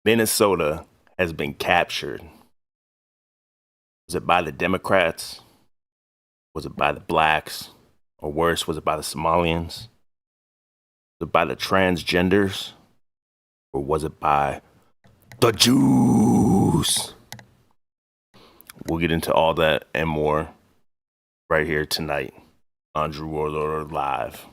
Minnesota has been captured. Was it by the Democrats? Was it by the blacks? Or worse, was it by the Somalians? Was it by the transgenders? Or was it by the Jews? We'll get into all that and more right here tonight on Drew World Order Live.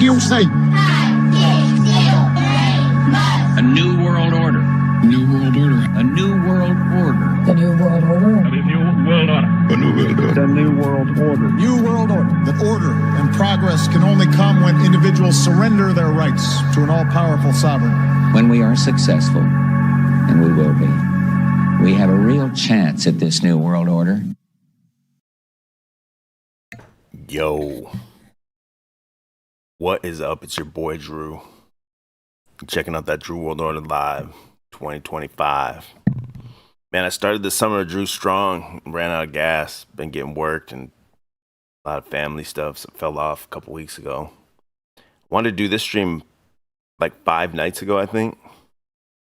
You say A new world order. New World Order. A new world order. The New World Order. A new world order. A New World Order. The new world order. New World Order. That order and progress can only come when individuals surrender their rights to an all-powerful sovereign. When we are successful, and we will be, we have a real chance at this new world order. Yo. What is up? It's your boy Drew. Checking out that Drew World Order Live 2025. Man, I started the summer of Drew strong, ran out of gas, been getting worked and a lot of family stuff, so fell off a couple weeks ago. Wanted to do this stream like 5 nights ago, I think.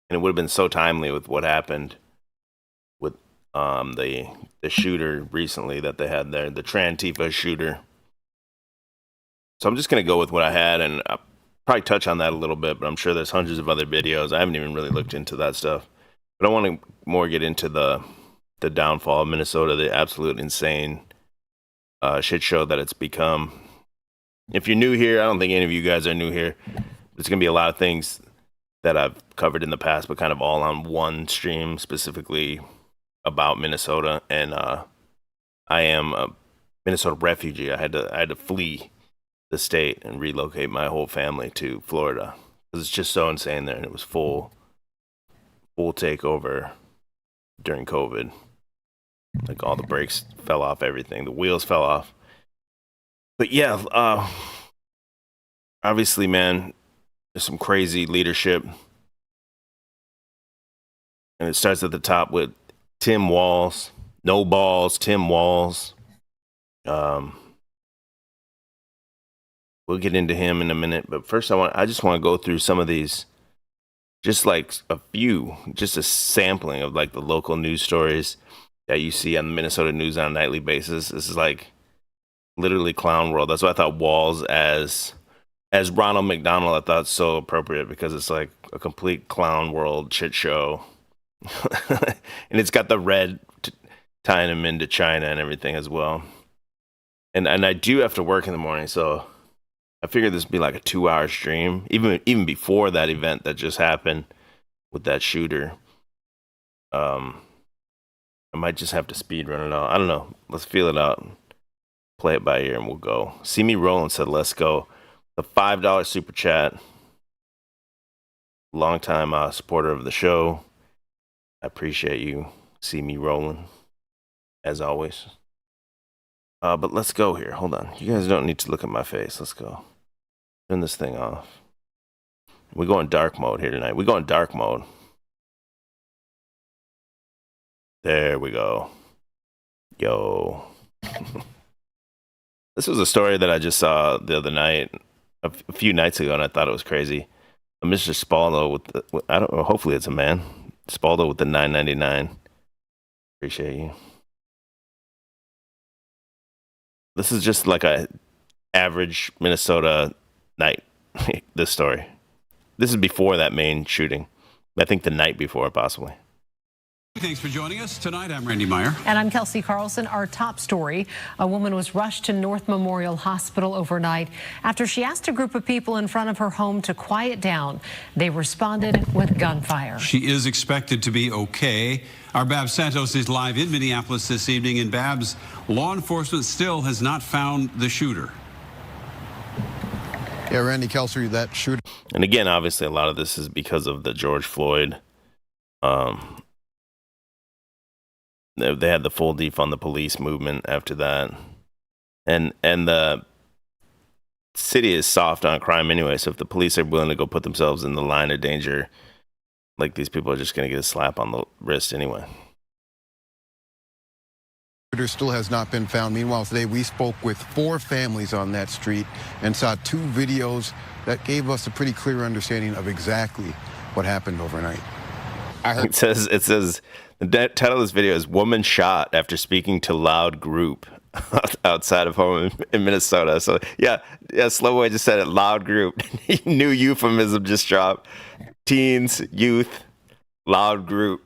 And it would have been so timely with what happened with the shooter recently that they had there, the Trantifa shooter. So I'm just going to go with what I had, and I'll probably touch on that a little bit, but I'm sure there's hundreds of other videos. I haven't even really looked into that stuff. But I want to more get into the downfall of Minnesota, the absolute insane shit show that it's become. If you're new here, I don't think any of you guys are new here. There's going to be a lot of things that I've covered in the past, but kind of all on one stream specifically about Minnesota. And I am a Minnesota refugee. I had to flee the state and relocate my whole family to Florida because it's just so insane there, and it was full takeover during COVID. Like all the brakes fell off, everything, the wheels fell off. But yeah, obviously, man, there's some crazy leadership, and it starts at the top with Tim Walz, no balls, Tim Walz. We'll get into him in a minute, but first I just want to go through some of these, just like just a sampling of like the local news stories that you see on the Minnesota news on a nightly basis. This is like literally clown world. That's why I thought Walz as Ronald McDonald, I thought so appropriate because it's like a complete clown world shit show. And it's got the red tying him into China and everything as well. And I do have to work in the morning, so I figured this would be like a 2-hour stream, even before that event that just happened with that shooter. I might just have to speed run it out. I don't know. Let's feel it out. Play it by ear and we'll go. See Me Rolling said, let's go. The $5 super chat. Longtime supporter of the show. I appreciate you. See Me Rolling, as always. But let's go here. Hold on. You guys don't need to look at my face. Let's go. Turn this thing off. We're going dark mode here tonight. We're going dark mode. There we go. Yo. This was a story that I just saw the other night, a few nights ago, and I thought it was crazy. Mr. Spaldo I don't know, hopefully it's a man. Spaldo with the $9.99. Appreciate you. This is just like a average Minnesota night, this story. This is before that main shooting. I think the night before, possibly. Thanks for joining us. Tonight, I'm Randy Meyer. And I'm Kelsey Carlson. Our top story, a woman was rushed to North Memorial Hospital overnight after she asked a group of people in front of her home to quiet down. They responded with gunfire. She is expected to be okay. Our Babs Santos is live in Minneapolis this evening. And Babs, law enforcement still has not found the shooter. Yeah, Randy, Kelsey, that shooter. And again, obviously, a lot of this is because of the George Floyd. They had the full defund the police movement after that. And the city is soft on crime anyway, so if the police are willing to go put themselves in the line of danger, like these people are just going to get a slap on the wrist anyway. Shooter still has not been found. Meanwhile, today we spoke with 4 families on that street and saw 2 videos that gave us a pretty clear understanding of exactly what happened overnight. It says the title of this video is "Woman Shot After Speaking to Loud Group" outside of home in Minnesota. So yeah, Slowboy just said it. Loud group. New euphemism just dropped. Teens, youth, loud group,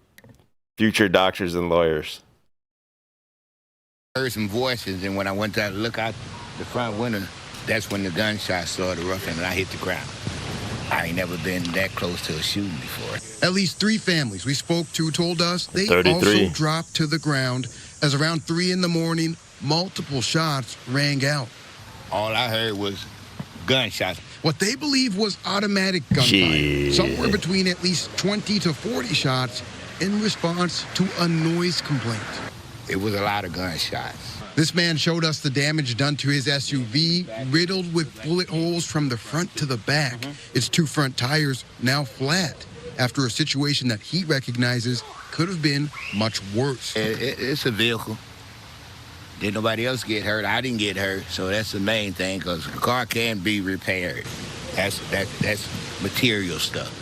future doctors and lawyers. I heard some voices, and when I went to look out the front window, that's when the gunshots started roughing, and I hit the ground. I ain't never been that close to a shooting before. At least 3 families we spoke to told us they 33. also dropped to the ground as around 3 in the morning, multiple shots rang out. All I heard was gunshots. What they believe was automatic gunfire, somewhere between at least 20 to 40 shots in response to a noise complaint. It was a lot of gunshots. This man showed us the damage done to his SUV, riddled with bullet holes from the front to the back. Its 2 front tires now flat after a situation that he recognizes could have been much worse. It's a vehicle. Did nobody else get hurt? I didn't get hurt, so that's the main thing, because a car can be repaired. That's material stuff.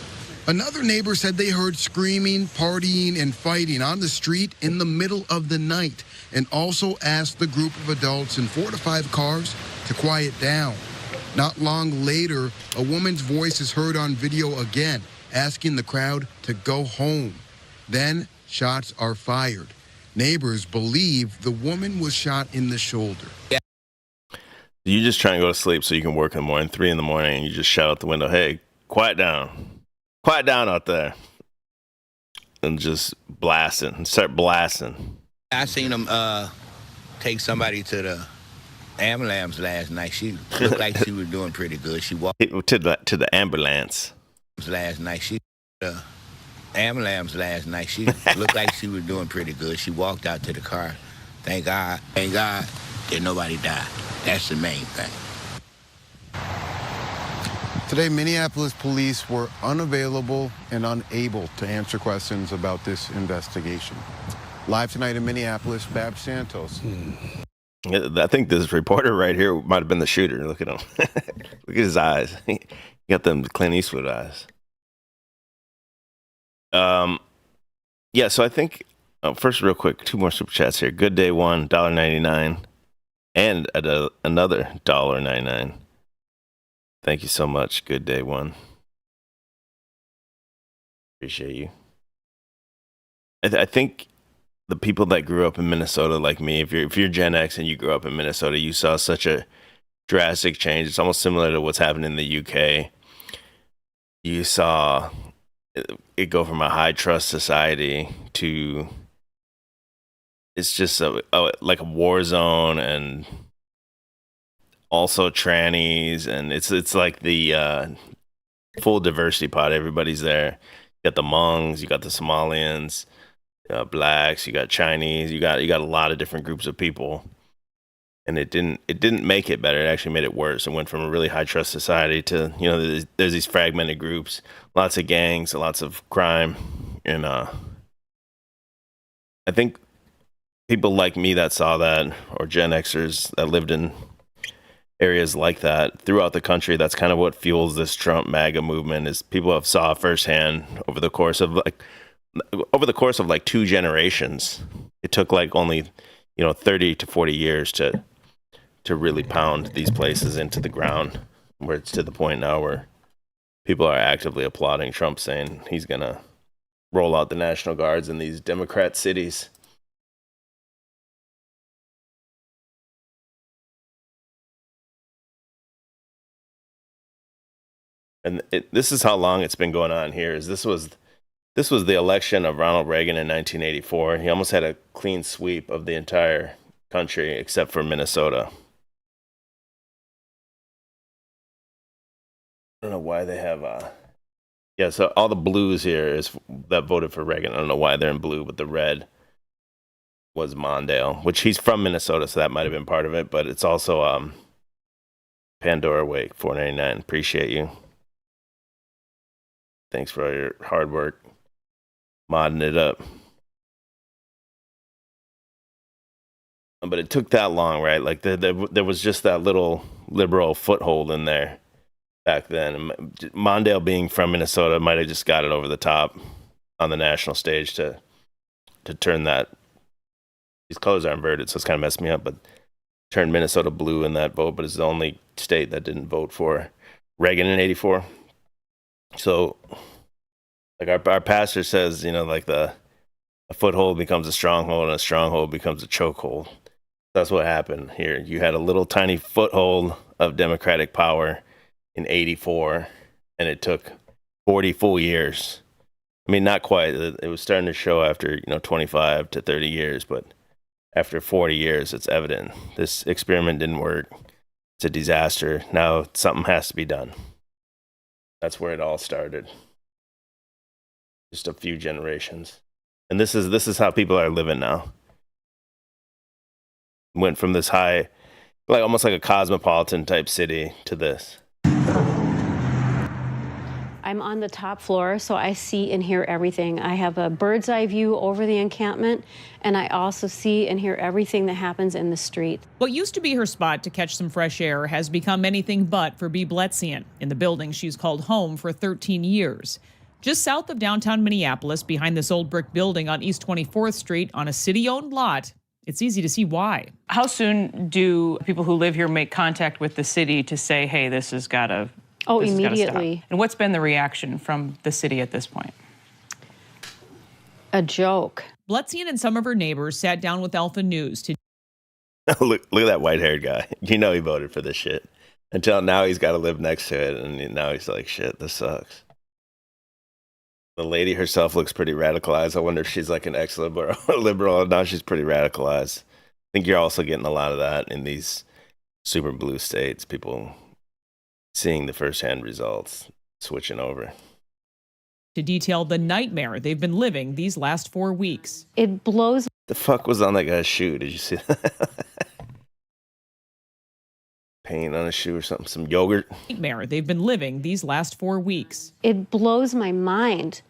Another neighbor said they heard screaming, partying, and fighting on the street in the middle of the night, and also asked the group of adults in 4 to 5 cars to quiet down. Not long later, a woman's voice is heard on video again, asking the crowd to go home. Then, shots are fired. Neighbors believe the woman was shot in the shoulder. You just trying to go to sleep so you can work in the morning, 3 in the morning, and you just shout out the window, "Hey, quiet down. Quiet down out there." And just blasting, start blasting. I seen them take somebody to the ambulance last night. She looked like she was doing pretty good. She walked To the ambulance. last night. Ambulance last night. She looked like she was doing pretty good. She walked out to the car. Thank God that nobody died. That's the main thing. Today, Minneapolis police were unavailable and unable to answer questions about this investigation. Live tonight in Minneapolis, Babs Santos. I think this reporter right here might have been the shooter. Look at him. Look at his eyes. He got them Clint Eastwood eyes. Yeah, so I think, first, real quick, 2 more super chats here. Good Day One, $1.99, and another $1.99. Thank you so much, Good Day One. Appreciate you. I think the people that grew up in Minnesota, like me, if you're Gen X and you grew up in Minnesota, you saw such a drastic change. It's almost similar to what's happening in the UK. You saw it go from a high trust society to it's just like a war zone, and also trannies, and it's like the full diversity pot. Everybody's there. You got the Hmongs, you got the Somalians, blacks, you got Chinese, you got a lot of different groups of people, and it didn't make it better. It actually made it worse. It went from a really high trust society to, you know, there's these fragmented groups, lots of gangs, lots of crime, and I think people like me that saw that, or Gen Xers that lived in areas like that throughout the country, that's kind of what fuels this Trump MAGA movement. Is people have saw firsthand over the course of like 2 generations. It took like only, 30 to 40 years to really pound these places into the ground, where it's to the point now where people are actively applauding Trump, saying he's gonna roll out the National Guards in these Democrat cities. And this is how long it's been going on here. This was the election of Ronald Reagan in 1984. He almost had a clean sweep of the entire country except for Minnesota. I don't know why they have so all the blues here is that voted for Reagan. I don't know why they're in blue, but the red was Mondale, which he's from Minnesota, so that might have been part of it. But it's also Pandora Wake, $4.99. Appreciate you. Thanks for all your hard work modding it up. But it took that long, right? Like there was just that little liberal foothold in there back then. Mondale, being from Minnesota, might have just got it over the top on the national stage to turn that. These colors are inverted, so it's kind of messed me up, but turned Minnesota blue in that vote, but it's the only state that didn't vote for Reagan in 84. So, like our pastor says, like a foothold becomes a stronghold, and a stronghold becomes a chokehold. That's what happened here. You had a little tiny foothold of Democratic power in 84, and it took 40 full years. I mean, not quite. It was starting to show after 25 to 30 years, but after 40 years, it's evident this experiment didn't work. It's a disaster. Now something has to be done. That's where it all started. Just a few generations. And this is how people are living now. Went from this high, like almost like a cosmopolitan type city, to this. I'm on the top floor, so I see and hear everything. I have a bird's eye view over the encampment, and I also see and hear everything that happens in the street. What used to be her spot to catch some fresh air has become anything but for Bea Bletzian in the building she's called home for 13 years. Just south of downtown Minneapolis, behind this old brick building on East 24th Street on a city-owned lot, it's easy to see why. How soon do people who live here make contact with the city to say, hey, this has got to Oh, immediately. And what's been the reaction from the city at this point? A joke. Bletzian and some of her neighbors sat down with Alpha News to look at that white-haired guy. He voted for this shit. Until now, he's got to live next to it, and now he's like, shit, this sucks. The lady herself looks pretty radicalized. I wonder if she's like an ex-liberal. Now she's pretty radicalized. I think you're also getting a lot of that in these super blue states, people seeing the firsthand results, switching over. To detail the nightmare they've been living these last 4 weeks. It blows. The fuck was on that guy's shoe? Did you see that? Paint on his shoe or something, some yogurt. Nightmare they've been living these last 4 weeks. It blows my mind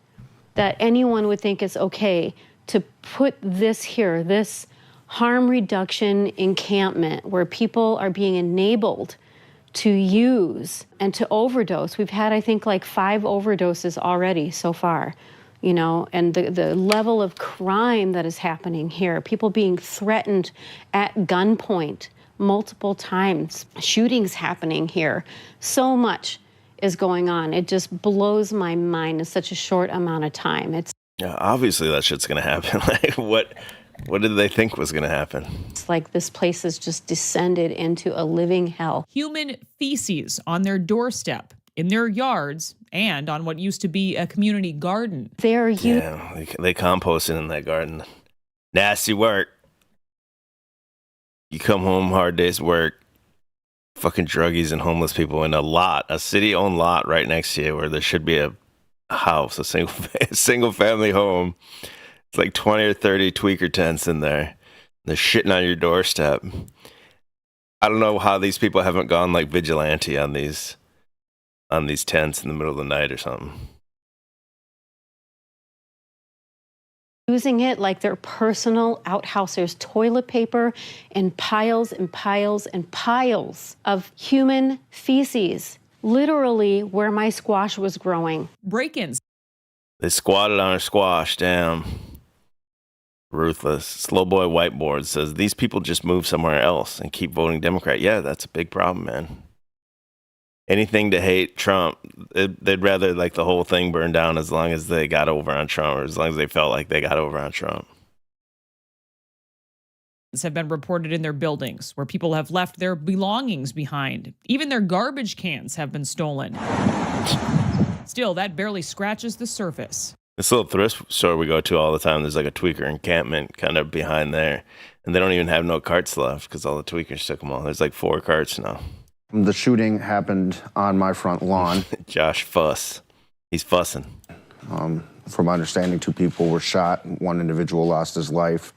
that anyone would think it's okay to put this here, this harm reduction encampment where people are being enabled to use and to overdose. We've had, I think, like 5 overdoses already so far, you know, and the level of crime that is happening here, people being threatened at gunpoint multiple times, shootings happening here. So much is going on. It just blows my mind in such a short amount of time. Yeah, obviously that shit's gonna happen. Like, what did they think was gonna happen? It's like this place has just descended into a living hell. Human feces on their doorstep, in their yards, and on what used to be a community garden. Yeah, they composted in that garden. Nasty work. You come home, hard day's work, fucking druggies and homeless people in a city-owned lot right next to you where there should be a house, a single family home. It's like 20 or 30 tweaker tents in there. They're shitting on your doorstep. I don't know how these people haven't gone like vigilante on these tents in the middle of the night or something. Using it like their personal outhouse. There's toilet paper and piles and piles and piles of human feces, literally where my squash was growing. Break-ins. They squatted on her squash, damn. Ruthless. Slow Boy Whiteboard says, these people just move somewhere else and keep voting Democrat. Yeah, that's a big problem, man. Anything to hate Trump, they'd rather like the whole thing burn down as long as they got over on Trump, or as long as they felt like they got over on Trump. Have been reported in their buildings where people have left their belongings behind. Even their garbage cans have been stolen. Still, that barely scratches the surface. This little thrift store we go to all the time, there's like a tweaker encampment kind of behind there. And they don't even have no carts left because all the tweakers took them all. There's like 4 carts now. The shooting happened on my front lawn. Josh Fuss. He's fussing. From my understanding, 2 people were shot. 1 individual lost his life.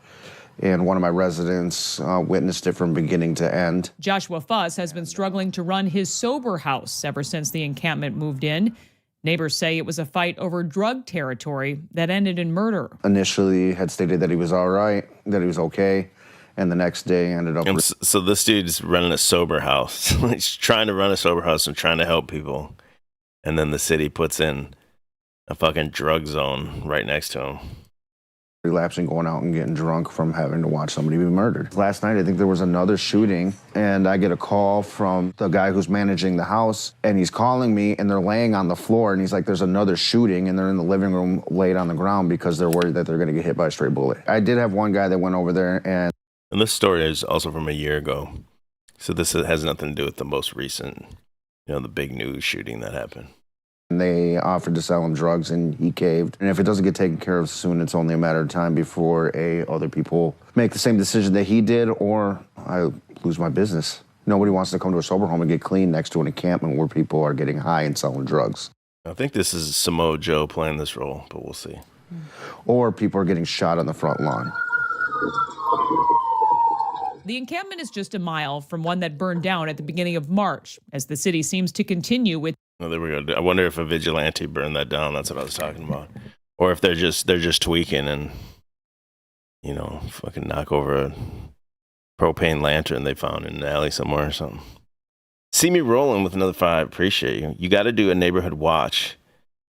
And one of my residents witnessed it from beginning to end. Joshua Fuss has been struggling to run his sober house ever since the encampment moved in. Neighbors say it was a fight over drug territory that ended in murder. Initially had stated that he was all right, that he was okay. And the next day ended up... So this dude's running a sober house. He's trying to run a sober house and trying to help people. And then the city puts in a fucking drug zone right next to him. Relapsing, going out and getting drunk from having to watch somebody be murdered. Last night, I think there was another shooting, and I get a call from the guy who's managing the house, and he's calling me, and they're laying on the floor, and he's like, there's another shooting, and they're in the living room laid on the ground because they're worried that they're going to get hit by a stray bullet. I did have one guy that went over there, and this story is also from a year ago, so this has nothing to do with the most recent, the big news shooting that happened. They offered to sell him drugs, and he caved. And if it doesn't get taken care of soon, it's only a matter of time before other people make the same decision that he did, or I lose my business. Nobody wants to come to a sober home and get clean next to an encampment where people are getting high and selling drugs. I think this is Samoa Joe playing this role, but we'll see. Or people are getting shot on the front lawn. The encampment is just a mile from one that burned down at the beginning of March, as the city seems to continue with... Oh, there we go. I wonder if a vigilante burned that down. That's what I was talking about. Or if they're just tweaking and, fucking knock over a propane lantern they found in an alley somewhere or something. See me rolling with another 5. Appreciate you. You got to do a neighborhood watch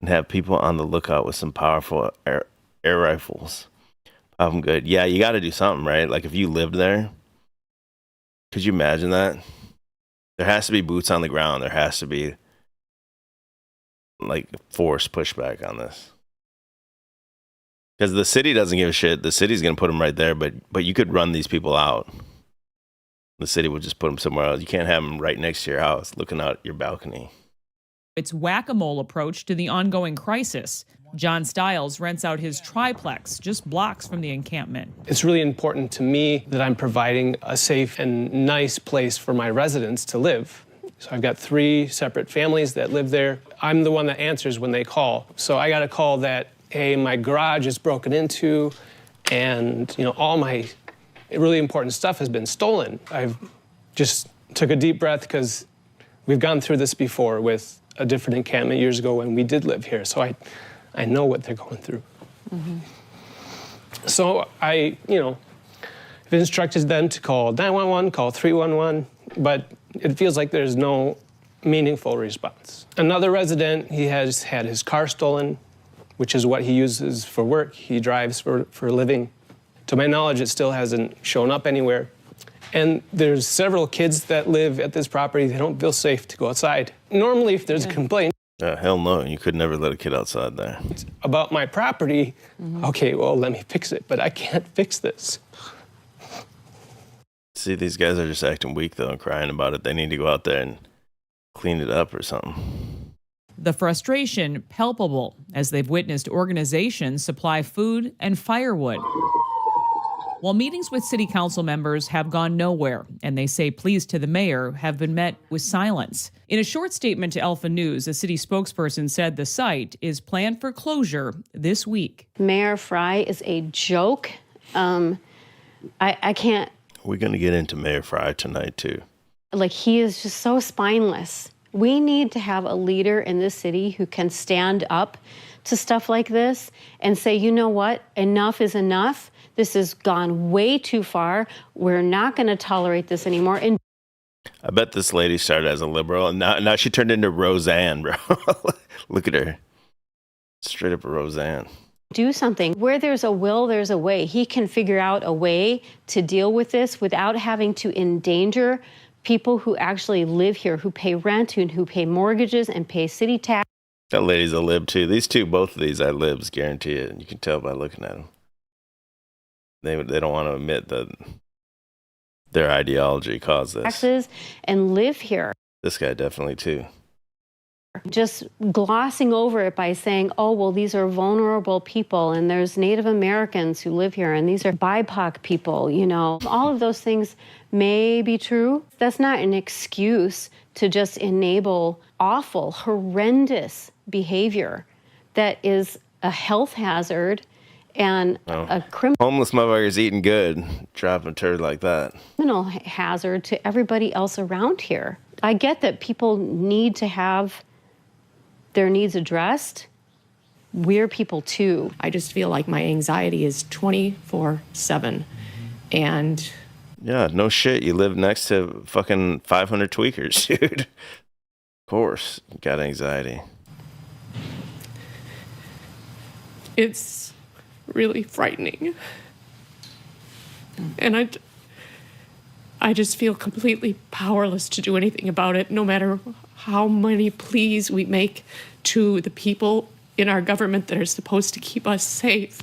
and have people on the lookout with some powerful air rifles. I'm good. Yeah, you got to do something, right? Like if you lived there, could you imagine that? There has to be boots on the ground. There has to be like forced pushback on this. Because the city doesn't give a shit. The city's going to put them right there, but you could run these people out. The city would just put them somewhere else. You can't have them right next to your house looking out your balcony. its whack-a-mole approach to the ongoing crisis. John Stiles rents out his triplex just blocks from the encampment. It's really important to me that I'm providing a safe and nice place for my residents to live. So I've got 3 separate families that live there. I'm the one that answers when they call. So I got a call that, hey, my garage is broken into and, all my really important stuff has been stolen. I've just took a deep breath because we've gone through this before with a different encampment years ago when we did live here. So I know what they're going through. Mm-hmm. So I, have instructed them to call 911, call 311, but it feels like there's no meaningful response. Another resident, he has had his car stolen, which is what he uses for work. He drives for a living. To my knowledge, it still hasn't shown up anywhere. And there's several kids that live at this property. They don't feel safe to go outside. Normally, if there's a complaint, hell no, you could never let a kid outside there. About my property, okay, well, let me fix it, but I can't fix this. See, these guys are just acting weak, though, and crying about it. They need to go out there and clean it up or something. The frustration palpable as they've witnessed organizations supply food and firewood, while meetings with city council members have gone nowhere, and they say pleas to the mayor have been met with silence. In a short statement to Alpha News, a city spokesperson said the site is planned for closure this week. Mayor Fry is a joke. I can't. We're going to get into Mayor Fry tonight, too. He is just so spineless. We need to have a leader in this city who can stand up to stuff like this and say, you know what, enough is enough. This has gone way too far. We're not going to tolerate this anymore. And I bet this lady started as a liberal, and now she turned into Roseanne, bro. Look at her. Straight up a Roseanne. Do something. Where there's a will, there's a way. He can figure out a way to deal with this without having to endanger people who actually live here, who pay rent and who pay mortgages and pay city tax. That lady's a lib, too. Both of these are libs, guarantee it. You can tell by looking at them. They don't want to admit that their ideology caused this. Taxes and live here. This guy definitely, too. Just glossing over it by saying, oh, well, these are vulnerable people, and there's Native Americans who live here, and these are BIPOC people, All of those things may be true. That's not an excuse to just enable awful, horrendous behavior that is a health hazard and a homeless motherfuckers eating good, dropping a turd like that. Criminal hazard to everybody else around here. I get that people need to have their needs addressed. We're people too. I just feel like my anxiety is 24/7. And yeah, no shit. You live next to fucking 500 tweakers, dude. Of course, you got anxiety. It's really frightening. And I just feel completely powerless to do anything about it, no matter how many pleas we make to the people in our government that are supposed to keep us safe.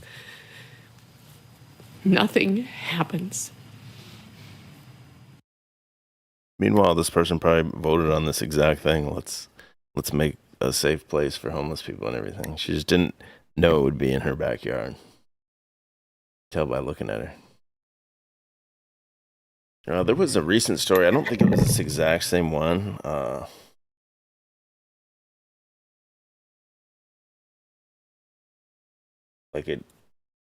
Nothing happens. Meanwhile, this person probably voted on this exact thing. Let's make a safe place for homeless people and everything. She just didn't know it would be in her backyard. Tell by looking at her. There was a recent story. I don't think it was this exact same one. Like it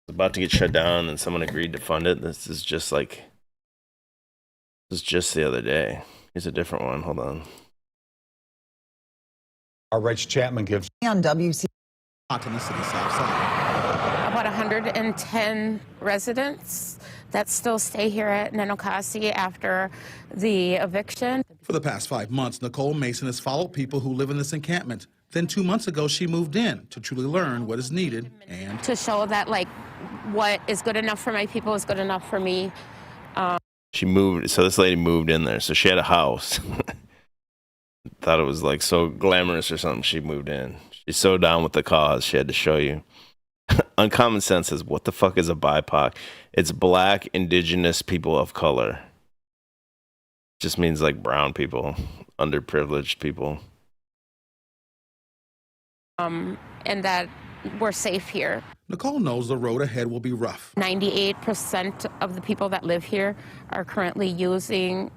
was about to get shut down, and someone agreed to fund it. This is just the other day. Here's a different one. Hold on. Our Rich Chapman gives on WC in the city south side. About 110 residents that still stay here at Nenokasi after the eviction. For the past 5 months, Nicole Mason has followed people who live in this encampment. Then 2 months ago, she moved in to truly learn what is needed and to show that, what is good enough for my people is good enough for me. She moved, so this lady moved in there. So she had a house. Thought it was so glamorous or something. She moved in. She's so down with the cause, she had to show you. Uncommon Sense says, what the fuck is a BIPOC? It's black, indigenous people of color. Just means brown people, underprivileged people. and that we're safe here. Nicole knows the road ahead will be rough. 98% of the people that live here are currently using,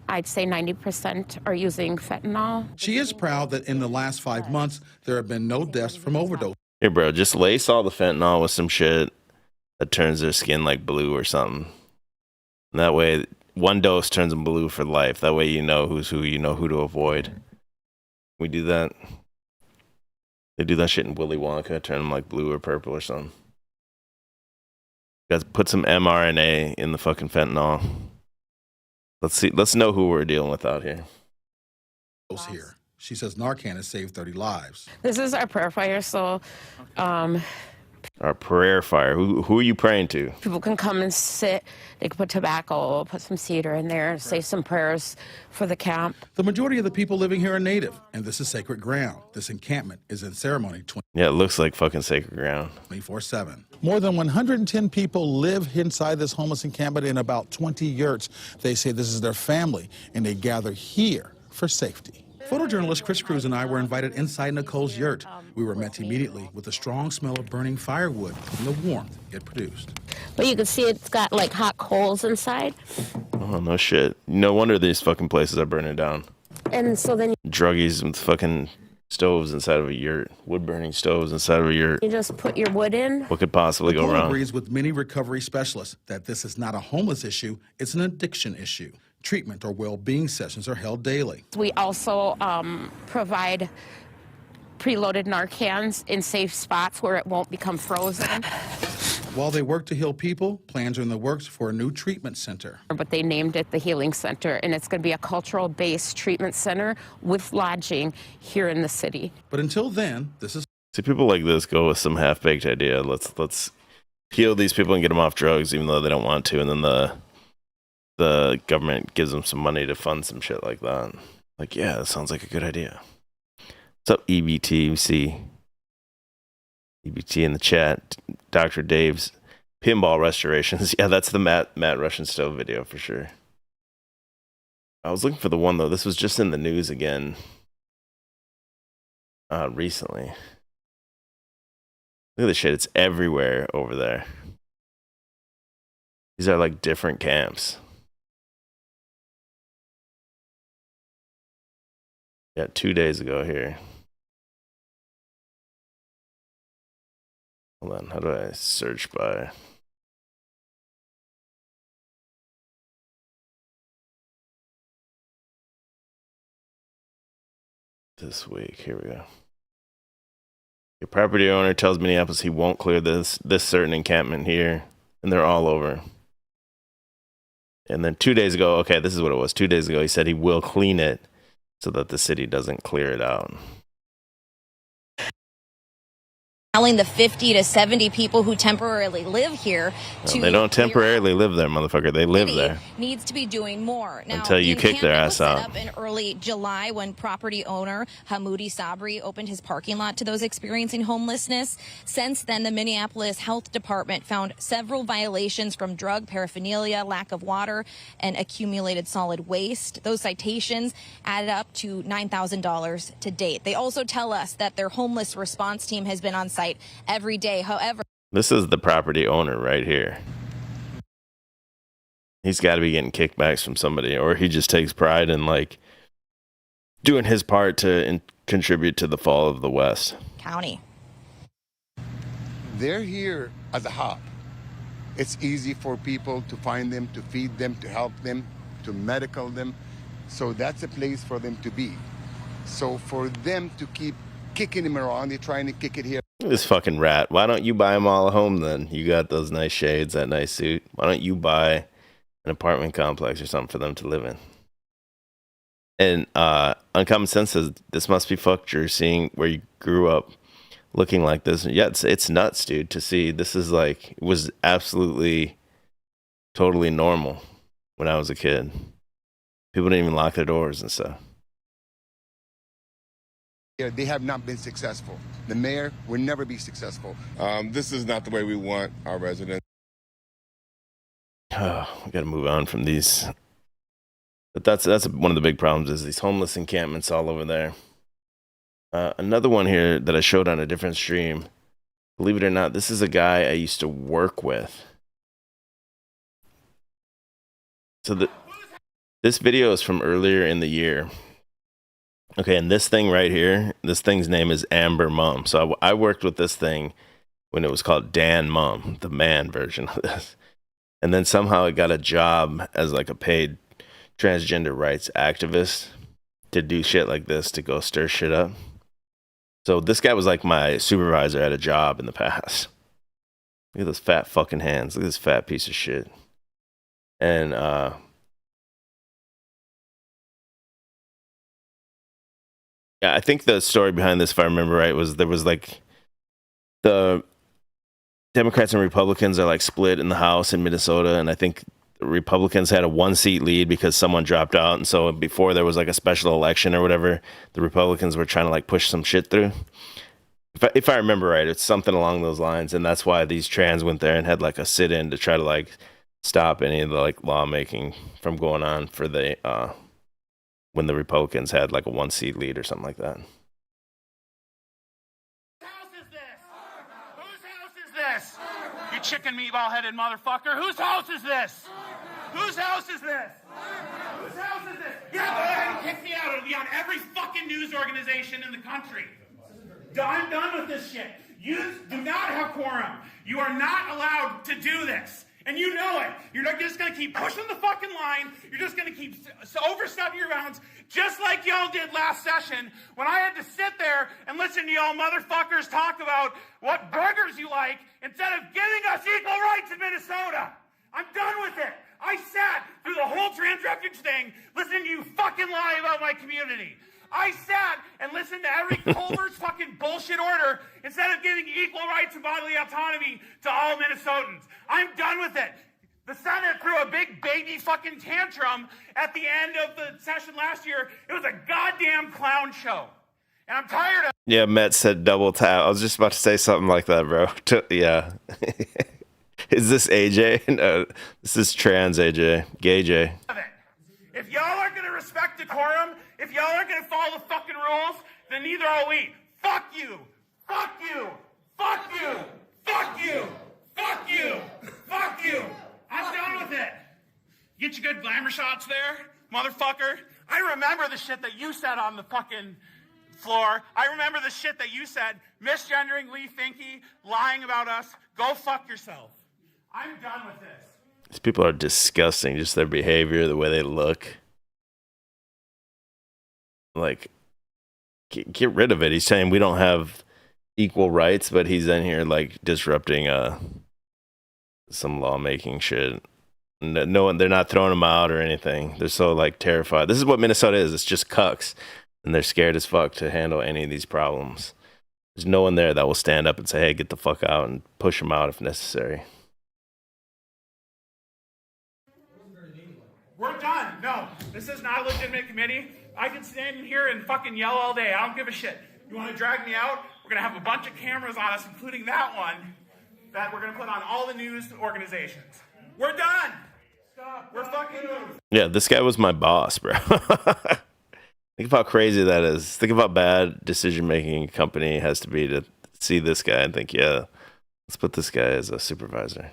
I'd say 90% are using fentanyl. She is proud that in the last 5 months, there have been no deaths from overdose. Here, bro, just lace all the fentanyl with some shit that turns their skin like blue or something. And that way, one dose turns them blue for life. That way you know who's who, you know who to avoid. We do that. They do that shit in Willy Wonka, turn them like blue or purple or something. Guys, put some mRNA in the fucking fentanyl. Let's know who we're dealing with out here. Here. She says Narcan has saved 30 lives. This is our prayer fire, so Our prayer fire. Who are you praying to? people can come and sit. They can put tobacco, put some cedar in there, say some prayers for the camp. The majority of the people living here are native, and this is sacred ground. This encampment is in ceremony Yeah, it looks like fucking sacred ground. 24/7. More than 110 people live inside this homeless encampment in about 20 yurts. They say this is their family, and they gather here for safety. Photojournalist Chris Cruz and I were invited inside Nicole's yurt. We were met immediately with the strong smell of burning firewood and the warmth it produced. But you can see it's got like hot coals inside. Oh, no shit. No wonder these fucking places are burning down. And so then Druggies with fucking stoves inside of a yurt. Wood-burning stoves inside of a yurt. you just put your wood in. What could possibly go Nicole wrong? agrees with many recovery specialists that this is not a homeless issue, it's an addiction issue. Treatment or well-being sessions are held daily. We also provide preloaded Narcans in safe spots where it won't become frozen. While they work to heal people, plans are in the works for a new treatment center. But they named it the Healing Center, and it's going to be a cultural-based treatment center with lodging here in the city. But until then, this is... See, people like this go with some half-baked idea. Let's heal these people and get them off drugs, even though they don't want to, and then the government gives them some money to fund some shit like that. Like, yeah, that sounds like a good idea. What's up, EBT? We see EBT in the chat. Dr. Dave's pinball restorations. Yeah, that's the Matt Russian stove video for sure. I was looking for the one, though. This was just in the news again recently. Look at this shit. It's everywhere over there. These are like different camps. Yeah, 2 days ago here. Hold on, how do I search by? This week, here we go. Your property owner tells Minneapolis he won't clear this certain encampment here, and they're all over. And then 2 days ago, okay, this is what it was. 2 days ago, he said he will clean it so that the city doesn't clear it out. Telling the 50 to 70 people who temporarily live here to They don't temporarily live there, motherfucker. They live there. Needs to be doing more. Now, until you kick their ass out. Up in early July when property owner Hamoudi Sabri opened his parking lot to those experiencing homelessness. Since then, the Minneapolis Health Department found several violations from drug paraphernalia, lack of water, and accumulated solid waste. Those citations added up to $9,000 to date. They also tell us that their homeless response team has been on site every day. However, this is the property owner right here. He's got to be getting kickbacks from somebody, or he just takes pride in like doing his part to contribute to the fall of the West. County. They're here as a hub. It's easy for people to find them, to feed them, to help them, to medical them. So that's a place for them to be. So for them to keep kicking him around, they're trying to kick it here. This fucking rat. Why don't you buy them all a home then? You got those nice shades, that nice suit. Why don't you buy an apartment complex or something for them to live in? And Uncommon Sense says, this must be fucked. You're seeing where you grew up looking like this. Yeah, it's nuts, dude, to see. This is like, it was absolutely totally normal when I was a kid. People didn't even lock their doors and stuff. Yeah, they have not been successful. The mayor will never be successful. This is not the way we want our residents. Oh, we got to move on from these. But that's one of the big problems is these homeless encampments all over there. Another one here that I showed on a different stream. Believe it or not, this is a guy I used to work with. So this video is from earlier in the year. Okay, and this thing right here, this thing's name is Amber Mum. So I worked with this thing when it was called Dan Mum, the man version of this. And then somehow it got a job as like a paid transgender rights activist to do shit like this, to go stir shit up. So this guy was like my supervisor at a job in the past. Look at those fat fucking hands. Look at this fat piece of shit. And yeah, I think the story behind this, if I remember right, was there was like the Democrats and Republicans are like split in the House in Minnesota, and I think the Republicans had a 1-seat lead because someone dropped out, and so before there was like a special election or whatever, the Republicans were trying to like push some shit through. If I remember right, it's something along those lines, and that's why these trans went there and had like a sit-in to try to like stop any of the like lawmaking from going on for the when the Republicans had like a 1-seat lead or something like that. This? You chicken meatball headed motherfucker. Whose house is this? Whose house is this? Whose house is this? Yeah, go ahead and kick me out. It'll be on every fucking news organization in the country. I'm done with this shit. You do not have quorum. You are not allowed to do this. And you know it. You're not just going to keep pushing the fucking line. You're just going to keep overstepping your bounds, just like y'all did last session when I had to sit there and listen to y'all motherfuckers talk about what burgers you like instead of giving us equal rights in Minnesota. I'm done with it. I sat through the whole trans refuge thing listening to you fucking lie about my community. I sat and listened to every Culver's fucking bullshit order instead of giving equal rights and bodily autonomy to all Minnesotans. I'm done with it. The Senate threw a big baby fucking tantrum at the end of the session last year. It was a goddamn clown show. And I'm tired of... Yeah, Met said double tap. I was just about to say something like that, bro. Yeah. Is this AJ? No, this is trans AJ. Gay J. If y'all aren't going to respect decorum, if y'all aren't going to follow the fucking rules, then neither are we. Fuck you. Fuck you. Fuck you. Fuck you. Fuck you. Fuck you. I'm done with it. Get your good glamour shots there, motherfucker. I remember the shit that you said on the fucking floor. I remember the shit that you said, misgendering Lee Finke, lying about us. Go fuck yourself. I'm done with this. These people are disgusting, just their behavior, the way they look. Like, get rid of it. He's saying we don't have equal rights, but he's in here, like, disrupting some lawmaking shit. No one, they're not throwing him out or anything. They're so, like, terrified. This is what Minnesota is. It's just cucks. And they're scared as fuck to handle any of these problems. There's no one there that will stand up and say, hey, get the fuck out, and push him out if necessary. We're done. No, this is not a legitimate committee. I can stand in here and fucking yell all day. I don't give a shit. You want to drag me out? We're going to have a bunch of cameras on us, including that one, that we're going to put on all the news organizations. We're done. Stop. We're fucking done. Yeah, this guy was my boss, bro. Think of how crazy that is. Think of how bad decision-making a company has to be to see this guy and think, yeah, let's put this guy as a supervisor.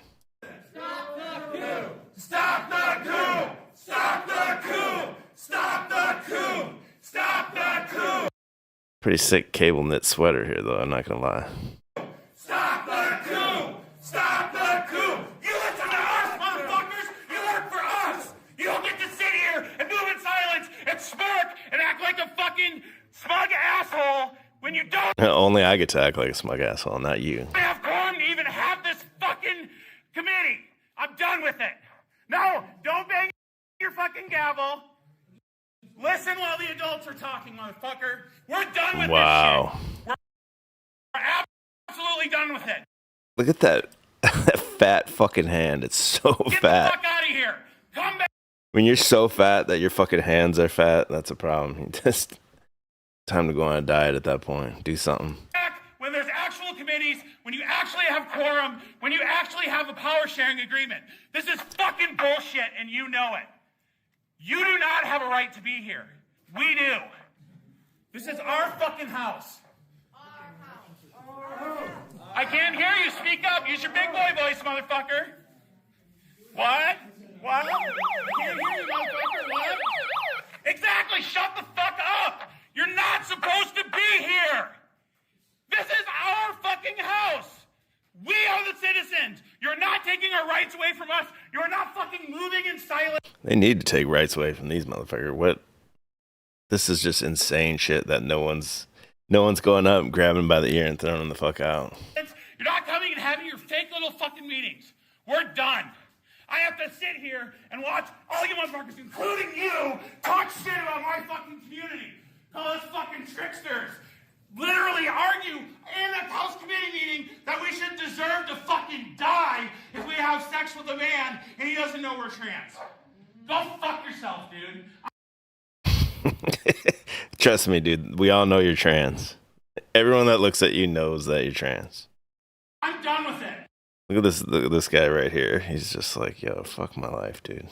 Stop the coup! Stop the coup! Stop the coup! Stop the coup! Stop the coup! Pretty sick cable knit sweater here, though. I'm not gonna lie. Stop the coup! Stop the coup! You listen to us, motherfuckers! You work for us! You don't get to sit here and move in silence and smirk and act like a fucking smug asshole when you don't Only I get to act like a smug asshole, not you. have quorum to even have this fucking committee. I'm done with it. No, don't bang your fucking gavel. Listen while the adults are talking, motherfucker. We're done with Wow. this shit. We're absolutely done with it. Look at that, that fat fucking hand. It's so Get fat. the fuck out of here. Come back. When you're so fat that your fucking hands are fat, that's a problem. Just time to go on a diet at that point. Do something. When there's actual committees, when you actually have quorum, when you actually have a power sharing agreement. This is fucking bullshit and you know it. You do not have a right to be here. We do. This is our fucking house. I can't hear you. Speak up. Use your big boy voice, motherfucker. What? What? I can't hear you, motherfucker. What? Exactly. Shut the fuck up. You're not supposed to be here. This is our fucking house. We are the citizens. You're not taking our rights away from us. You're not fucking moving in silence. They need to take rights away from these motherfuckers. What? This is just insane shit that no one's going up and grabbing by the ear and throwing them the fuck out. You're not coming and having your fake little fucking meetings. We're done. I have to sit here and watch all you motherfuckers, including you, talk shit about my fucking community. Call us fucking tricksters. Literally argue in a House committee meeting that we should deserve to fucking die if we have sex with a man and he doesn't know we're trans. Go fuck yourself, dude. Trust me, dude. We all know you're trans. Everyone that looks at you knows that you're trans. I'm done with it. Look at this guy right here. He's just like, yo, fuck my life, dude.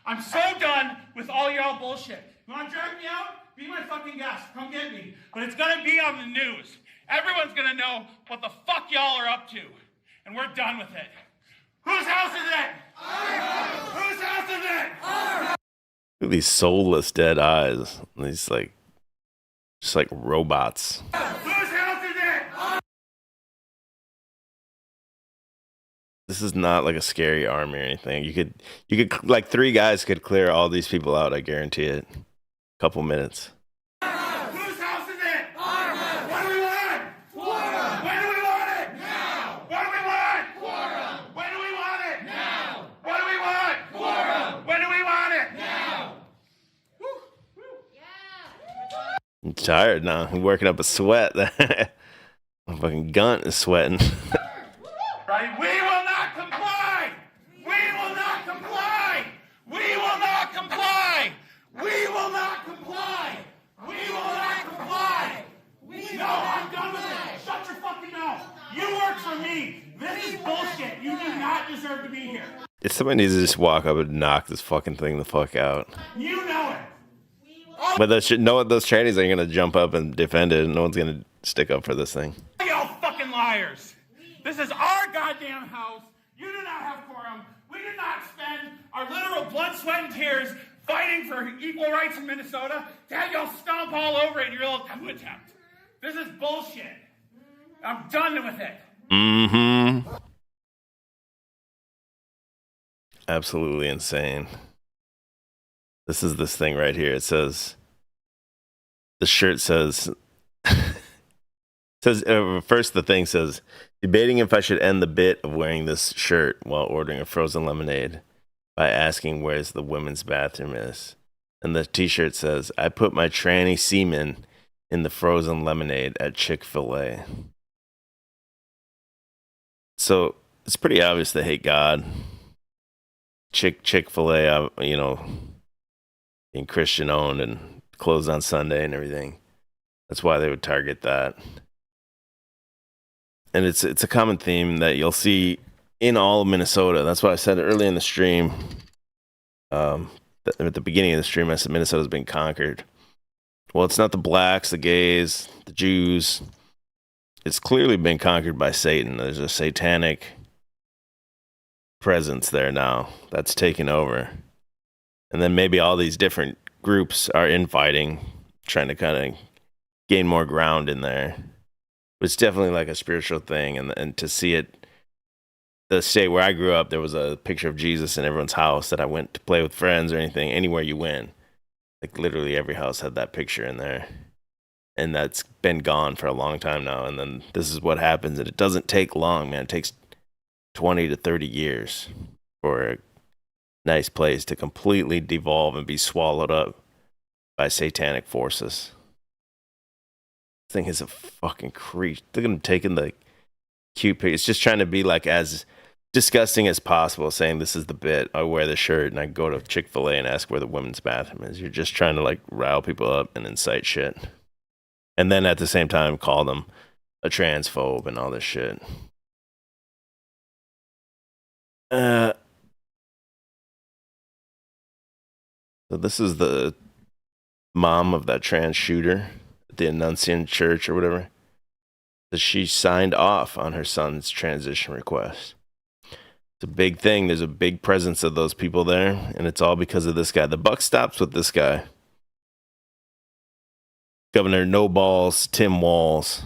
I'm so done with all y'all bullshit. You want to drag me out? Be my fucking guest. Come get me. But it's going to be on the news. Everyone's going to know what the fuck y'all are up to. And we're done with it. Whose house is it? Our house. Whose house is it? Our house. Look at these soulless dead eyes. These like, just like robots. Whose house is it? This is not like a scary army or anything. You could like 3 guys could clear all these people out. I guarantee it. Couple minutes. Whose house is it? Our house. What do we want? Quorum. When do we want it? Now. What do we want? Quorum. When do we want it? Now. What do we want? Quorum. When do we want it? Now. Woo. Woo. Yeah. I'm tired now. I'm working up a sweat. My fucking gun is sweating. Right? We will not comply. We will not comply. We will not comply. We will not comply! We will not comply! No, I'm done with it! Shut your fucking mouth! You work for me! This is bullshit! You do not deserve to be here! If somebody needs to just walk up and knock this fucking thing the fuck out. You know it! But those trannies ain't gonna jump up and defend it, and no one's gonna stick up for this thing. Y'all fucking liars! This is our goddamn house! You do not have quorum! We did not spend our literal blood, sweat, and tears fighting for equal rights in Minnesota to have y'all stomp all over it in your little coup attempt. This is bullshit. I'm done with it. Mm-hmm. Absolutely insane. This is this thing right here. It says, the shirt says, first the thing says, debating if I should end the bit of wearing this shirt while ordering a frozen lemonade by asking where's the women's bathroom is. And the t-shirt says, I put my tranny semen in the frozen lemonade at Chick-fil-A. So it's pretty obvious they hate God. Chick-fil-A, being Christian owned and closed on Sunday and everything. That's why they would target that. And it's a common theme that you'll see in all of Minnesota. That's why I said earlier in the stream, at the beginning of the stream, I said Minnesota's been conquered. Well, it's not the blacks, the gays, the Jews. It's clearly been conquered by Satan. There's a satanic presence there now that's taken over. And then maybe all these different groups are infighting, trying to kind of gain more ground in there. But it's definitely like a spiritual thing. And to see it, the state where I grew up, there was a picture of Jesus in everyone's house that I went to play with friends or anything, anywhere you went. Like literally every house had that picture in there. And that's been gone for a long time now. And then this is what happens. And it doesn't take long, man. It takes 20 to 30 years for a nice place to completely devolve and be swallowed up by satanic forces. This thing is a fucking creep. Look at him taking the cute picture. It's just trying to be like as disgusting as possible, saying this is the bit. I wear the shirt and I go to Chick-fil-A and ask where the women's bathroom is. You're just trying to like rile people up and incite shit. And then at the same time call them a transphobe and all this shit. So this is the mom of that trans shooter at the Annunciation Church or whatever, that she signed off on her son's transition request. It's a big thing. There's a big presence of those people there, and it's all because of this guy. The buck stops with this guy. Governor No Balls, Tim Walz.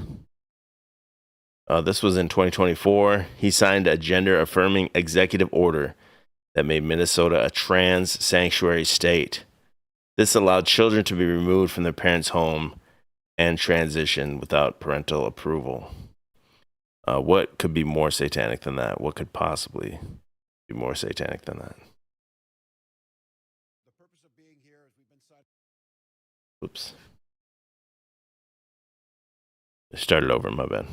This was in 2024. He signed a gender-affirming executive order that made Minnesota a trans sanctuary state. This allowed children to be removed from their parents' home and transition without parental approval. What could be more satanic than that? What could possibly be more satanic than that? Oops. I started over, my bad.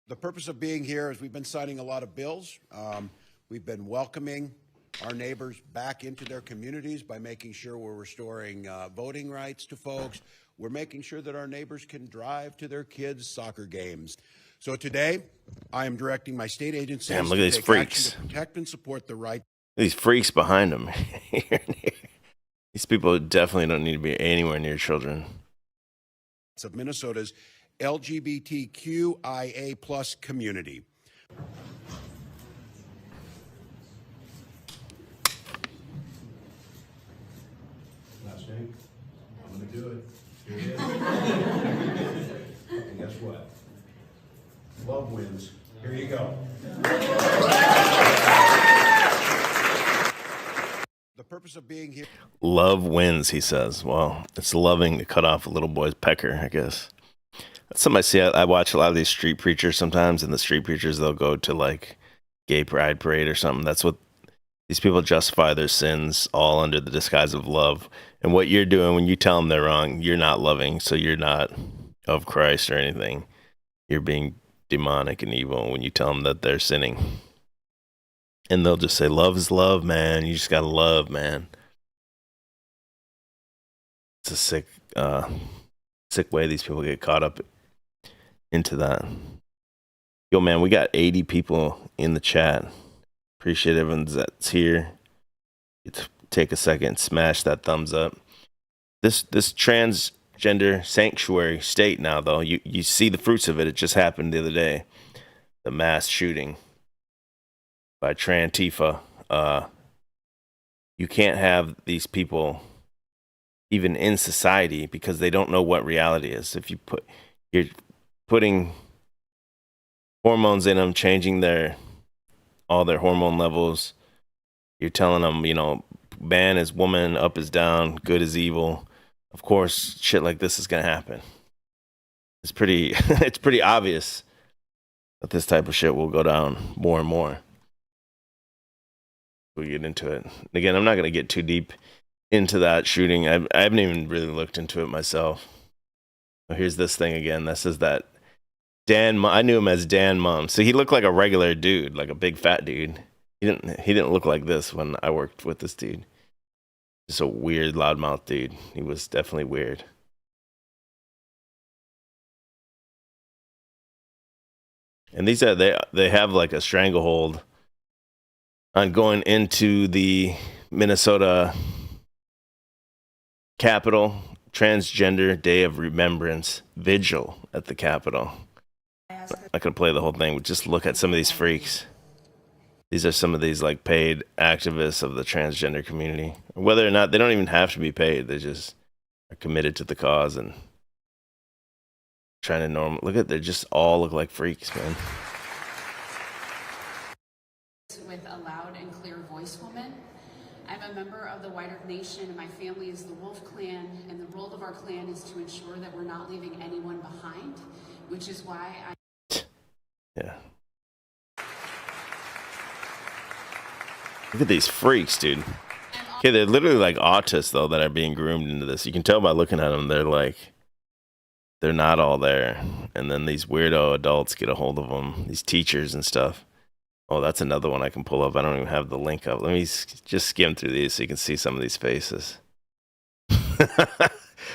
The purpose of being here is we've been signing a lot of bills. We've been welcoming our neighbors back into their communities by making sure we're restoring voting rights to folks. We're making sure that our neighbors can drive to their kids' soccer games. So today, I am directing my state agencies Damn, look at to these take freaks. action to protect and support the right. These freaks behind them. These people definitely don't need to be anywhere near children. Of Minnesota's LGBTQIA plus community. Last name? I'm going to do it. Here it is. And guess what? Love wins. Here you go. The purpose of being here. Love wins, he says. Well, it's loving to cut off a little boy's pecker, I guess. That's something I see. I watch a lot of these street preachers sometimes, and the street preachers, they'll go to like gay pride parade or something. That's what these people justify their sins all under the disguise of love. And what you're doing when you tell them they're wrong, you're not loving, so you're not of Christ or anything. You're being demonic and evil when you tell them that they're sinning. And they'll just say, love is love, man. You just gotta love, man. It's a sick way these people get caught up into that. Yo, man, we got 80 people in the chat. Appreciate everyone that's here. Take a second, smash that thumbs up. This transgender sanctuary state now, though, you see the fruits of it. It just happened the other day. The mass shooting by Trantifa. You can't have these people even in society because they don't know what reality is. If you're putting hormones in them, changing all their hormone levels. You're telling them, man is woman, up is down, good is evil. Of course, shit like this is gonna happen. It's pretty obvious that this type of shit will go down more and more. We get into it. Again, I'm not gonna get too deep into that shooting. I haven't even really looked into it myself. Here's this thing again. This is that Dan. I knew him as Dan Mum. So he looked like a regular dude, like a big fat dude. He didn't look like this when I worked with this dude. Just a weird loudmouth dude. He was definitely weird. And these they have like a stranglehold on going into the Minnesota Capitol Transgender Day of Remembrance Vigil at the Capitol. I'm not gonna play the whole thing, but just look at some of these freaks. These are some of these like paid activists of the transgender community. Whether or not they don't even have to be paid, they just are committed to the cause and trying to they just all look like freaks, man. With a loud and clear voice woman. I'm a member of the White Earth Nation, and my family is the Wolf Clan, and the role of our clan is to ensure that we're not leaving anyone behind, which is why Yeah. Look at these freaks, dude. Okay, they're literally like autists, though, that are being groomed into this. You can tell by looking at them, they're not all there. And then these weirdo adults get a hold of them, these teachers and stuff. Oh, that's another one I can pull up. I don't even have the link up. Let me just skim through these so you can see some of these faces.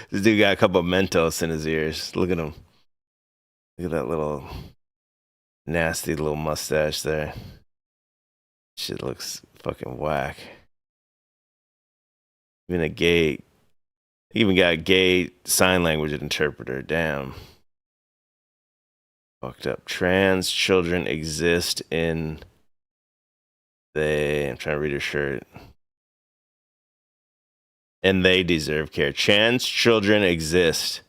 This dude got a couple of Mentos in his ears. Look at him. Look at that little nasty little mustache there. Shit looks fucking whack. Even a gay Even got a gay sign language interpreter. Damn. Fucked up. Trans children exist in I'm trying to read her shirt. And they deserve care. Trans children exist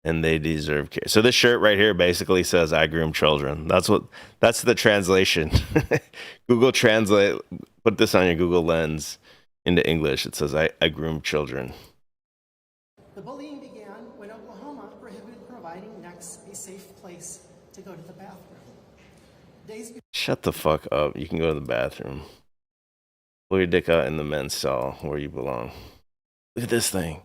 and they deserve care. So this shirt right here basically says I groom children. That's the translation. Google Translate, put this on your Google Lens into English. It says I groom children. The bullying began when Oklahoma prohibited providing necks a safe place to go to the bathroom. Shut the fuck up. You can go to the bathroom. Pull your dick out in the men's stall where you belong. Look at this thing.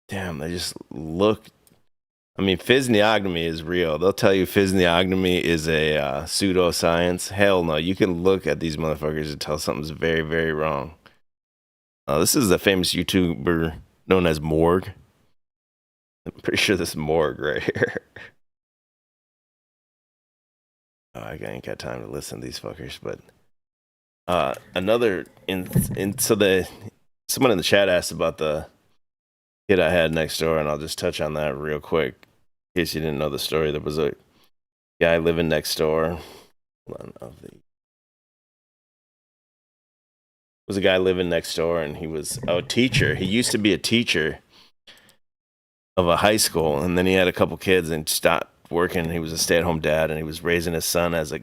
Damn, they just look. I mean, physiognomy is real. They'll tell you physiognomy is a pseudoscience. Hell no. You can look at these motherfuckers and tell something's very, very wrong. This is a famous YouTuber known as Morg. I'm pretty sure this is Morg right here. I ain't got time to listen to these fuckers, but someone in the chat asked about the kid I had next door, and I'll just touch on that real quick in case you didn't know the story. There was a guy living next door. Was a guy living next door, and he was a teacher. He used to be a teacher of a high school, and then he had a couple kids and stopped working. He was a stay-at-home dad, and he was raising his son as a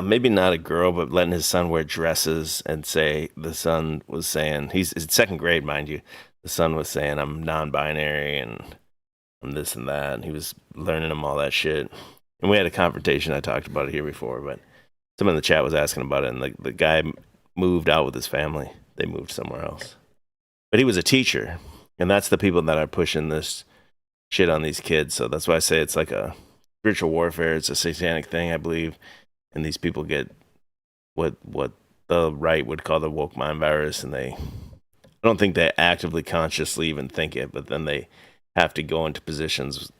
maybe not a girl, but letting his son wear dresses and say the son was saying he's in second grade, mind you. The son was saying I'm non-binary and I'm this and that, and he was learning him all that shit. And we had a confrontation. I talked about it here before, but someone in the chat was asking about it, and the guy moved out with his family. They moved somewhere else. But he was a teacher, and that's the people that are pushing this shit on these kids. So that's why I say it's like a spiritual warfare. It's a satanic thing, I believe. And these people get what the right would call the woke mind virus, and I don't think they actively consciously even think it, but then they have to go into positions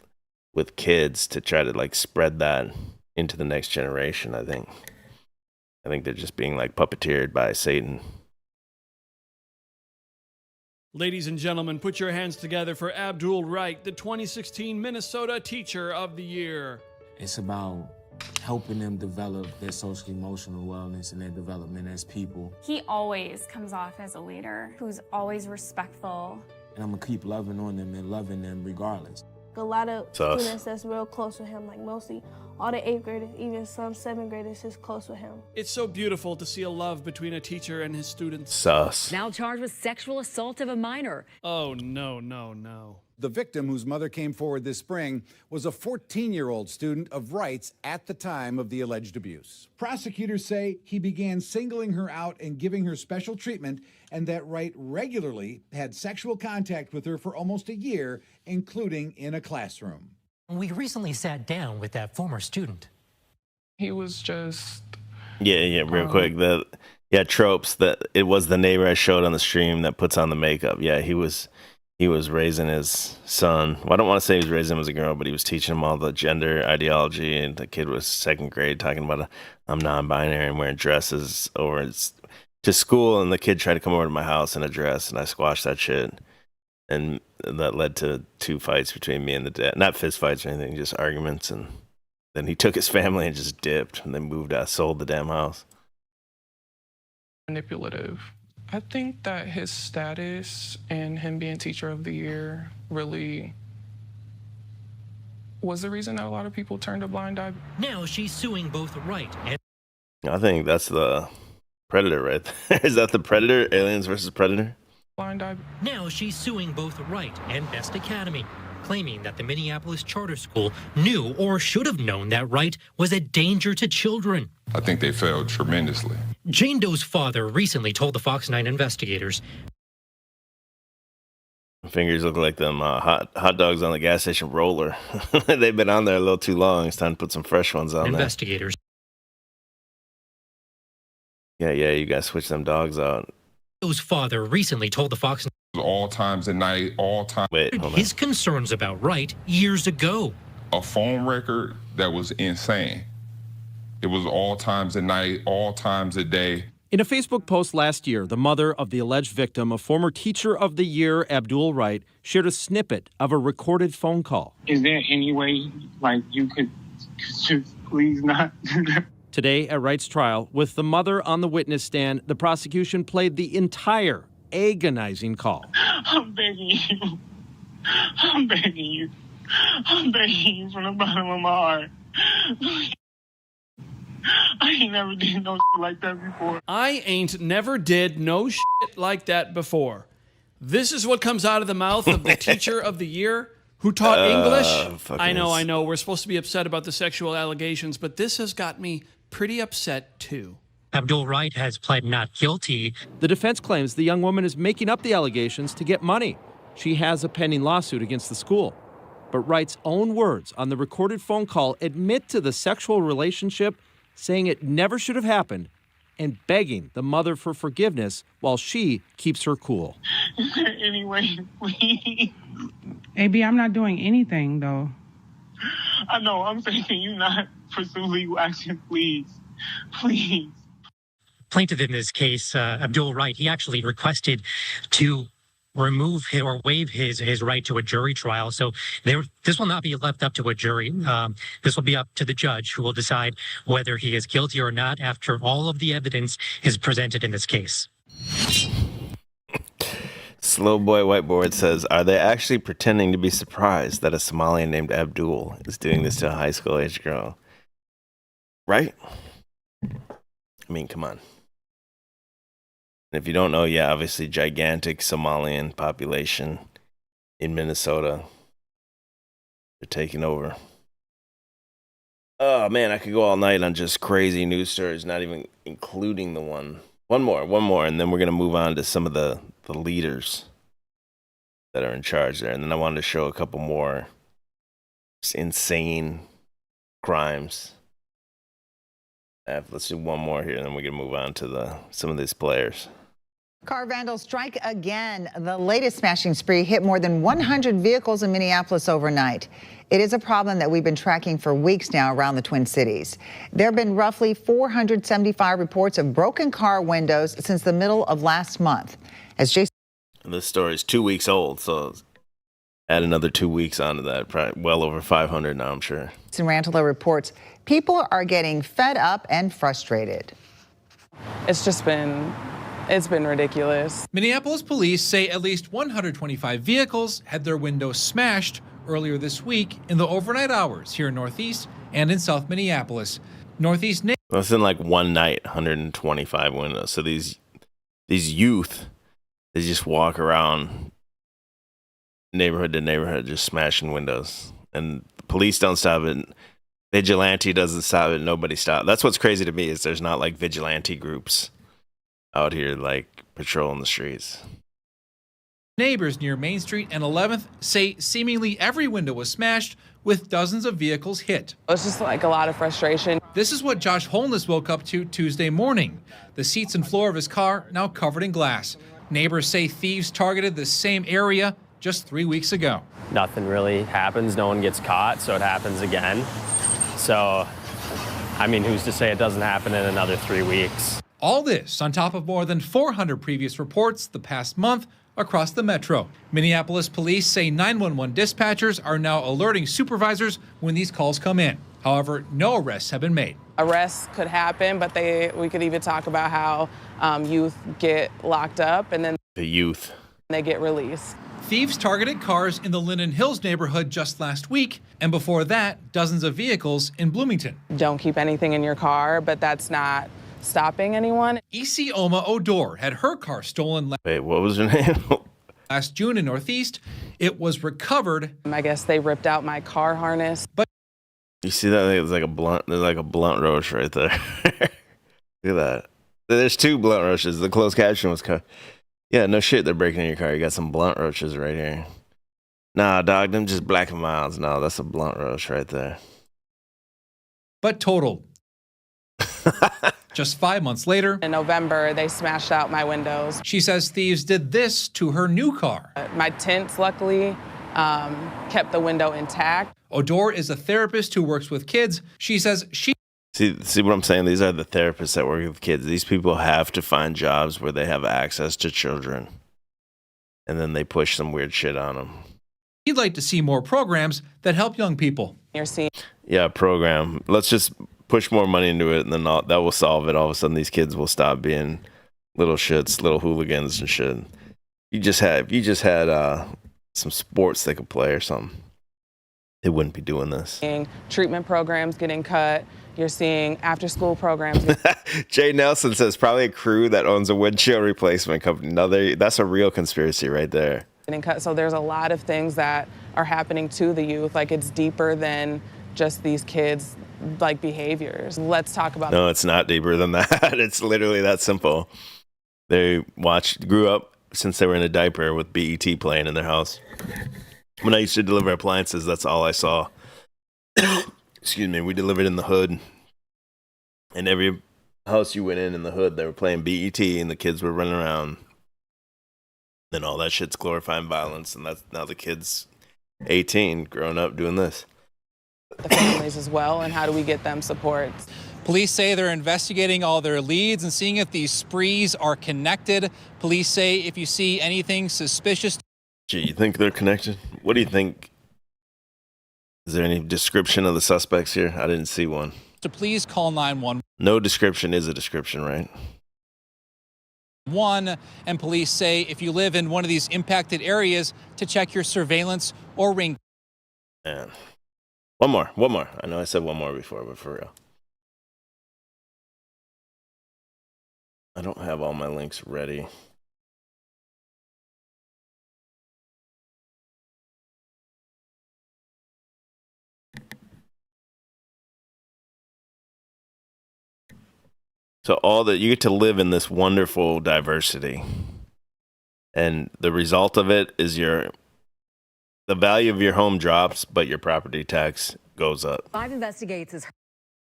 with kids to try to like spread that into the next generation. I think they're just being like puppeteered by Satan. Ladies and gentlemen, put your hands together for Abdul Wright, the 2016 Minnesota Teacher of the Year. It's about helping them develop their social emotional wellness and their development as people. He always comes off as a leader who's always respectful. And I'm gonna keep loving on them and loving them regardless. A lot of students that's real close with him, like mostly all the 8th graders, even some 7th graders is close with him. It's so beautiful to see a love between a teacher and his students. Sus. Now charged with sexual assault of a minor. Oh, no. The victim, whose mother came forward this spring, was a 14-year-old student of rights at the time of the alleged abuse. Prosecutors say he began singling her out and giving her special treatment, and that Wright regularly had sexual contact with her for almost a year, including in a classroom. We recently sat down with that former student. He was just... Yeah, real quick. Tropes that it was the neighbor I showed on the stream that puts on the makeup. Yeah, he was raising his son. Well, I don't want to say he was raising him as a girl, but he was teaching him all the gender ideology, and the kid was 2nd grade talking about I'm non-binary and wearing dresses over to school, and the kid tried to come over to my house in a dress, and I squashed that shit. And that led to 2 fights between me and the dad. Not fist fights or anything, just arguments. And then he took his family and just dipped, and then moved out, sold the damn house. Manipulative. I think that his status and him being Teacher of the Year really was the reason that a lot of people turned a blind eye. Now she's suing both Wright and... I think that's the Predator right there. Is that the Predator? Aliens versus Predator? Blind eye. Now she's suing both Wright and Best Academy, claiming that the Minneapolis charter school knew or should have known that Wright was a danger to children. I think they failed tremendously. Jane Doe's father recently told the Fox 9 investigators. Fingers look like them hot dogs on the gas station roller. They've been on there a little too long. It's time to put some fresh ones on investigators. Yeah, you gotta switch them dogs out. Doe's father recently told the Fox 9 all times at night, all time. Wait, hold on. His concerns about Wright years ago. A phone record that was insane. It was all times at night, all times a day. In a Facebook post last year, the mother of the alleged victim, a former Teacher of the Year, Abdul Wright, shared a snippet of a recorded phone call. Is there any way, like, you could just please not do that? Today, at Wright's trial, with the mother on the witness stand, the prosecution played the entire agonizing call. I'm begging you. I'm begging you. I'm begging you from the bottom of my heart. I ain't never did no shit like that before. I ain't never did no shit like that before. This is what comes out of the mouth of the Teacher of the Year who taught English. I know. We're supposed to be upset about the sexual allegations, but this has got me pretty upset too. Abdul Wright has pled not guilty. The defense claims the young woman is making up the allegations to get money. She has a pending lawsuit against the school. But Wright's own words on the recorded phone call admit to the sexual relationship, saying it never should have happened, and begging the mother for forgiveness while she keeps her cool. Is there any way, please? AB, I'm not doing anything, though. I know, I'm saying, can you not pursue legal action, please? Please. Plaintiff in this case, Abdul Wright, he actually requested to remove or waive his right to a jury trial. So this will not be left up to a jury. This will be up to the judge, who will decide whether he is guilty or not after all of the evidence is presented in this case. Slow Boy Whiteboard says, are they actually pretending to be surprised that a Somalian named Abdul is doing this to a high school age girl? Right? I mean, come on. If you don't know, yeah, obviously gigantic Somalian population in Minnesota. They're taking over. Oh, man, I could go all night on just crazy news stories, not even including the one. One more, and then we're going to move on to some of the leaders that are in charge there. And then I wanted to show a couple more just insane crimes. Let's do one more here, and then we're going to move on to some of these players. Car vandals strike again. The latest smashing spree hit more than 100 vehicles in Minneapolis overnight. It is a problem that we've been tracking for weeks now around the Twin Cities. There have been roughly 475 reports of broken car windows since the middle of last month. As Jason, this story is 2 weeks old, so add another 2 weeks onto that. Probably well over 500 now, I'm sure. Rantala reports people are getting fed up and frustrated. It's been ridiculous. Minneapolis police say at least 125 vehicles had their windows smashed earlier this week in the overnight hours here in Northeast and in South Minneapolis. Northeast. That's in like one night, 125 windows. So these youth, they just walk around neighborhood to neighborhood just smashing windows. And the police don't stop it. Vigilante doesn't stop it. Nobody stops. That's what's crazy to me is there's not like vigilante groups out here like patrolling the streets. Neighbors near Main Street and 11th say seemingly every window was smashed with dozens of vehicles hit. It's just like a lot of frustration. This is what Josh Holness woke up to Tuesday morning. The seats and floor of his car now covered in glass. Neighbors say thieves targeted the same area just 3 weeks ago. Nothing really happens. No one gets caught, so it happens again. So, I mean, who's to say it doesn't happen in another 3 weeks? All this on top of more than 400 previous reports the past month across the metro. Minneapolis police say 911 dispatchers are now alerting supervisors when these calls come in. However, no arrests have been made. Arrests could happen, but we could even talk about how youth get locked up and then the youth, they get released. Thieves targeted cars in the Linden Hills neighborhood just last week, and before that, dozens of vehicles in Bloomington. Don't keep anything in your car, but that's not stopping anyone. Isioma Odor had her car stolen. Wait, what was her name? Last June in Northeast. It was recovered. I guess they ripped out my car harness. But you see that? It's like a blunt. There's like a blunt roach right there. Look at that. There's two blunt roaches. The closed caption was cut. Yeah, no shit. They're breaking in your car. You got some blunt roaches right here. Nah, dog. Them just Black and Milds. No, that's a blunt roach right there. But totaled. Just 5 months later, in November, they smashed out my windows. She says thieves did this to her new car. My tints, luckily, kept the window intact. Odor is a therapist who works with kids. She says she See what I'm saying? These are the therapists that work with kids. These people have to find jobs where they have access to children, and then they push some weird shit on them. He'd like to see more programs that help young people. Yeah, program. Let's just push more money into it, and then that will solve it. All of a sudden, these kids will stop being little shits, little hooligans and shit. You just had some sports they could play or something, they wouldn't be doing this. Treatment programs getting cut. You're seeing after-school programs. Jay Nelson says probably a crew that owns a windshield replacement company. That's a real conspiracy right there. Getting cut. So there's a lot of things that are happening to the youth. Like, it's deeper than just these kids, like, behaviors. Let's talk about. No, it's not deeper than that. It's literally that simple. They grew up since they were in a diaper with BET playing in their house. When I used to deliver appliances, that's all I saw. Excuse me, we delivered in the hood. And every house you went in the hood, they were playing BET and the kids were running around. Then all that shit's glorifying violence. And that's now the kids 18 growing up doing this. The families as well, and how do we get them support? Police say they're investigating all their leads and seeing if these sprees are connected. Police say if you see anything suspicious. Gee, you think they're connected? What do you think? Is there any description of the suspects here? I didn't see one. So please call 911. No description is a description, right? And police say if you live in one of these impacted areas to check your surveillance or ring. Man. One more. I know I said one more before, but for real. I don't have all my links ready. So you get to live in this wonderful diversity. And the result of it is the value of your home drops, but your property tax goes up. 5 Investigates has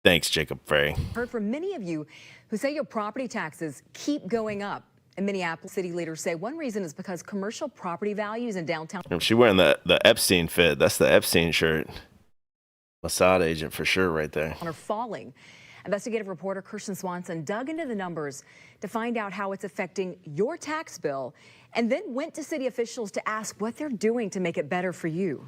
Thanks, Jacob Frey. heard from many of you who say your property taxes keep going up. And Minneapolis city leaders say one reason is because commercial property values in downtown. She's wearing the Epstein fit. That's the Epstein shirt. Mossad agent for sure right there. Are falling. Investigative reporter Kirsten Swanson dug into the numbers to find out how it's affecting your tax bill, and then went to city officials to ask what they're doing to make it better for you.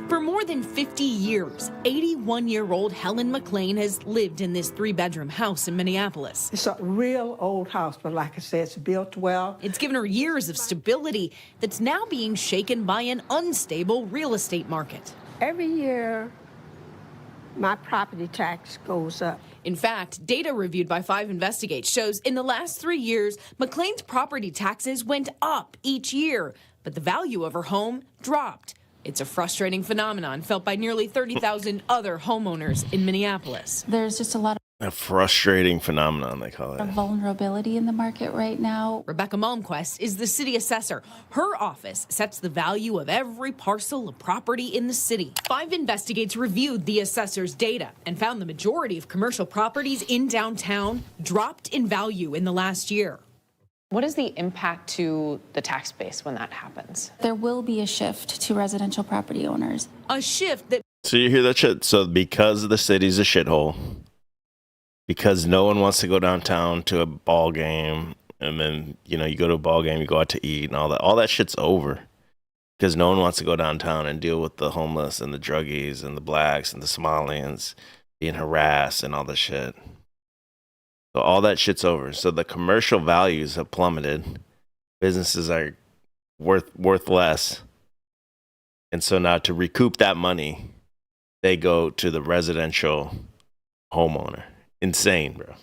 For more than 50 years, 81-year-old Helen McLean has lived in this 3-bedroom house in Minneapolis. It's a real old house, but like I said, it's built well. It's given her years of stability that's now being shaken by an unstable real estate market. Every year, my property tax goes up. In fact, data reviewed by 5 Investigates shows in the last 3 years, McLean's property taxes went up each year, but the value of her home dropped. It's a frustrating phenomenon felt by nearly 30,000 other homeowners in Minneapolis. There's just a lot A frustrating phenomenon, they call it. of vulnerability in the market right now. Rebecca Malmquist is the city assessor. Her office sets the value of every parcel of property in the city. 5 Investigates reviewed the assessor's data and found the majority of commercial properties in downtown dropped in value in the last year. What is the impact to the tax base when that happens? There will be a shift to residential property owners. A shift that... So you hear that shit? So because the city's a shithole, because no one wants to go downtown to a ball game, and then, you go to a ball game, you go out to eat and all that shit's over. Because no one wants to go downtown and deal with the homeless and the druggies and the blacks and the Somalians being harassed and all this shit. So all that shit's over. So the commercial values have plummeted. Businesses are worth less. And so now to recoup that money, they go to the residential homeowner. Insane, bro.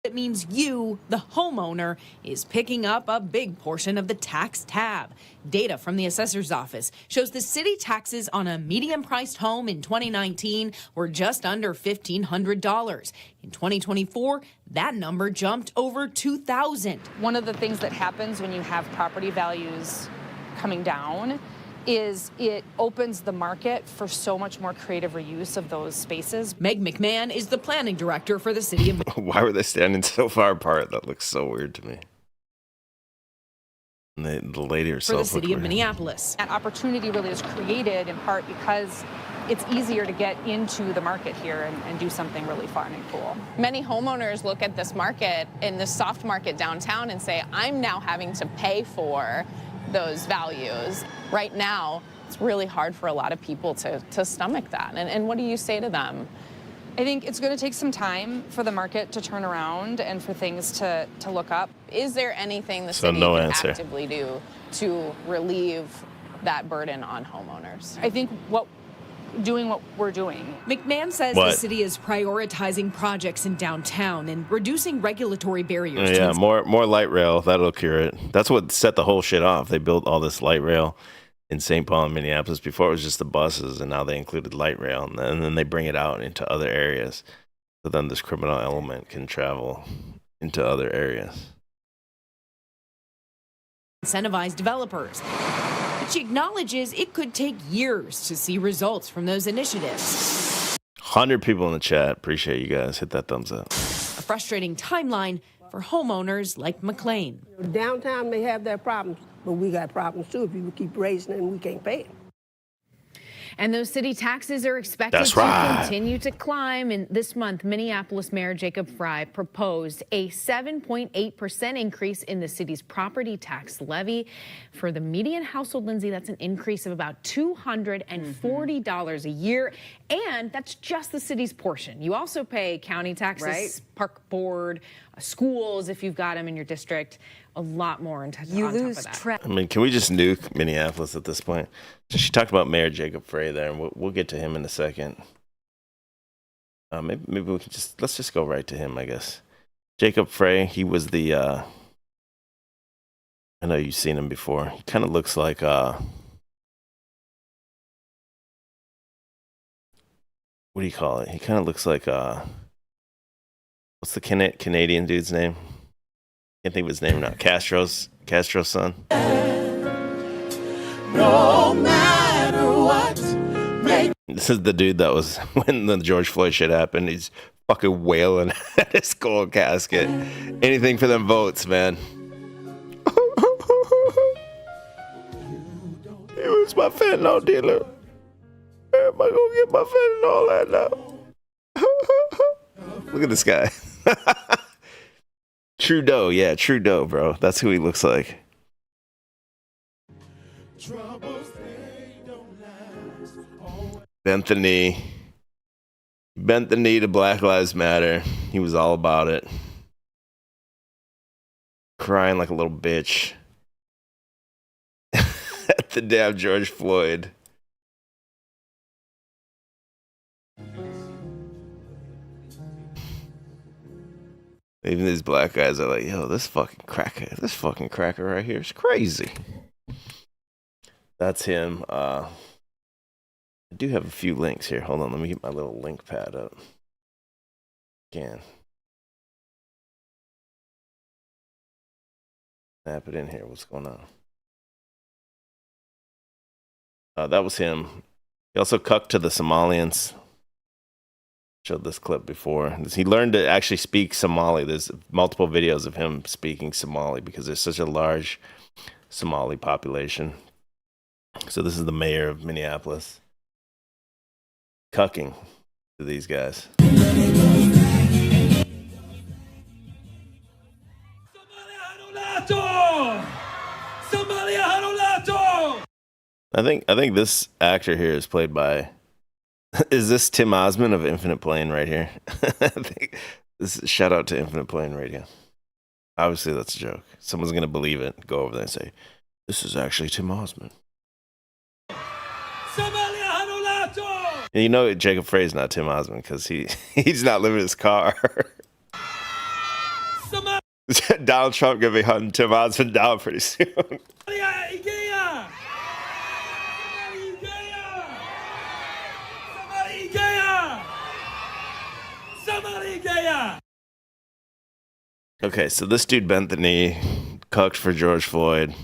It means you, the homeowner, is picking up a big portion of the tax tab. Data from the assessor's office shows the city taxes on a medium-priced home in 2019 were just under $1,500. In 2024, that number jumped over $2,000. One of the things that happens when you have property values coming down is it opens the market for so much more creative reuse of those spaces. Meg McMahon is the planning director for the city of... Why were they standing so far apart? That looks so weird to me. And the lady For herself. the city of Minneapolis. That opportunity really is created in part because it's easier to get into the market here and do something really fun and cool. Many homeowners look at this market in the soft market downtown and say, I'm now having to pay for those values. Right now, it's really hard for a lot of people to stomach that. And what do you say to them? I think it's going to take some time for the market to turn around and for things to look up. Is there anything the So city no can answer. actively do to relieve that burden on homeowners? I think doing what we're doing. McMahon says the city is prioritizing projects in downtown and reducing regulatory barriers. Yeah, more light rail. That'll cure it. That's what set the whole shit off. They built all this light rail in St. Paul and Minneapolis. Before it was just the buses, and now they included light rail, and then they bring it out into other areas. So then this criminal element can travel into other areas. Incentivize developers. But she acknowledges it could take years to see results from those initiatives. 100 people in the chat. Appreciate you guys. Hit that thumbs up. A frustrating timeline for homeowners like McLean. Downtown may have their problems, but we got problems too. If people keep raising it and we can't pay it. And those city taxes are expected That's to right. continue to climb. And this month, Minneapolis Mayor Jacob Frey proposed a 7.8% increase in the city's property tax levy. For the median household, Lindsay, that's an increase of about $240 a year. And that's just the city's portion. You also pay county taxes, Right. park board, schools, if you've got them in your district. A lot more on top of that. I mean, can we just nuke Minneapolis at this point? She talked about Mayor Jacob Frey there, and we'll get to him in a second. Maybe we can let's just go right to him, I guess. Jacob Frey, he was the, I know you've seen him before. He kind of looks like, what do you call it? He kind of looks like, what's the Canadian dude's name? Can't think of his name now. Castro's son. No matter what. This is the dude that was when the George Floyd shit happened. He's fucking wailing at his skull casket. Anything for them votes, man. He was my fentanyl dealer. Where am I gonna get my fentanyl at now? Look at this guy. Trudeau, yeah, Trudeau, bro. That's who he looks like. Bent the knee. Bent the knee to Black Lives Matter. He was all about it. Crying like a little bitch. At the damn George Floyd. Even these black guys are like, yo, this fucking cracker right here is crazy. That's him. I do have a few links here. Hold on, let me get my little link pad up. Again. Snap it in here. What's going on? That was him. He also cucked to the Somalians. Showed this clip before. He learned to actually speak Somali. There's multiple videos of him speaking Somali because there's such a large Somali population. So this is the mayor of Minneapolis cucking to these guys. I think this actor here is played by. Is this Tim Osmond of Infinite Plane right here? I think this is, shout out to Infinite Plane Radio. Obviously, that's a joke. Someone's going to believe it. Go over there and say, this is actually Tim Osmond. And you know Jacob Frey is not Tim Osmond because he's not living in his car. Donald Trump going to be hunting Tim Osmond down pretty soon. Okay, so this dude bent the knee, cucked for George Floyd.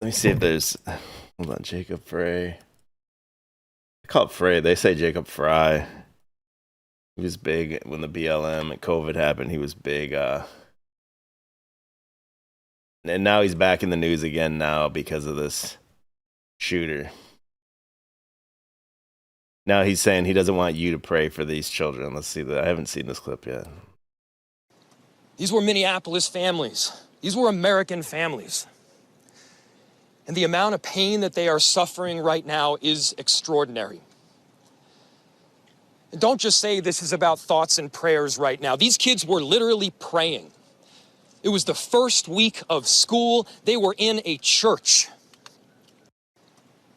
Let me see if there's... Hold on, Jacob Frey. I call it Frey. They say Jacob Fry. He was big when the BLM and COVID happened. He was big And now he's back in the news again now because of this shooter. Now he's saying he doesn't want you to pray for these children. Let's see that. I haven't seen this clip yet. These were Minneapolis families. These were American families. And the amount of pain that they are suffering right now is extraordinary. And don't just say this is about thoughts and prayers right now. These kids were literally praying. It was the first week of school. They were in a church.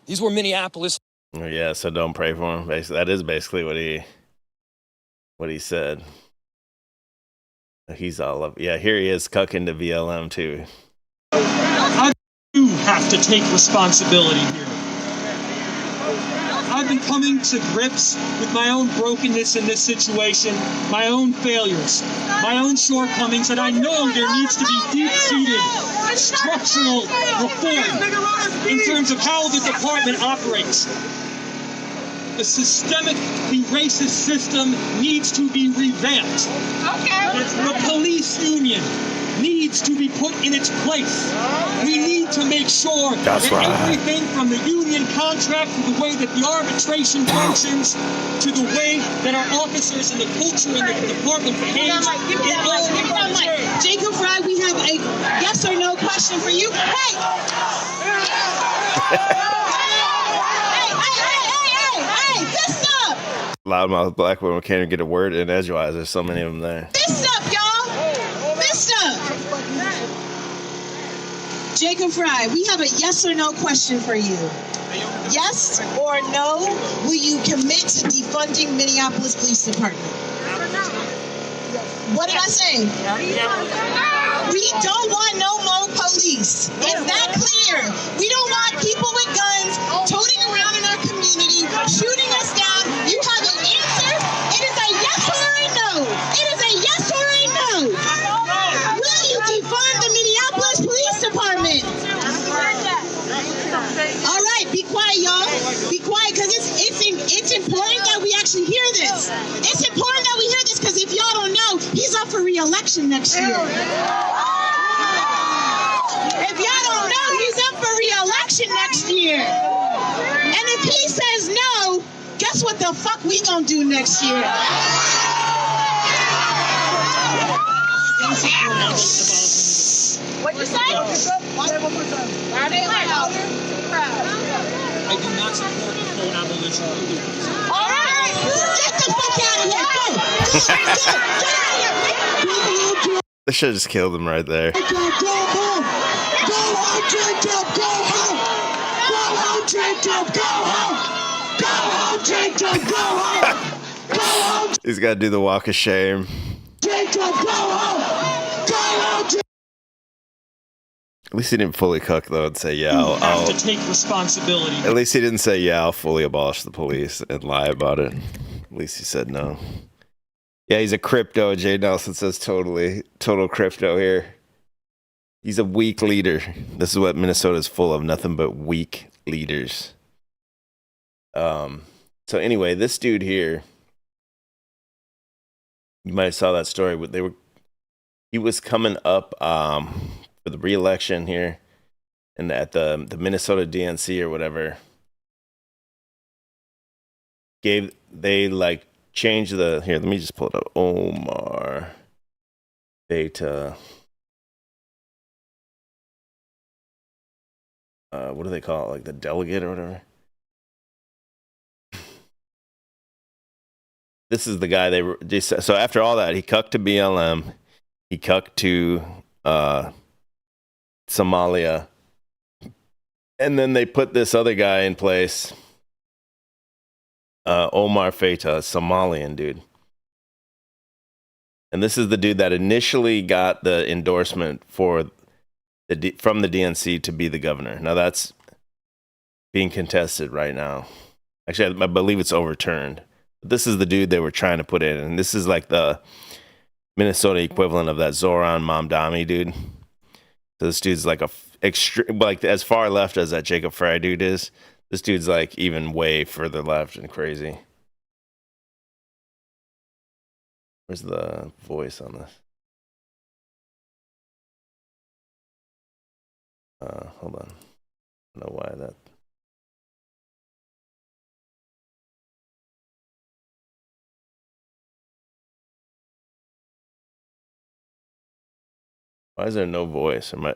These were Minneapolis. Yeah, so don't pray for him. Basically, that is basically what he said. He's all up. Yeah, here he is cucking to VLM too. I do have to take responsibility here. I've been coming to grips with my own brokenness in this situation, my own failures, my own shortcomings, and I know there needs to be deep-seated structural reform in terms of how the department operates. The systemically racist system needs to be revamped. The police union needs to be put in its place. We need to make sure that everything from the union contract to the way that the arbitration functions to the way that our officers and the culture in the department behaves. Jacob Fry, we have a yes or no question for you. Hey! Loudmouth black woman can't even get a word in edgewise. There's so many of them there. Fist up, y'all! Fist up! Jacob Fry, we have a yes or no question for you. Yes or no, will you commit to defunding Minneapolis Police Department? What did I say? We don't want no more police. Is that clear? We don't want people with guns toting around in our community, shooting us down. You have an answer? It is a yes or a no. It is a yes or a no. Will you defund the Minneapolis Police Department? All right, be quiet, y'all. Be quiet, because it's important that we actually hear this. It's important that we hear this, because if y'all don't know, he's up for re-election next year. If y'all don't know, he's up for re-election next year. And if he says no, guess what the fuck we gonna do next year? What'd you say? I do not support the full abolition of police. All right, get the fuck out of here. They should have just killed him right there. Go home. Go home, Jacob. Go home. Go home, Jacob. Go home. Go home, Jacob. Go home. Go home. He's got to do the walk of shame. Jacob, go home. Go home, Jacob. At least he didn't fully cook though and say, yeah, You I'll have to take responsibility. At least he didn't say, yeah, I'll fully abolish the police and lie about it. At least he said no. Yeah, he's a crypto. Jay Nelson says total crypto here. He's a weak leader. This is what Minnesota is full of, nothing but weak leaders. So anyway, this dude here, you might have saw that story. He was coming up for the re-election here, and at the Minnesota DNC or whatever, they changed the, here, let me just pull it up. Omar Fateh. What do they call it? Like the delegate or whatever? This is the guy so after all that, he cucked to BLM, he cucked to Somalia, and then they put this other guy in place, Omar Fateh, Somalian dude. And this is the dude that initially got the endorsement from the DNC to be the governor. Now that's being contested right now. Actually, I believe it's overturned. But this is the dude they were trying to put in, and this is like the Minnesota equivalent of that Zoran Mamdani dude. So this dude's like like as far left as that Jacob Fry dude is. This dude's like even way further left and crazy. Where's the voice on this? Hold on. I don't know why that. Why is there no voice? Yeah,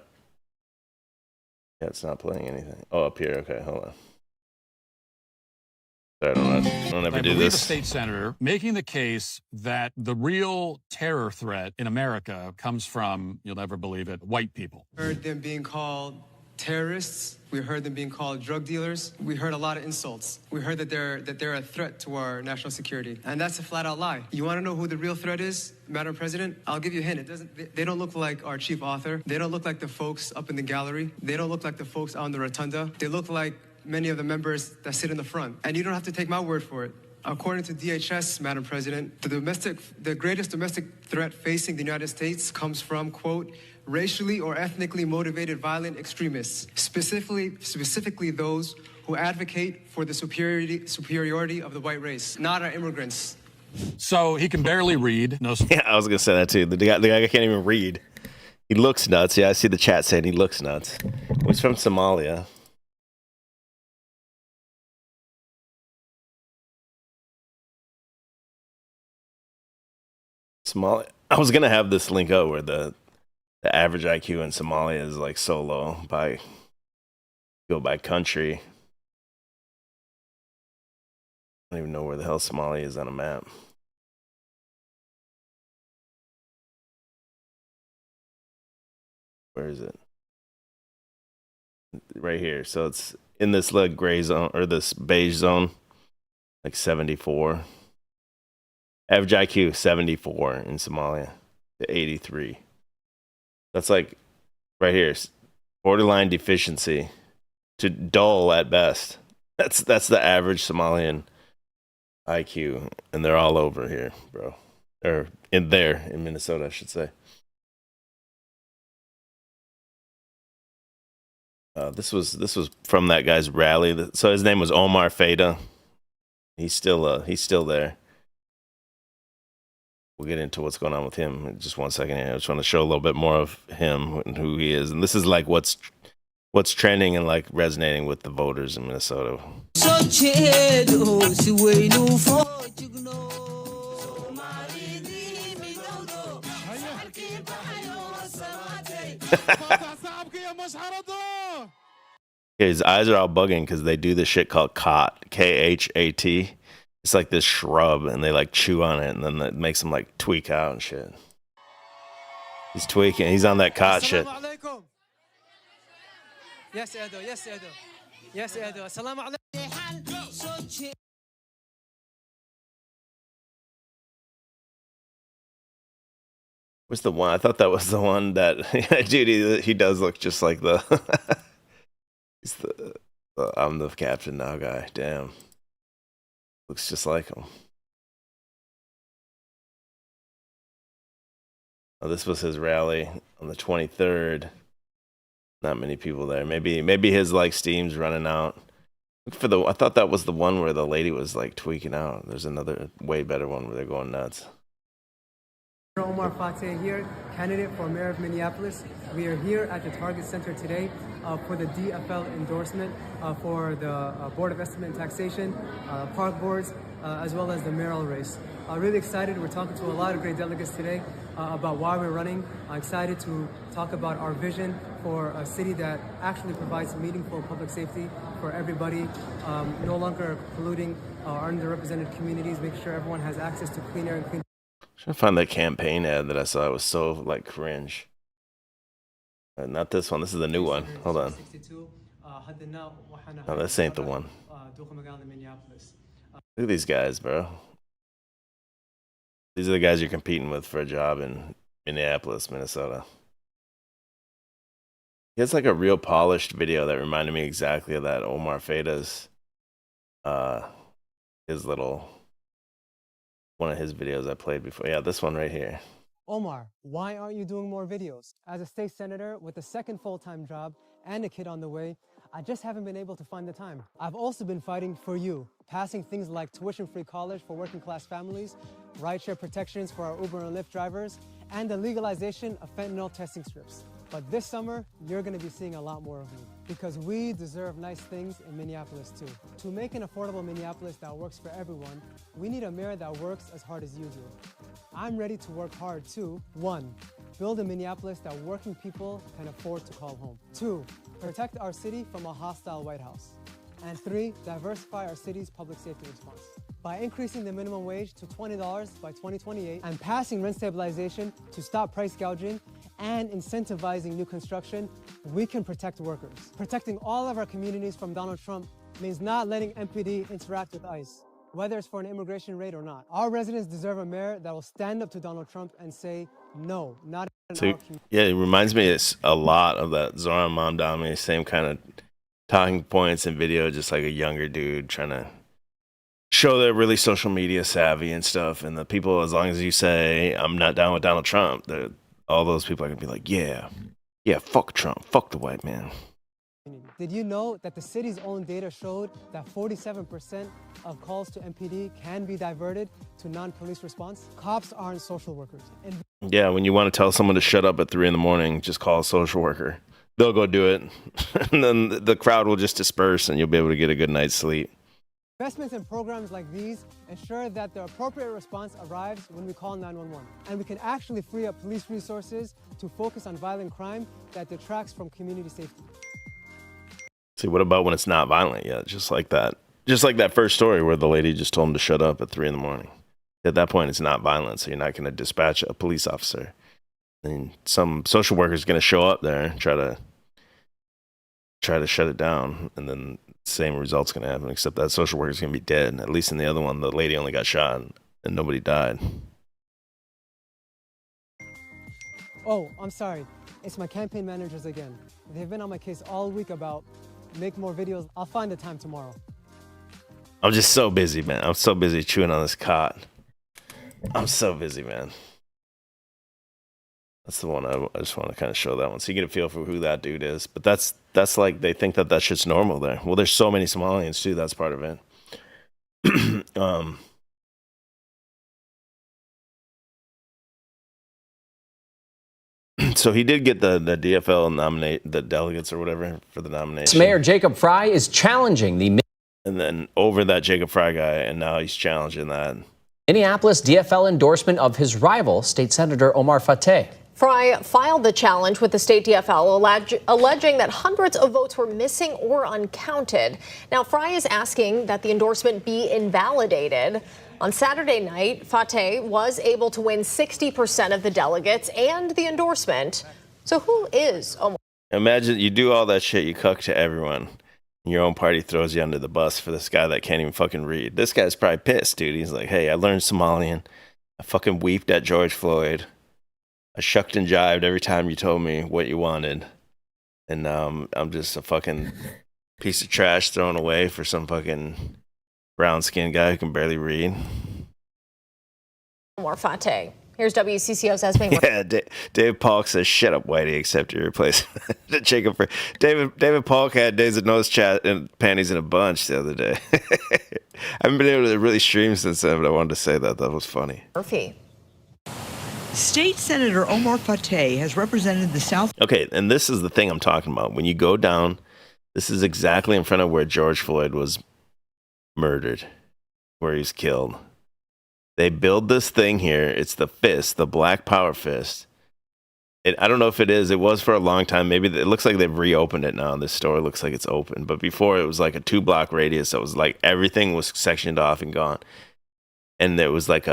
it's not playing anything. Oh, up here. Okay, hold on. Sorry, I don't ever do this. A state senator making the case that the real terror threat in America comes from, you'll never believe it, white people. Heard them being called terrorists. We heard them being called drug dealers. We heard a lot of insults. We heard that they're a threat to our national security. And that's a flat out lie. You want to know who the real threat is, Madam President? I'll give you a hint. They don't look like our chief author. They don't look like the folks up in the gallery. They don't look like the folks on the rotunda. They look like many of the members that sit in the front. And you don't have to take my word for it. According to DHS, Madam President, the greatest domestic threat facing the United States comes from, quote, racially or ethnically motivated violent extremists, specifically those who advocate for the superiority of the white race, not our immigrants. So he can barely read. No. Yeah, I was gonna say that too. The guy can't even read. He looks nuts. Yeah, I see the chat saying he looks nuts. He's from Somalia. Somalia. I was gonna have this link up where the average IQ in Somalia is like so low by country. I don't even know where the hell Somalia is on a map. Where is it? Right here. So it's in this like gray zone or this beige zone, like 74. Average IQ 74 in Somalia to 83. That's like right here, borderline deficiency to dull at best. That's the average Somalian IQ, and they're all over here, bro. Or in Minnesota, I should say. This was from that guy's rally. So his name was Omar Fateh. He's still there. We'll get into what's going on with him in just 1 second here. I just want to show a little bit more of him and who he is. And this is like what's trending and like resonating with the voters in Minnesota. His eyes are all bugging because they do this shit called khat, Khat. It's like this shrub, and they like chew on it, and then that makes him like tweak out and shit. He's tweaking. He's on that khat shit. Yes, Edo. Yes, Edo. Yes, Edo. Assalamu alaikum. What's the one? I thought that was the one that, dude, he does look just like the, he's the I'm the captain now guy. Damn. Looks just like him. Oh, this was his rally on the 23rd. Not many people there. Maybe his like steam's running out. Look I thought that was the one where the lady was like tweaking out. There's another way better one where they're going nuts. Omar Fateh here, candidate for mayor of Minneapolis. We are here at the Target Center today for the DFL endorsement for the Board of Estimate and Taxation, park boards, as well as the mayoral race. Really excited. We're talking to a lot of great delegates today about why we're running. I'm excited to talk about our vision for a city that actually provides meaningful public safety for everybody, no longer polluting our underrepresented communities, making sure everyone has access to clean air and clean. I'm trying to find that campaign ad that I saw. It was so like cringe. Not this one. This is the new one. Hold on. No, this ain't the one. Look at these guys, bro. These are the guys you're competing with for a job in Minneapolis, Minnesota. He has like a real polished video that reminded me exactly of that Omar Fateh's his little one of his videos I played before. Yeah, this one right here. Omar, why aren't you doing more videos? As a state senator with a second full-time job and a kid on the way, I just haven't been able to find the time. I've also been fighting for you, passing things like tuition-free college for working-class families, rideshare protections for our Uber and Lyft drivers, and the legalization of fentanyl testing strips. But this summer, you're gonna be seeing a lot more of me because we deserve nice things in Minneapolis too. To make an affordable Minneapolis that works for everyone, we need a mayor that works as hard as usual. I'm ready to work hard to 1. Build a Minneapolis that working people can afford to call home. 2. Protect our city from a hostile White House. And 3. Diversify our city's public safety response. By increasing the minimum wage to $20 by 2028 and passing rent stabilization to stop price gouging and incentivizing new construction, we can protect workers. Protecting all of our communities from Donald Trump means not letting MPD interact with ICE, whether it's for an immigration raid or not. Our residents deserve a mayor that will stand up to Donald Trump and say, no, not in our community. Yeah, it reminds me a lot of that Zoran Mamdani, same kind of talking points and video, just like a younger dude trying to show they're really social media savvy and stuff. And the people, as long as you say, I'm not down with Donald Trump, all those people are going to be like, yeah, fuck Trump, fuck the white man. Did you know that the city's own data showed that 47% of calls to MPD can be diverted to non-police response? Cops aren't social workers. Yeah, when you want to tell someone to shut up at 3 a.m, just call a social worker. They'll go do it. And then the crowd will just disperse and you'll be able to get a good night's sleep. Investments in programs like these ensure that the appropriate response arrives when we call 911. And we can actually free up police resources to focus on violent crime that detracts from community safety. See, what about when it's not violent yet? Just like that first story where the lady just told him to shut up at 3 a.m. At that point, it's not violent, so you're not going to dispatch a police officer. And some social worker is going to show up there and try to shut it down, and then same result's going to happen, except that social worker is going to be dead. At least in the other one, the lady only got shot and nobody died. Oh, I'm sorry. It's my campaign managers again. They've been on my case all week about make more videos. I'll find the time tomorrow. I'm just so busy, man. I'm so busy chewing on this cot. I'm so busy, man. That's the one I just want to kind of show that one, so you get a feel for who that dude is. But that's like, they think that shit's normal there. Well, there's so many Somalians too. That's part of it. So he did get the DFL nominate the delegates or whatever for the nomination. Mayor Jacob Frey is challenging the and then over that Jacob Frey guy, and now he's challenging that Minneapolis DFL endorsement of his rival, State Senator Omar Fateh. Frey filed the challenge with the state DFL, alleging that hundreds of votes were missing or uncounted. Now, Frey is asking that the endorsement be invalidated. On Saturday night, Fateh was able to win 60% of the delegates and the endorsement. So who is Omar? Imagine you do all that shit, you cuck to everyone. Your own party throws you under the bus for this guy that can't even fucking read. This guy's probably pissed, dude. He's like, hey, I learned Somalian. I fucking weeped at George Floyd. I shucked and jived every time you told me what you wanted. And I'm just a fucking piece of trash thrown away for some fucking brown-skinned guy who can barely read. Omar Fateh. Here's WCCO's Esme. Yeah, Dave Polk says, shut up, Whitey, accept your replacement. Jacob Frey. David Polk had days of nose chat and panties in a bunch the other day. I haven't been able to really stream since then, but I wanted to say that. That was funny. Murphy. State Senator Omar Fateh has represented the South. Okay, and this is the thing I'm talking about. When you go down, this is exactly in front of where George Floyd was murdered, where he's killed. They build this thing here. It's the fist, the Black Power fist. I don't know if it is. It was for a long time. Maybe it looks like they've reopened it now. This store looks like it's open. But before, it was like a 2-block radius. So it was like everything was sectioned off and gone. And there was like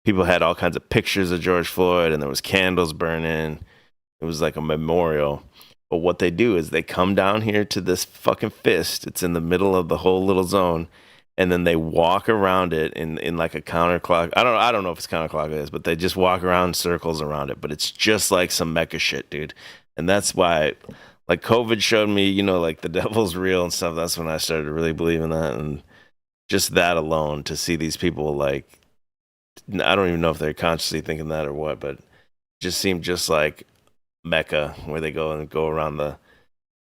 people had all kinds of pictures of George Floyd, and there was candles burning. It was like a memorial. But what they do is they come down here to this fucking fist. It's in the middle of the whole little zone. And then they walk around it in like a counterclock. I don't know if it's counterclockwise, but they just walk around circles around it. But it's just like some Mecca shit, dude. And that's why, like, COVID showed me, like the devil's real and stuff. That's when I started to really believe in that. And just that alone, to see these people, like, I don't even know if they're consciously thinking that or what, but it just seemed just like Mecca, where they go around the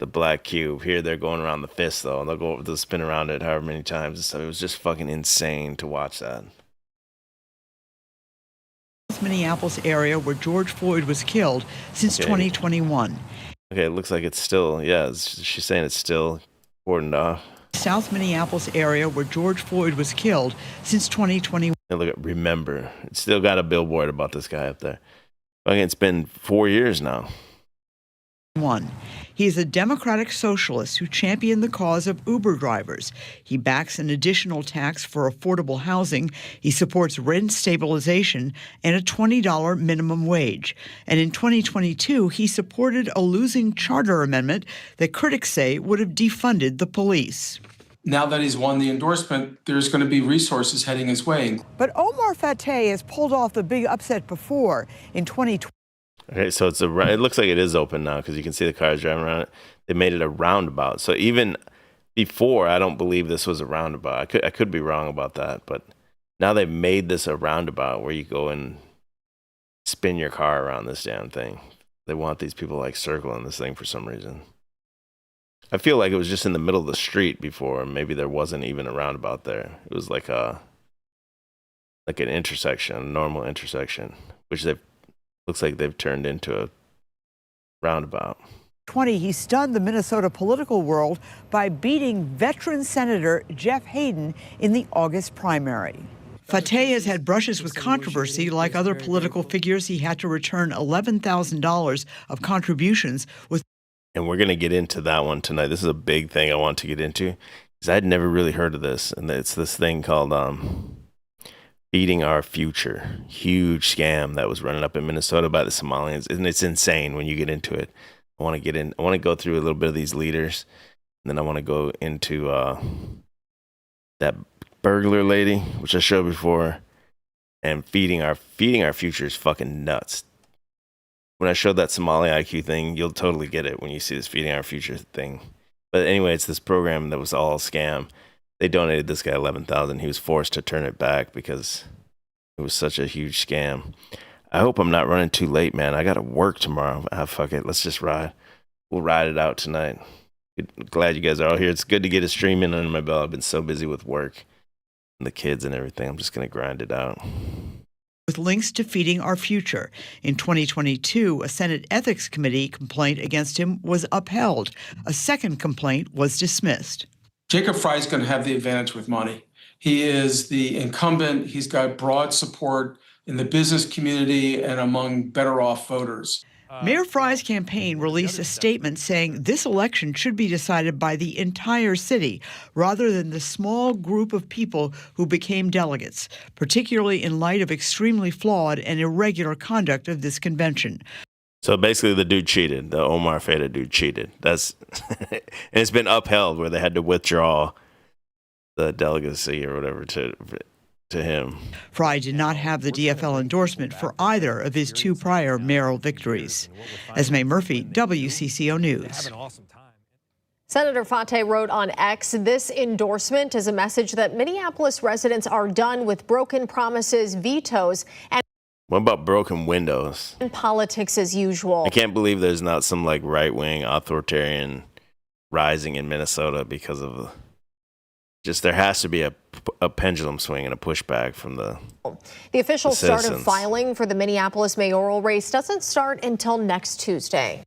black cube. Here they're going around the fist, though, and they'll spin around it however many times. So it was just fucking insane to watch that. South Minneapolis area where George Floyd was killed since 2021. Okay, it looks like it's still, she's saying it's still cordoned off. South Minneapolis area where George Floyd was killed since 2021. And look at Remember. It's still got a billboard about this guy up there. Okay, it's been 4 years now. He is a democratic socialist who championed the cause of Uber drivers. He backs an additional tax for affordable housing. He supports rent stabilization and a $20 minimum wage. And in 2022, he supported a losing charter amendment that critics say would have defunded the police. Now that he's won the endorsement, there's going to be resources heading his way. But Omar Fateh has pulled off the big upset before in 2020. Okay, so it looks like it is open now because you can see the cars driving around it. They made it a roundabout. So even before, I don't believe this was a roundabout. I could be wrong about that, but now they've made this a roundabout where you go and spin your car around this damn thing. They want these people like circling this thing for some reason. I feel like it was just in the middle of the street before. Maybe there wasn't even a roundabout there. It was like an intersection, a normal intersection, which looks like they've turned into a roundabout. He stunned the Minnesota political world by beating veteran Senator Jeff Hayden in the August primary. Fateh has had brushes with controversy. Like other political figures, he had to return $11,000 of contributions with. And we're going to get into that one tonight. This is a big thing I want to get into because I'd never really heard of this. And it's this thing called Feeding Our Future. Huge scam that was running up in Minnesota by the Somalians. And it's insane when you get into it. I want to go through a little bit of these leaders. And then I want to go into that burglar lady, which I showed before. And feeding our future is fucking nuts. When I showed that Somali IQ thing, you'll totally get it when you see this Feeding Our Future thing. But anyway, it's this program that was all a scam. They donated this guy $11,000. He was forced to turn it back because it was such a huge scam. I hope I'm not running too late, man. I got to work tomorrow. Fuck it. Let's just ride. We'll ride it out tonight. Glad you guys are all here. It's good to get a stream in under my belt. I've been so busy with work and the kids and everything. I'm just going to grind it out. With links to Feeding Our Future. In 2022, a Senate Ethics Committee complaint against him was upheld. A second complaint was dismissed. Jacob Fry is going to have the advantage with money. He is the incumbent. He's got broad support in the business community and among better off voters. Mayor Fry's campaign released a statement saying this election should be decided by the entire city rather than the small group of people who became delegates, particularly in light of extremely flawed and irregular conduct of this convention. So basically the dude cheated. The Omar Fateh dude cheated. That's and it's been upheld where they had to withdraw the delegacy or whatever to him. Fry did not have the DFL endorsement for either of his two prior mayoral victories. Esme Murphy, WCCO News. Senator Fateh wrote on X, "This endorsement is a message that Minneapolis residents are done with broken promises, vetoes, and What about broken windows? politics as usual." I can't believe there's not some like right-wing authoritarian rising in Minnesota because of just there has to be a pendulum swing and a pushback from the official start of citizens. filing for the Minneapolis mayoral race doesn't start until next Tuesday.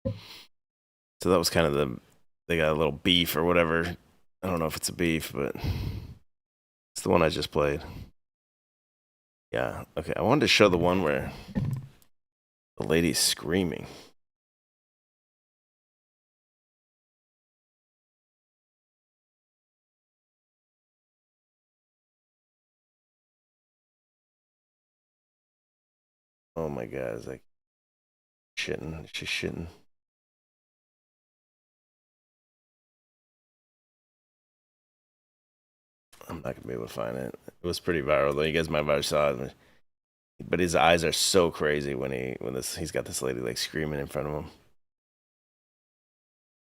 So that was kind of they got a little beef or whatever. I don't know if it's a beef, but it's the one I just played. Yeah, okay. I wanted to show the one where the lady's screaming. Oh my God, it's like shitting. She's shitting. I'm not gonna be able to find it. It was pretty viral though. You guys might have already saw it. But his eyes are so crazy when he's got this lady like screaming in front of him.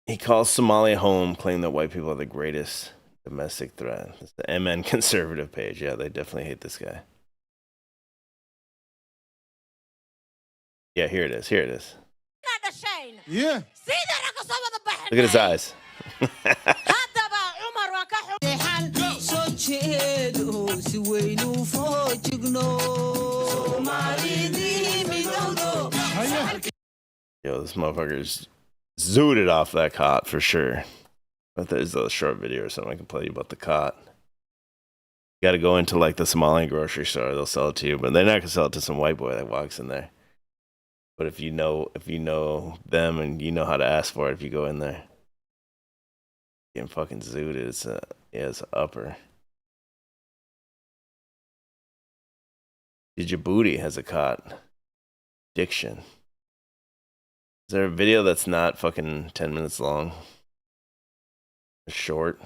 He calls Somalia home, claiming that white people are the greatest domestic threat. It's the MN conservative page. Yeah, they definitely hate this guy. Yeah, here it is. Here it is. Yeah. Look at his eyes. Yo, this motherfucker's zooted off that cot for sure. But there's a short video or something I can play you about the cot. You gotta go into like the Somalian grocery store, they'll sell it to you, but they're not gonna sell it to some white boy that walks in there. But if you know them and you know how to ask for it, if you go in there, getting fucking zooted, it's an upper. Djibouti has a cot. Diction. Is there a video that's not fucking 10 minutes long? It's short.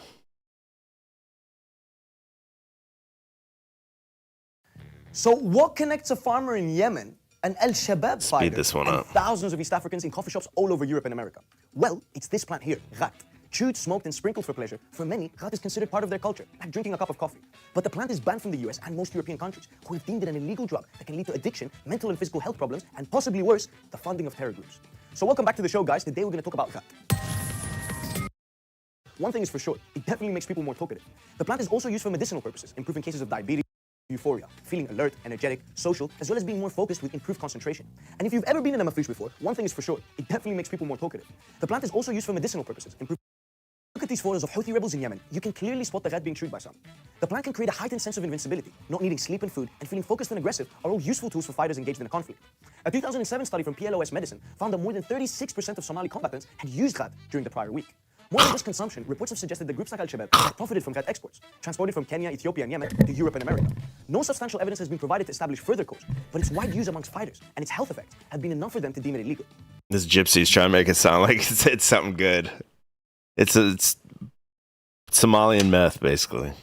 So what connects a farmer in Yemen, an Al-Shabaab fighter, this one and up. thousands of East Africans in coffee shops all over Europe and America? Well, it's this plant here, ghat. Chewed, smoked, and sprinkled for pleasure. For many, ghat is considered part of their culture, like drinking a cup of coffee. But the plant is banned from the US and most European countries, who have deemed it an illegal drug that can lead to addiction, mental and physical health problems, and possibly worse, the funding of terror groups. So welcome back to the show, guys. Today we're going to talk about ghat. One thing is for sure, it definitely makes people more talkative. The plant is also used for medicinal purposes, improving cases of diabetes, euphoria, feeling alert, energetic, social, as well as being more focused with improved concentration. And if you've ever been in a mafouche before, one thing is for sure, it definitely makes people more talkative. The plant is also used for medicinal purposes. Look at these photos of Houthi rebels in Yemen. You can clearly spot the ghat being chewed by some. The plant can create a heightened sense of invincibility. Not needing sleep and food, and feeling focused and aggressive are all useful tools for fighters engaged in a conflict. A 2007 study from PLOS Medicine found that more than 36% of Somali combatants had used ghat during the prior week. More than just consumption, reports have suggested that groups like Al-Shabaab have profited from ghat exports, transported from Kenya, Ethiopia, and Yemen to Europe and America. No substantial evidence has been provided to establish further cause, but its wide use amongst fighters and its health effects have been enough for them to deem it illegal. This gypsy's trying to make it sound like it's something good. It's Somalian meth, basically.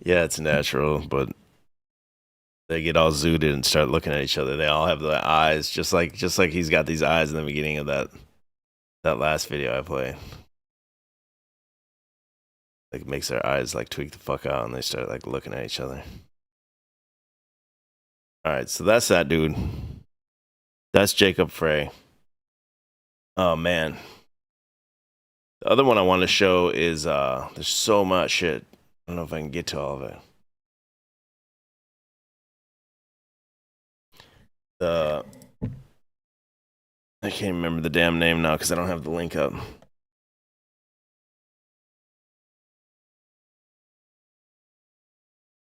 Yeah, it's natural, but they get all zooted and start looking at each other. They all have the eyes, just like he's got these eyes in the beginning of that last video I played. Like, it makes their eyes like tweak the fuck out and they start like looking at each other. Alright, so that's that dude. That's Jacob Frey. Oh man. The other one I want to show is there's so much shit. I don't know if I can get to all of it. I can't remember the damn name now because I don't have the link up.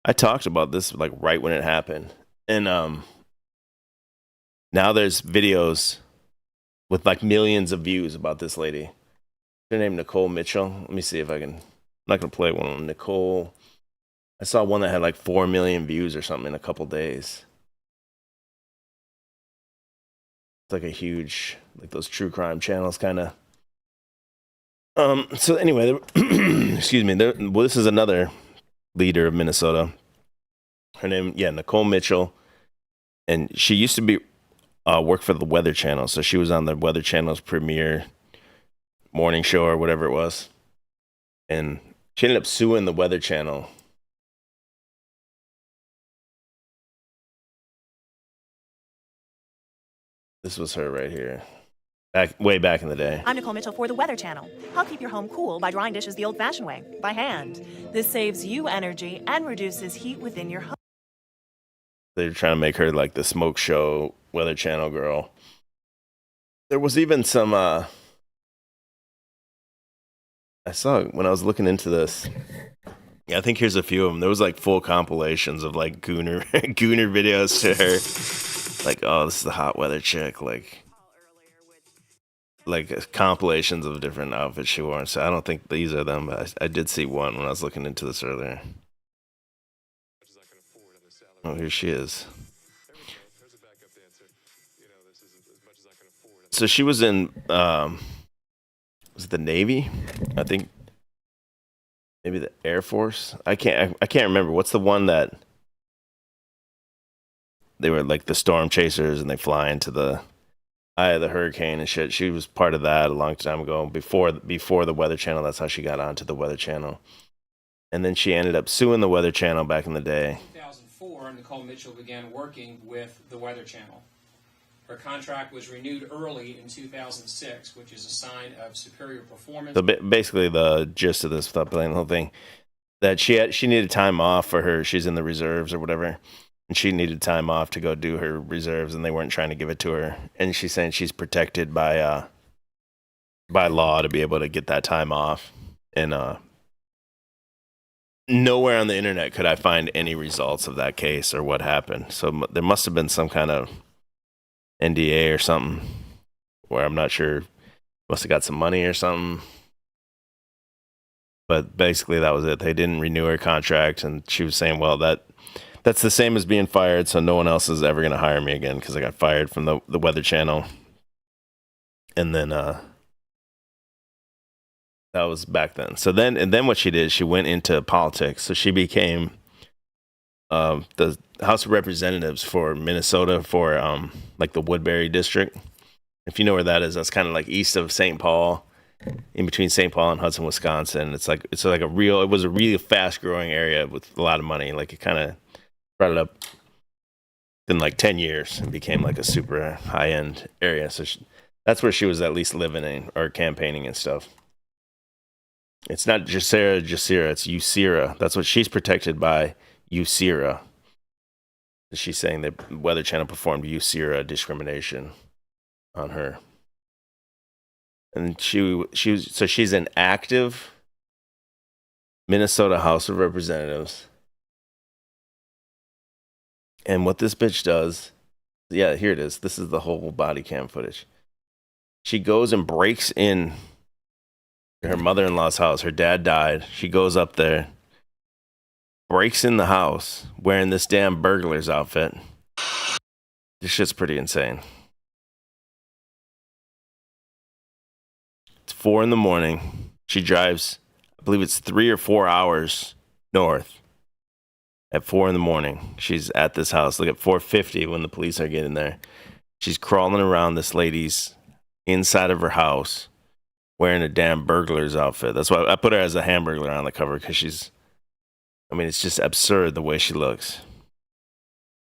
I talked about this like right when it happened. And now there's videos with like millions of views about this lady. Her name Nicole Mitchell. Let me see if I can. I'm not gonna play one on Nicole. I saw one that had like 4 million views or something in a couple days. It's like a huge, like those true crime channels, kind of. So anyway, excuse me. Well, this is another leader of Minnesota. Her name, Nicole Mitchell, and she used to be work for the Weather Channel, so she was on the Weather Channel's premiere morning show or whatever it was, and she ended up suing the Weather Channel. This was her right here. Way back in the day. I'm Nicole Mitchell for the Weather Channel. I'll keep your home cool by drying dishes the old-fashioned way, by hand. This saves you energy and reduces heat within your home. They're trying to make her like the smoke show Weather Channel girl. There was even some, I saw when I was looking into this. Yeah, I think here's a few of them. There was like full compilations of like gooner videos to her. Like, oh, this is the hot weather chick. Like compilations of different outfits she wore. So I don't think these are them, but I did see one when I was looking into this earlier. Oh, here she is. So she was in, was it the Navy? I think maybe the Air Force. I can't remember. What's the one that they were like the storm chasers and they fly into the eye of the hurricane and shit? She was part of that a long time ago, before the Weather Channel. That's how she got onto the Weather Channel. And then she ended up suing the Weather Channel back in the day. In 2004, Nicole Mitchell began working with the Weather Channel. Her contract was renewed early in 2006, which is a sign of superior performance. So basically the gist of this, without playing the whole thing, that she needed time off for her. She's in the reserves or whatever, and she needed time off to go do her reserves, and they weren't trying to give it to her. And she's saying she's protected by law to be able to get that time off. And nowhere on the internet could I find any results of that case or what happened. So there must have been some kind of NDA or something where I'm not sure. Must have got some money or something. But basically that was it. They didn't renew her contract, and she was saying, well, that's the same as being fired, so no one else is ever going to hire me again because I got fired from the Weather Channel. And then that was back then. So then what she did, she went into politics. So she became the House of Representatives for Minnesota for like the Woodbury district. If you know where that is, that's kind of like east of St. Paul, in between St. Paul and Hudson, Wisconsin. It was a really fast growing area with a lot of money. Like it kind of brought it up in like 10 years and became like a super high end area. So that's where she was at least living in or campaigning and stuff. It's not Jassira, it's USERA. That's what she's protected by, USERA. She's saying that Weather Channel performed USERA discrimination on her. And she's an active Minnesota House of Representatives. And what this bitch does, yeah, here it is. This is the whole body cam footage. She goes and breaks in her mother-in-law's house. Her dad died. She goes up there, breaks in the house wearing this damn burglar's outfit. This shit's pretty insane. It's 4 a.m. She drives, I believe it's 3 or 4 hours north. At 4 a.m, she's at this house. Look, at 4:50 when the police are getting there. She's crawling around this lady's inside of her house wearing a damn burglar's outfit. That's why I put her as a hamburglar on the cover, because it's just absurd the way she looks.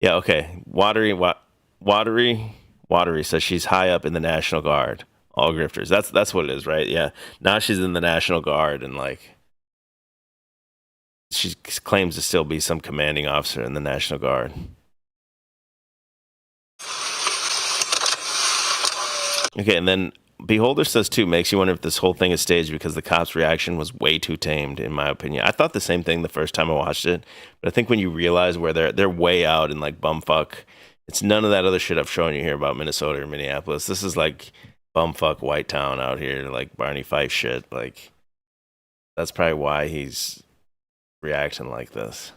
Yeah, okay. Watery says she's high up in the National Guard. All grifters. That's what it is, right? Yeah. Now she's in the National Guard, and like she claims to still be some commanding officer in the National Guard. Okay, and then Beholder says too, makes you wonder if this whole thing is staged because the cops' reaction was way too tamed, in my opinion. I thought the same thing the first time I watched it, but I think when you realize where they're way out in like bumfuck, it's none of that other shit I've shown you here about Minnesota or Minneapolis. This is like bumfuck white town out here, like Barney Fife shit. Like that's probably why he's reacting like this.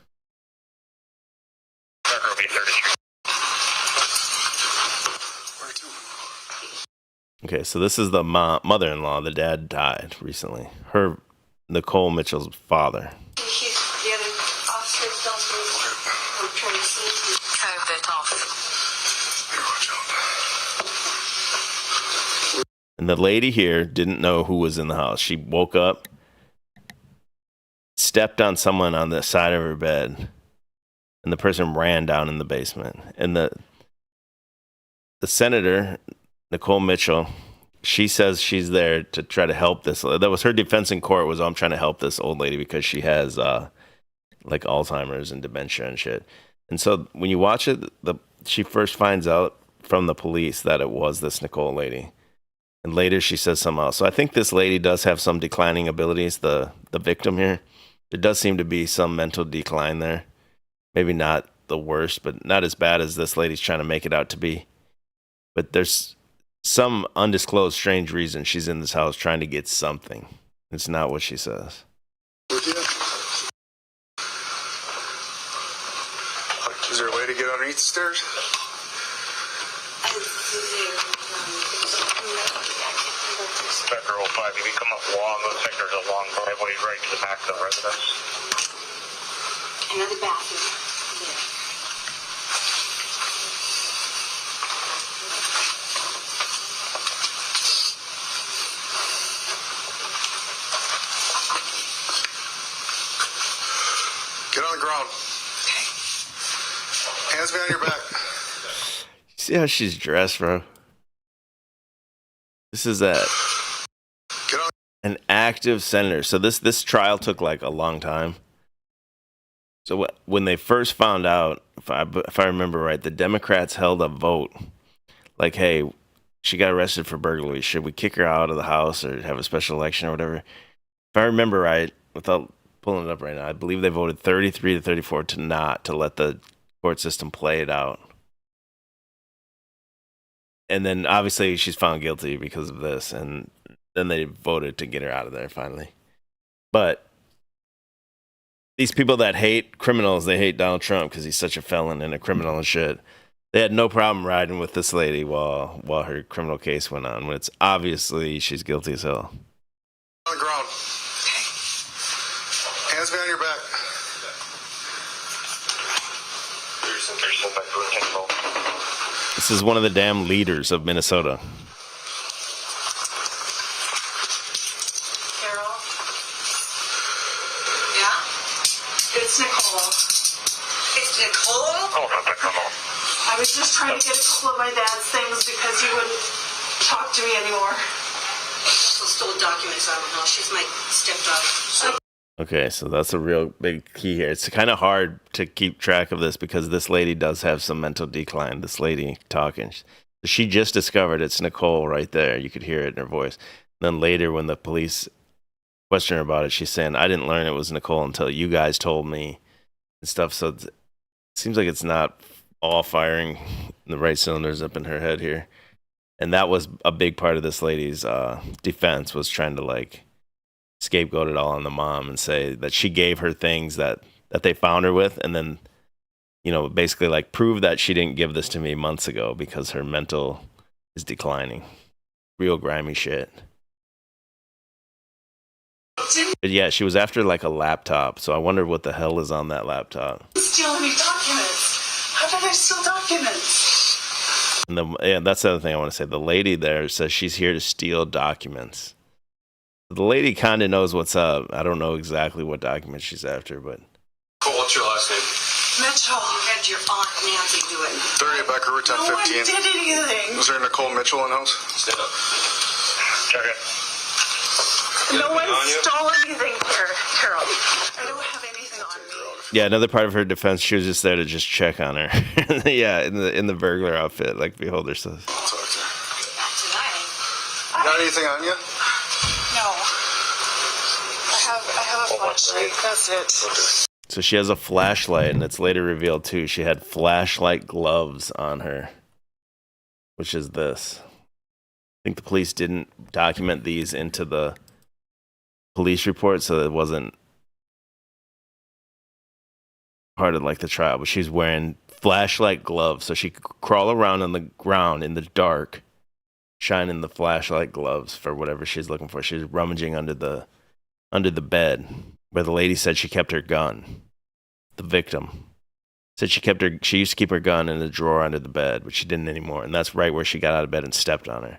Okay, so this is the mother-in-law. The dad died recently. Nicole Mitchell's father. And the lady here didn't know who was in the house. She woke up, stepped on someone on the side of her bed, and the person ran down in the basement. And the senator, Nicole Mitchell, she says she's there to try to help this. That was her defense in court, was, I'm trying to help this old lady because she has like Alzheimer's and dementia and shit. And so when you watch it, she first finds out from the police that it was this Nicole lady. And later she says something else. So I think this lady does have some declining abilities, the victim here. There does seem to be some mental decline there. Maybe not the worst, but not as bad as this lady's trying to make it out to be. But there's some undisclosed strange reason she's in this house trying to get something. It's not what she says. Is there a way to get underneath the stairs? Sector 05, if you come up along, looks like there's a long driveway right to the back of the residence. Another bathroom. Get on the ground. Hands behind your back. See how she's dressed, bro? This is an active senator. So this trial took like a long time. So when they first found out, if I remember right, the Democrats held a vote like, hey, she got arrested for burglary. Should we kick her out of the house or have a special election or whatever? If I remember right, without pulling it up right now, I believe they voted 33 to 34 to let the court system play it out. And then obviously she's found guilty because of this. And then they voted to get her out of there finally. But these people that hate criminals, they hate Donald Trump because he's such a felon and a criminal and shit. They had no problem riding with this lady while her criminal case went on, when it's obviously she's guilty as hell. On the ground. Hands behind your back. This is one of the damn leaders of Minnesota. Carol? Yeah? It's Nicole. It's Nicole? I was just trying to get a couple of my dad's things because he wouldn't talk to me anymore. Also stole documents. I don't know. She's my stepdaughter. Okay, so that's a real big key here. It's kind of hard to keep track of this because this lady does have some mental decline, this lady talking. She just discovered it's Nicole right there. You could hear it in her voice. And then later when the police question her about it, she's saying, I didn't learn it was Nicole until you guys told me and stuff. So it seems like it's not all firing the right cylinders up in her head here. And that was a big part of this lady's defense, was trying to like scapegoat it all on the mom and say that she gave her things that they found her with, and then, you know, basically like prove that she didn't give this to me months ago because her mental is declining. Real grimy shit. But yeah, she was after like a laptop, so I wonder what the hell is on that laptop. Steal any documents? How did I steal documents? And that's the other thing I want to say. The lady there says she's here to steal documents. The lady kind of knows what's up. I don't know exactly what documents she's after, but... Cool, what's your last name? Mitchell. You had your Aunt Nancy do it. 30 Becker Route 1015. No one did anything. Was there Nicole Mitchell in house? Stand up. Check it. No one stole anything here, Carol. I don't have anything on me. Yeah, another part of her defense, she was just there to just check on her. Yeah, in the burglar outfit, like Beholder says. You got anything on you? No. I have a flashlight. That's it. Okay. So she has a flashlight, and it's later revealed, too, she had flashlight gloves on her, which is this. I think the police didn't document these into the police report, so it wasn't part of, like, the trial. But she's wearing flashlight gloves, so she could crawl around on the ground in the dark, shining the flashlight gloves for whatever she's looking for. She's rummaging under the bed, where the lady said she kept her gun. The victim said she used to keep her gun in a drawer under the bed, but she didn't anymore. And that's right where she got out of bed and stepped on her.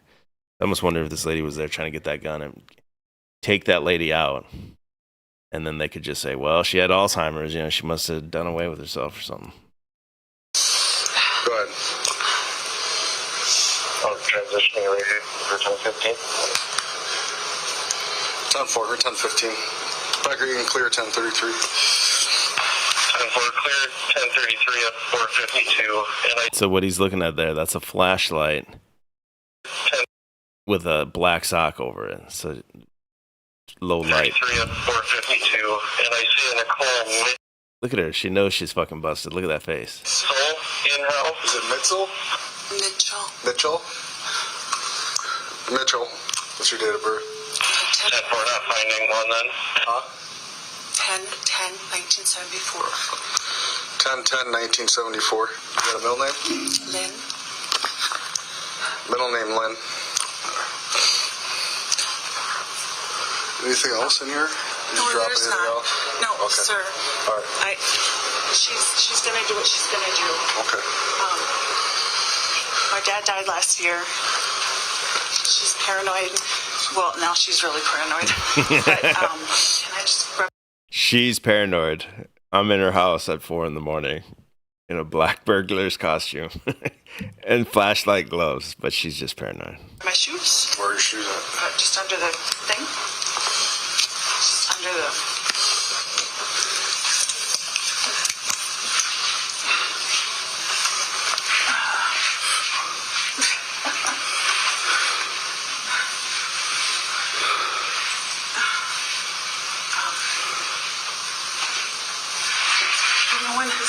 I almost wonder if this lady was there trying to get that gun and take that lady out. And then they could just say, well, she had Alzheimer's, you know, she must have done away with herself or something. Go ahead. Oh, transitioning right here for 1015. 10-4 or 10-15. Becker, you can clear 10-33. 10-4 clear, 10-33 up 452. So what he's looking at there, that's a flashlight with a black sock over it. So low light. 33 up 452. And I see Nicole Mitchell. Look at her. She knows she's fucking busted. Look at that face. In-house. Is it Mitchell? Mitchell. Mitchell. What's your date of birth? 10-4, not finding one then. Huh? 10-10-1974. 10-10-1974. You got a middle name? Lynn. Middle name Lynn. Anything else in here? Did you drop there's anything not. else? No, Okay. sir. All right. She's gonna do what she's gonna do. Okay. My dad died last year. She's paranoid. Well, now she's really paranoid. But can I just grab... She's paranoid. I'm in her house at 4 a.m. in a black burglar's costume and flashlight gloves, but she's just paranoid. my shoes? Where are your shoes at? Just under the thing. Just under the...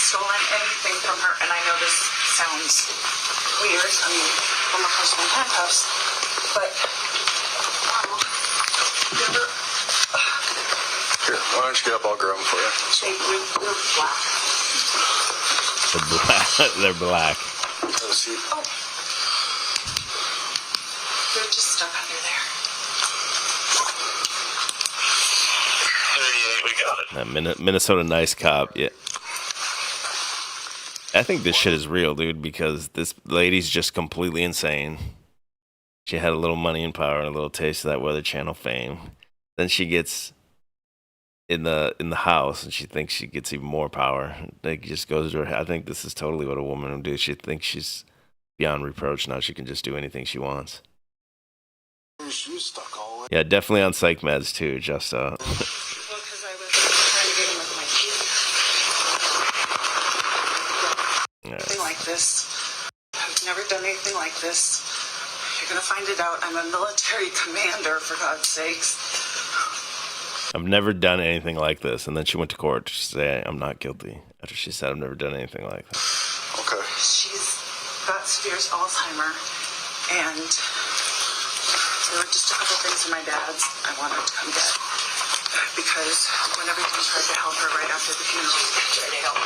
stolen anything from her, and I know this sounds weird. I mean, when my husband handcuffs, but never. Here, why don't you get up? I'll grab them for you. So. We're black. They're black. Have a seat. Oh. They're just stuck under there. 38, we got it. That Minnesota nice cop, yeah. I think this shit is real, dude, because this lady's just completely insane. She had a little money and power and a little taste of that Weather Channel fame. Then she gets in the house and she thinks she gets even more power. Like, just goes to her. I think this is totally what a woman would do. She thinks she's beyond reproach now. She can just do anything she wants. Yeah, definitely on psych meds too. Just Well, because I was trying to get him with my teeth. Anything like this. I've never done anything like this. You're gonna find it out. I'm a military commander, for God's sakes. I've never done anything like this. And then she went to court to say, I'm not guilty. After she said, I've never done anything like that. Okay. She's got severe Alzheimer, and there were just a couple things in my dad's I wanted to come get. Because when everything tried to help her right after the funeral,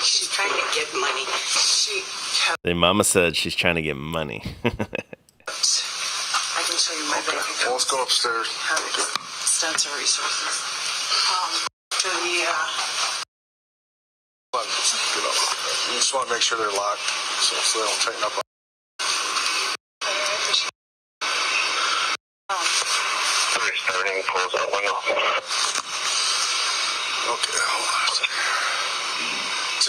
she's trying to get money. She kept... The mama said she's trying to get money. I can show you my bank account. Well, let's go upstairs. Have extensive resources. You just want to make sure they're locked so they don't tighten up. Restarting, pulls out window. Okay, hold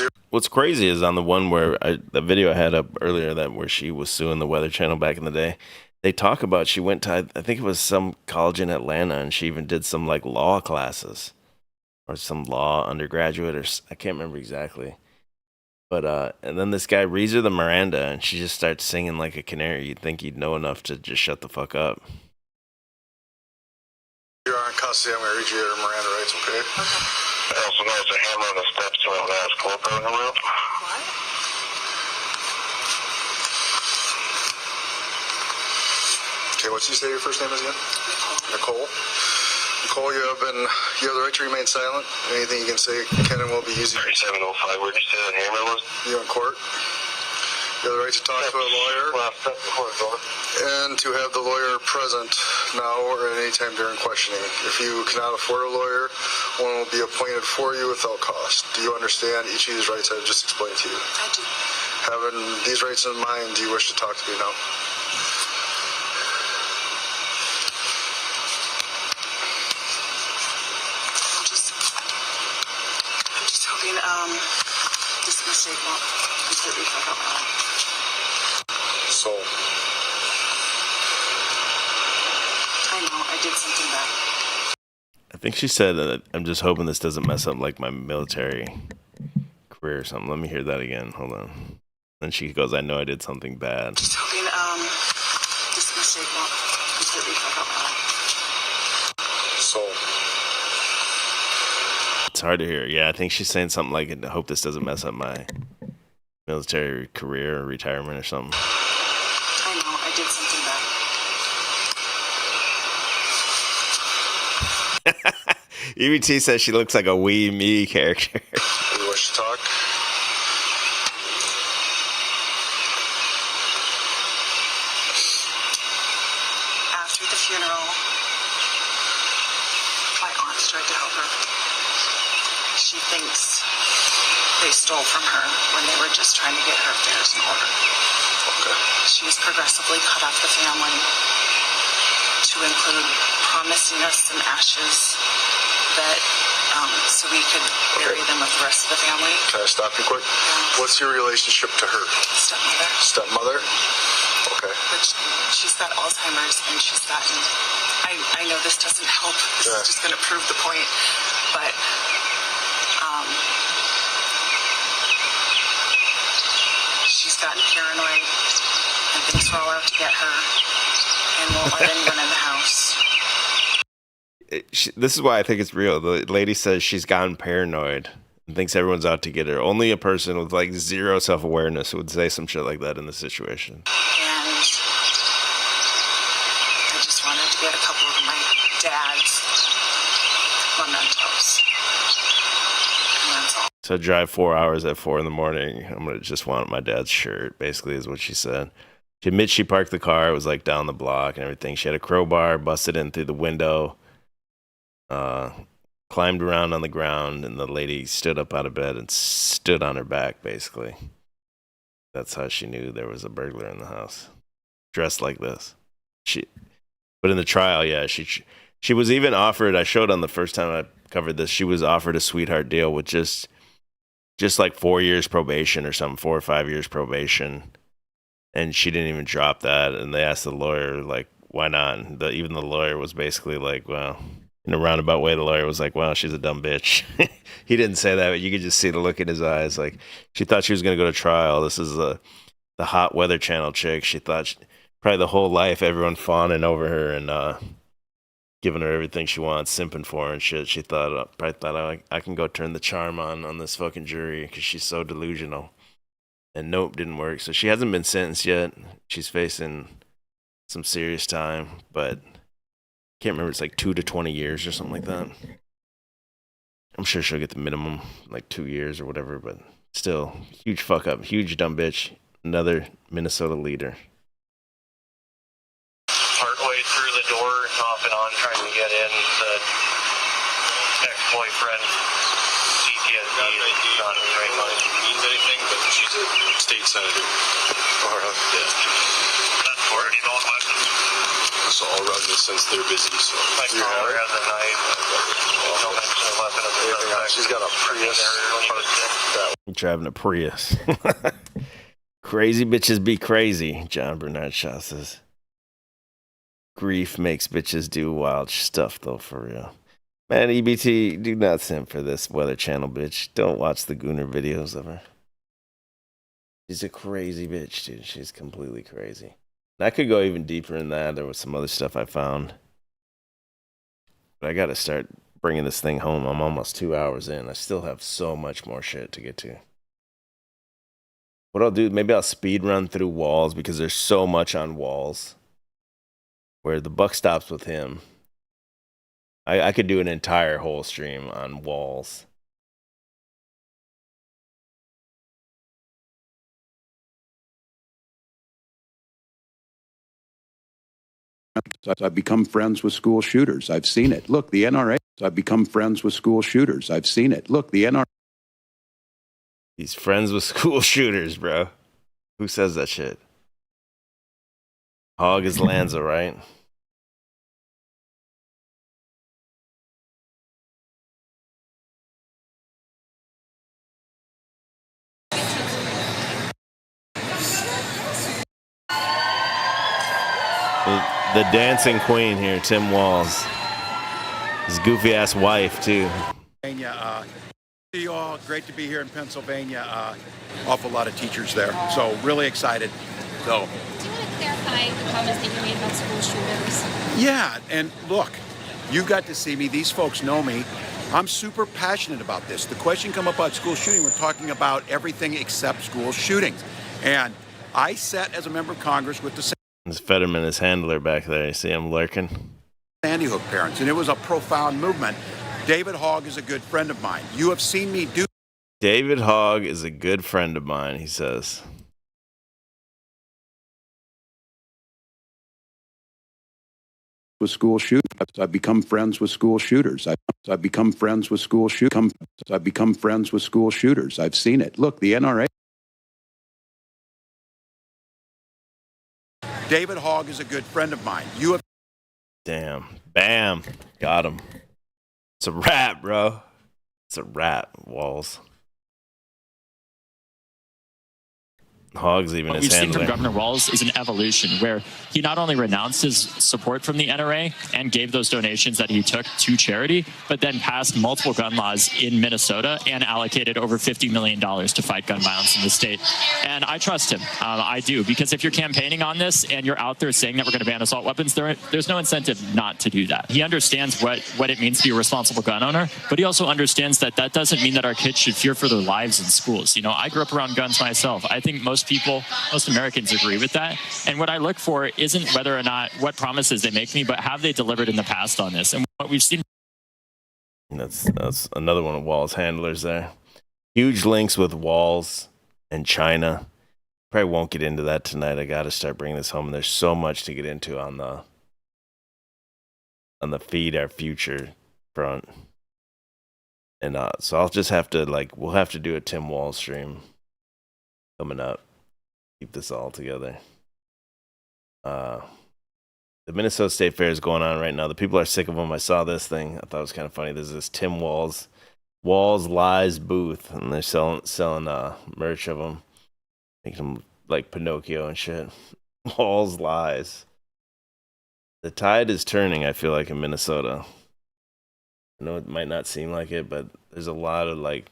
on. What's crazy is on the one where the video I had up earlier, that where she was suing the Weather Channel back in the day, they talk about she went to, I think it was some college in Atlanta, and she even did some like law classes or some law undergraduate, or I can't remember exactly. But and then this guy reads her the Miranda, and she just starts singing like a canary. You'd think you'd know enough to just shut the fuck up. You're on custody. I'm going to read you your Miranda rights, okay? I also noticed a hammer on the steps to my last court in the room. What? Okay, what's you say your first name is again? Nicole. Nicole, you have the right to remain silent. Anything you can say can and will be used. 3705, where did you say that hammer was? You in court. You have the right to talk to a lawyer and to have the lawyer present now or at any time during questioning. If you cannot afford a lawyer, one will be appointed for you without cost. Do you understand each of these rights I've just explained to you? I do. Having these rights in mind, do you wish to talk to me now? I'm just hoping this mistake won't completely fuck up my life. So, I know, I did something bad. I think she said that I'm just hoping this doesn't mess up like my military career or something. Let me hear that again. Hold on. Then she goes, I know I did something bad. Just hoping this mistake won't completely fuck up my life. So, it's hard to hear. Yeah, I think she's saying something like, I hope this doesn't mess up my military career or retirement or something. I know, I did something bad. EBT says she looks like a wee me character. do you wish to talk? After the funeral, my aunts tried to help her. She thinks they stole from her when they were just trying to get her affairs in order. Okay. She's progressively cut off the family to include promising us some ashes that so we could bury them with the rest of the family. Can I stop you quick? Yeah. What's your relationship to her? Stepmother. Stepmother? Okay. But she's got Alzheimer's, and she's gotten... I know this doesn't help. This is just going to prove the point. But she's gotten paranoid, and things roll out to get her, and won't let anyone in the house. This is why I think it's real. The lady says she's gotten paranoid. and thinks everyone's out to get her. Only a person with like zero self-awareness would say some shit like that in this situation. And I just wanted to get a couple of my dad's mementos. And that's all. So drive 4 hours at 4 a.m. I'm gonna just want my dad's shirt, basically, is what she said. She admits she parked the car. It was like down the block and everything. She had a crowbar, busted in through the window, climbed around on the ground, and the lady stood up out of bed and stood on her back, basically. That's how she knew there was a burglar in the house. Dressed like this. But in the trial, yeah, she was even offered, I showed on the first time I covered this, she was offered a sweetheart deal with just like 4 years probation or something, 4 or 5 years probation. And she didn't even drop that. And they asked the lawyer, like, why not? And even the lawyer was basically like, well, in a roundabout way, the lawyer was like, well, she's a dumb bitch. He didn't say that, but you could just see the look in his eyes. Like, she thought she was going to go to trial. This is the hot weather channel chick. She thought probably the whole life, everyone fawning over her and giving her everything she wants, simping for her and shit. She probably thought, I can go turn the charm on this fucking jury because she's so delusional. And nope, didn't work. So she hasn't been sentenced yet. She's facing some serious time, but can't remember. It's like 2 to 20 years or something like that. I'm sure she'll get the minimum, like 2 years or whatever, but still, huge fuck up, huge dumb bitch. Another Minnesota leader. Partway through the door, off and on, trying to get in. The ex-boyfriend, CTSD, not in the right mind. Means anything, but she's a state senator. Yeah. That's for it. He's all questions. So I'll run this since they're busy. So my caller has a knife. No mention of weapon of the suspect. She's got a Prius. Driving a Prius. Crazy bitches be crazy, John Bernard Shaw says. Grief makes bitches do wild stuff, though, for real. Man, EBT, do not simp for this Weather Channel bitch. Don't watch the Gooner videos of her. She's a crazy bitch, dude. She's completely crazy. And I could go even deeper in that. There was some other stuff I found. But I got to start bringing this thing home. I'm almost 2 hours in. I still have so much more shit to get to. What I'll do, maybe I'll speed run through Walz because there's so much on Walz where the buck stops with him. I could do an entire whole stream on Walz. I've become friends with school shooters. I've seen it. Look, the NRA. I've become friends with school shooters. I've seen it. Look, the NRA. He's friends with school shooters, bro. Who says that shit? Hog is Lanza, right? The dancing queen here, Tim Walz. His goofy ass wife, too. See you all. Great to be here in Pennsylvania. Awful lot of teachers there. So really excited. So. Do you want to clarify the comments that you made about school shooters? Yeah, and look, you got to see me. These folks know me. I'm super passionate about this. The question come up about school shooting. We're talking about everything except school shootings. And I sat as a member of Congress with the There's Fetterman, his handler back there. You see him lurking? Sandy Hook parents, and it was a profound movement. David Hogg is a good friend of mine. You have seen me do. David Hogg is a good friend of mine, he says. With school shooters, I've become friends with school shooters. I've become friends with school shooters. I've become friends with school shooters. I've seen it. Look, the NRA. David Hogg is a good friend of mine. You have. Damn. Bam. Got him. It's a wrap, bro. It's a wrap, Walz. Hogs even What his we've seen handler. from Governor Walz is an evolution where he not only renounced his support from the NRA and gave those donations that he took to charity, but then passed multiple gun laws in Minnesota and allocated over $50 million to fight gun violence in the state. And I trust him. I do, because if you're campaigning on this and you're out there saying that we're going to ban assault weapons, there's no incentive not to do that. He understands what it means to be a responsible gun owner, but he also understands that that doesn't mean that our kids should fear for their lives in schools. You know, I grew up around guns myself. I think most Americans agree with that. And what I look for isn't whether or not what promises they make me, but have they delivered in the past on this? And what we've seen. That's another one of Walz' handlers there. Huge links with Walz and China. Probably won't get into that tonight. I got to start bringing this home. There's so much to get into on the Feed Our Future front. And so I'll just have to, we'll have to do a Tim Walz stream coming up. Keep this all together. The Minnesota State Fair is going on right now. The people are sick of them. I saw this thing. I thought it was kind of funny. There's this Tim Walz Lies booth, and they're selling merch of them, making them like Pinocchio and shit. Walz Lies. The tide is turning, I feel like, in Minnesota. I know it might not seem like it, but there's a lot of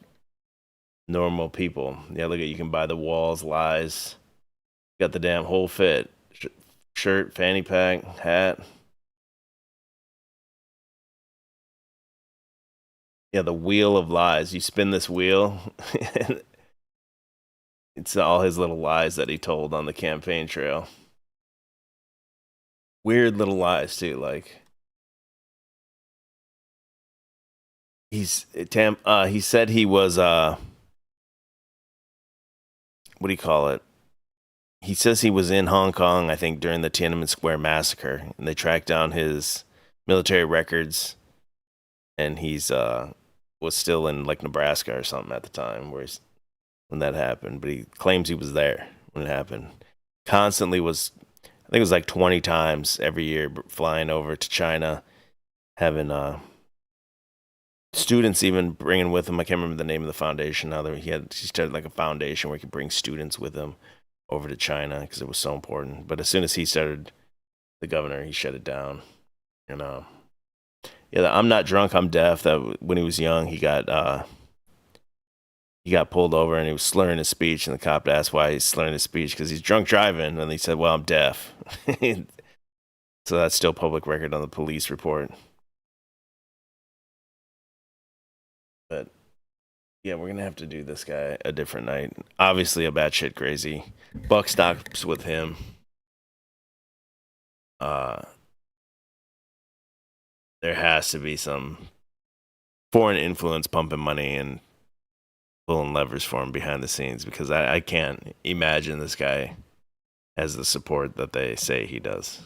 normal people. Yeah, look at, you can buy the Walz Lies. Got the damn whole fit. Shirt, fanny pack, hat. Yeah, the wheel of lies. You spin this wheel. It's all his little lies that he told on the campaign trail. Weird little lies, too. He said he was, what do you call it? He says he was in Hong Kong, I think, during the Tiananmen Square massacre, and they tracked down his military records, and he's was still in Nebraska or something at the time when that happened. But he claims he was there when it happened. Constantly was, I think it was 20 times every year flying over to China, having students even bringing with him. I can't remember the name of the foundation now. He started a foundation where he could bring students with him over to China because it was so important. But as soon as he started, the governor, he shut it down. Yeah, I'm not drunk, I'm deaf. That when he was young, he got pulled over and he was slurring his speech, and the cop asked why he's slurring his speech, because he's drunk driving, and he said, "Well, I'm deaf." So that's still public record on the police report. But yeah, we're gonna have to do this guy a different night. Obviously, a batshit crazy. Buck stops with him. There has to be some foreign influence pumping money and pulling levers for him behind the scenes, because I can't imagine this guy has the support that they say he does.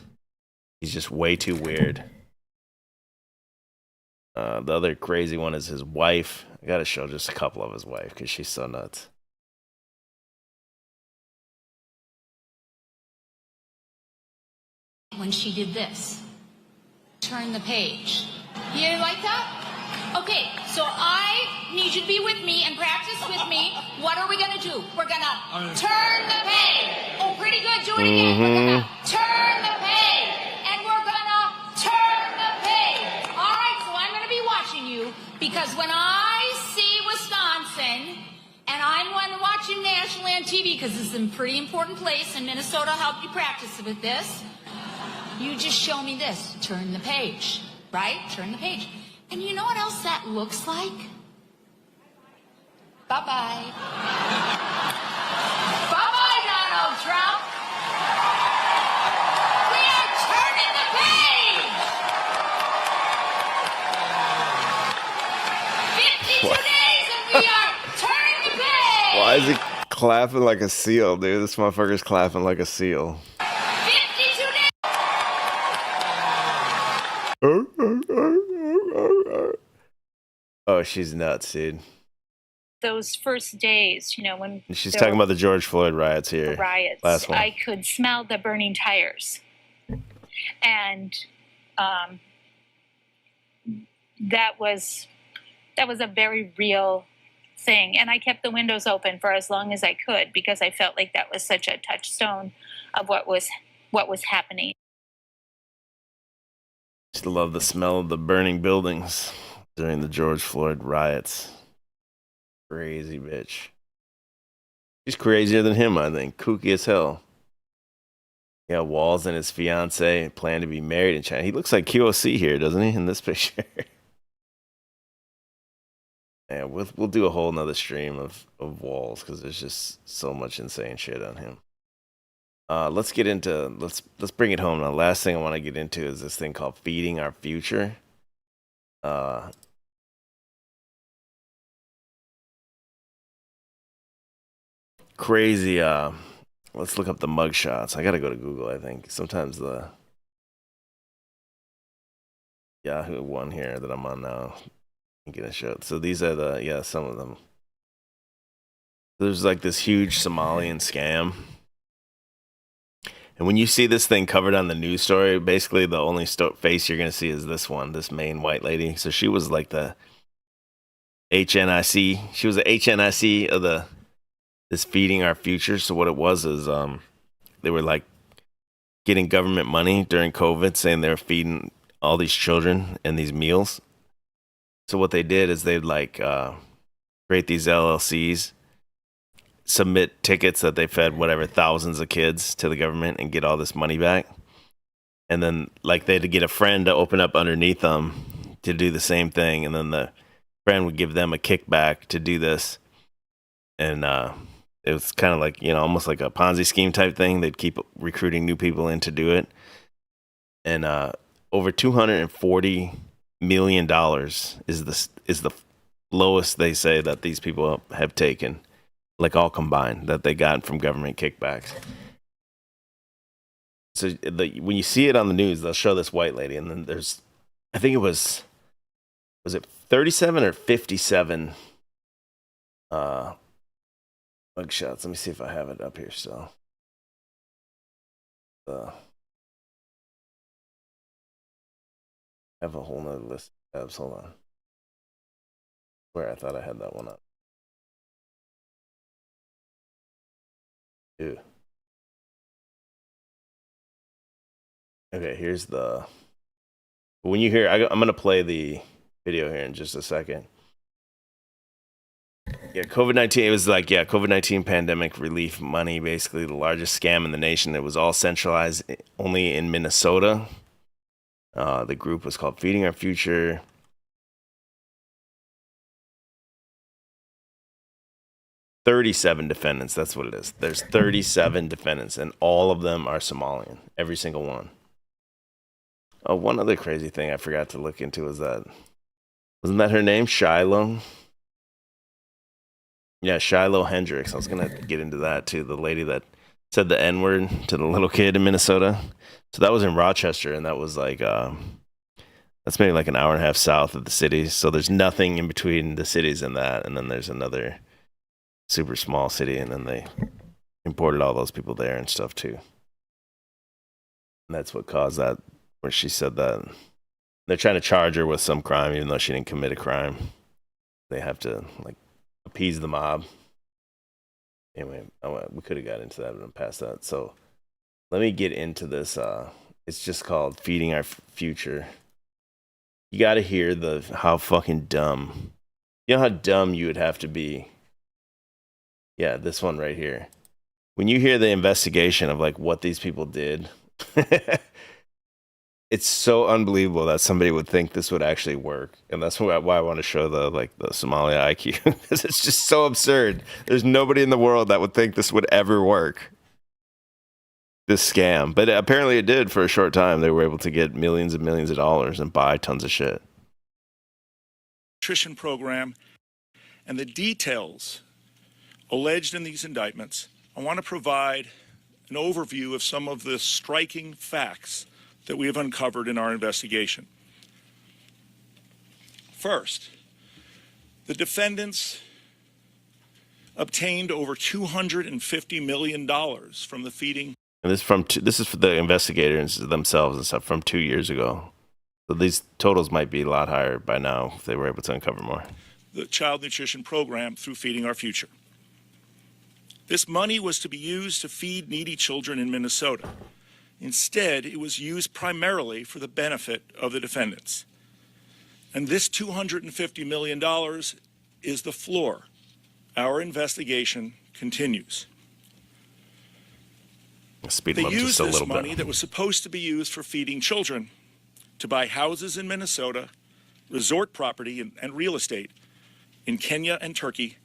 He's just way too weird. The other crazy one is his wife. I gotta show just a couple of his wife because she's so nuts. When she did this, turn the page. You like that? Okay, so I need you to be with me and practice with me. What are we gonna do? We're gonna turn the page. Oh, pretty good. Do it again. We're gonna turn the page, and we're gonna turn the page. All right, so I'm gonna be watching you, because when I see Wisconsin, and I'm one watching nationally on TV, because this is a pretty important place, and Minnesota helped you practice with this. You just show me this. Turn the page, right? Turn the page. And you know what else that looks like? Bye-bye. Bye-bye, Donald Trump. We are turning the page. 52 days and we are turning the page. Why is he clapping like a seal, dude? This motherfucker's clapping like a seal. 52 days. Oh, she's nuts, dude. Those first days, when She's talking about the George Floyd riots here. Riots, Last one. I could smell the burning tires, and that was a very real thing. And I kept the windows open for as long as I could because I felt like that was such a touchstone of what was happening. Used to love the smell of the burning buildings during the George Floyd riots. Crazy bitch. She's crazier than him, I think. Kooky as hell. Yeah, Walz and his fiance plan to be married in China. He looks like QOC here, doesn't he, in this picture? Yeah, we'll do a whole nother stream of Walz because there's just so much insane shit on him. Let's get into let's bring it home now. Last thing I want to get into is this thing called feeding our future. Crazy. Let's look up the mugshots. I gotta go to Google. I think sometimes the Yahoo one here that I'm on now. I'm gonna show. So these are some of them. There's like this huge Somalian scam. And when you see this thing covered on the news story, basically the only face you're going to see is this one, this main white lady. So she was like the HNIC. She was the HNIC of this feeding our future. So what it was is they were like getting government money during COVID, saying they were feeding all these children and these meals. So what they did is they'd like create these LLCs, submit tickets that they fed whatever thousands of kids to the government and get all this money back. And then like they'd get a friend to open up underneath them to do the same thing. And then the friend would give them a kickback to do this. And it was kind of like, almost like a Ponzi scheme type thing. They'd keep recruiting new people in to do it. And over $240 million is the lowest they say that these people have taken. Like all combined that they got from government kickbacks. So when you see it on the news, they'll show this white lady, and then there's, I think it was it 37 or 57 mugshots? Let me see if I have it up here still. I have a whole nother list of tabs. Hold on. Where I thought I had that one up. Ew. Okay, here's when you hear, I'm going to play the video here in just a second. Yeah, COVID-19, it was like, COVID-19 pandemic relief money, basically the largest scam in the nation. It was all centralized only in Minnesota. The group was called Feeding Our Future. $37 defendants, that's what it is. There's 37 defendants, and all of them are Somalian. Every single one. Oh, one other crazy thing I forgot to look into was that, wasn't that her name? Shiloh? Yeah, Shiloh Hendricks. I was going to get into that too. The lady that said the N-word to the little kid in Minnesota. So that was in Rochester, and that was like, that's maybe like an hour and a half south of the city. So there's nothing in between the cities and that. And then there's another super small city, and then they imported all those people there and stuff too. And that's what caused that, where she said that they're trying to charge her with some crime even though she didn't commit a crime. They have to like appease the mob. Anyway, we could have got into that, but I'm past that. So let me get into this. It's just called Feeding Our Future. You got to hear how fucking dumb. You know how dumb you would have to be. Yeah, this one right here. When you hear the investigation of like what these people did, it's so unbelievable that somebody would think this would actually work. And that's why I want to show the Somalia IQ, because it's just so absurd. There's nobody in the world that would think this would ever work. This scam. But apparently it did for a short time. They were able to get millions and millions of dollars and buy tons of shit. Nutrition program and the details alleged in these indictments, I want to provide an overview of some of the striking facts that we have uncovered in our investigation. First, the defendants obtained over $250 million from the feeding. And this is for the investigators themselves and stuff from 2 years ago. So these totals might be a lot higher by now if they were able to uncover more. the child nutrition program through Feeding Our Future. This money was to be used to feed needy children in Minnesota. Instead, it was used primarily for the benefit of the defendants. And this $250 million is the floor. Our investigation continues. Speed They them up used just a this little money bit. that was supposed to be used for feeding children to buy houses in Minnesota, resort property and real estate in Kenya and Turkey,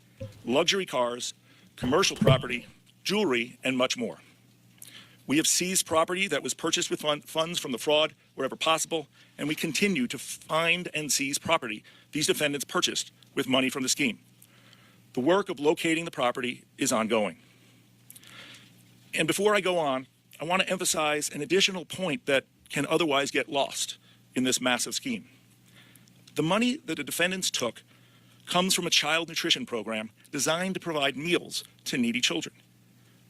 luxury cars, commercial property, jewelry, and much more. We have seized property that was purchased with funds from the fraud wherever possible, and we continue to find and seize property these defendants purchased with money from the scheme. The work of locating the property is ongoing. And before I go on, I want to emphasize an additional point that can otherwise get lost in this massive scheme. The money that the defendants took comes from a child nutrition program designed to provide meals to needy children.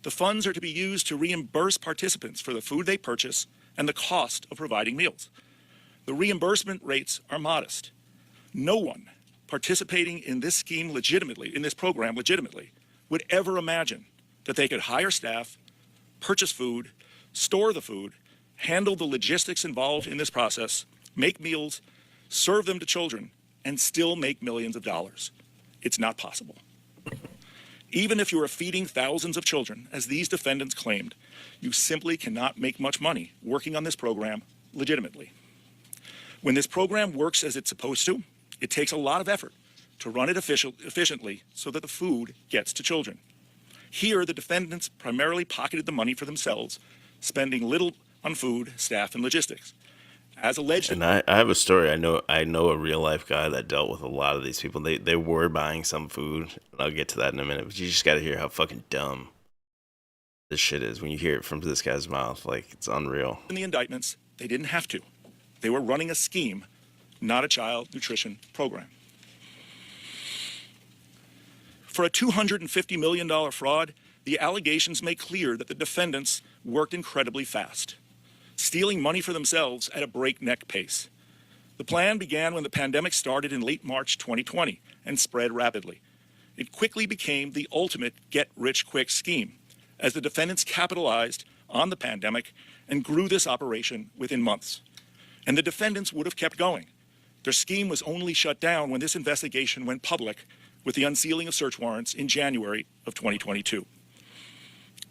The funds are to be used to reimburse participants for the food they purchase and the cost of providing meals. The reimbursement rates are modest. No one participating in this scheme legitimately, in this program legitimately, would ever imagine that they could hire staff, purchase food, store the food, handle the logistics involved in this process, make meals, serve them to children, and still make millions of dollars. It's not possible. Even if you are feeding thousands of children, as these defendants claimed, you simply cannot make much money working on this program legitimately. When this program works as it's supposed to, it takes a lot of effort to run it efficiently so that the food gets to children. Here, the defendants primarily pocketed the money for themselves, spending little on food, staff, and logistics. As alleged, And I have a story. I know a real life guy that dealt with a lot of these people. They were buying some food, and I'll get to that in a minute. But you just got to hear how fucking dumb this shit is when you hear it from this guy's mouth. Like, it's unreal. in the indictments, they didn't have to. They were running a scheme, not a child nutrition program. For a $250 million fraud, the allegations make clear that the defendants worked incredibly fast, stealing money for themselves at a breakneck pace. The plan began when the pandemic started in late March 2020 and spread rapidly. It quickly became the ultimate get-rich-quick scheme as the defendants capitalized on the pandemic and grew this operation within months. And the defendants would have kept going. Their scheme was only shut down when this investigation went public with the unsealing of search warrants in January of 2022.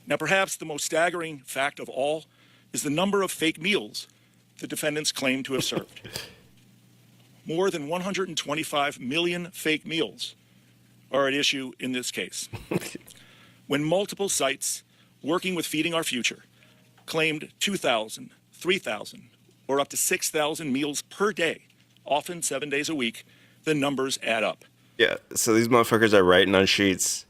Now, perhaps the most staggering fact of all is the number of fake meals the defendants claim to have served. More than 125 million fake meals are at issue in this case. When multiple sites working with Feeding Our Future claimed 2,000, 3,000, or up to 6,000 meals per day, often 7 days a week, the numbers add up. Yeah, so these motherfuckers are writing on sheets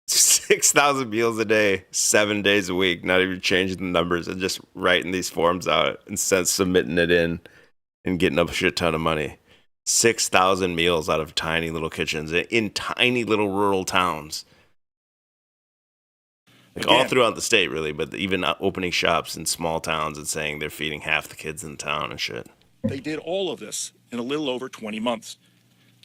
6,000 meals a day, 7 days a week, not even changing the numbers and just writing these forms out and submitting it in and getting up a shit ton of money. 6,000 meals out of tiny little kitchens in tiny little rural towns. Like all throughout the state, really, but even opening shops in small towns and saying they're feeding half the kids in the town and shit. They did all of this in a little over 20 months.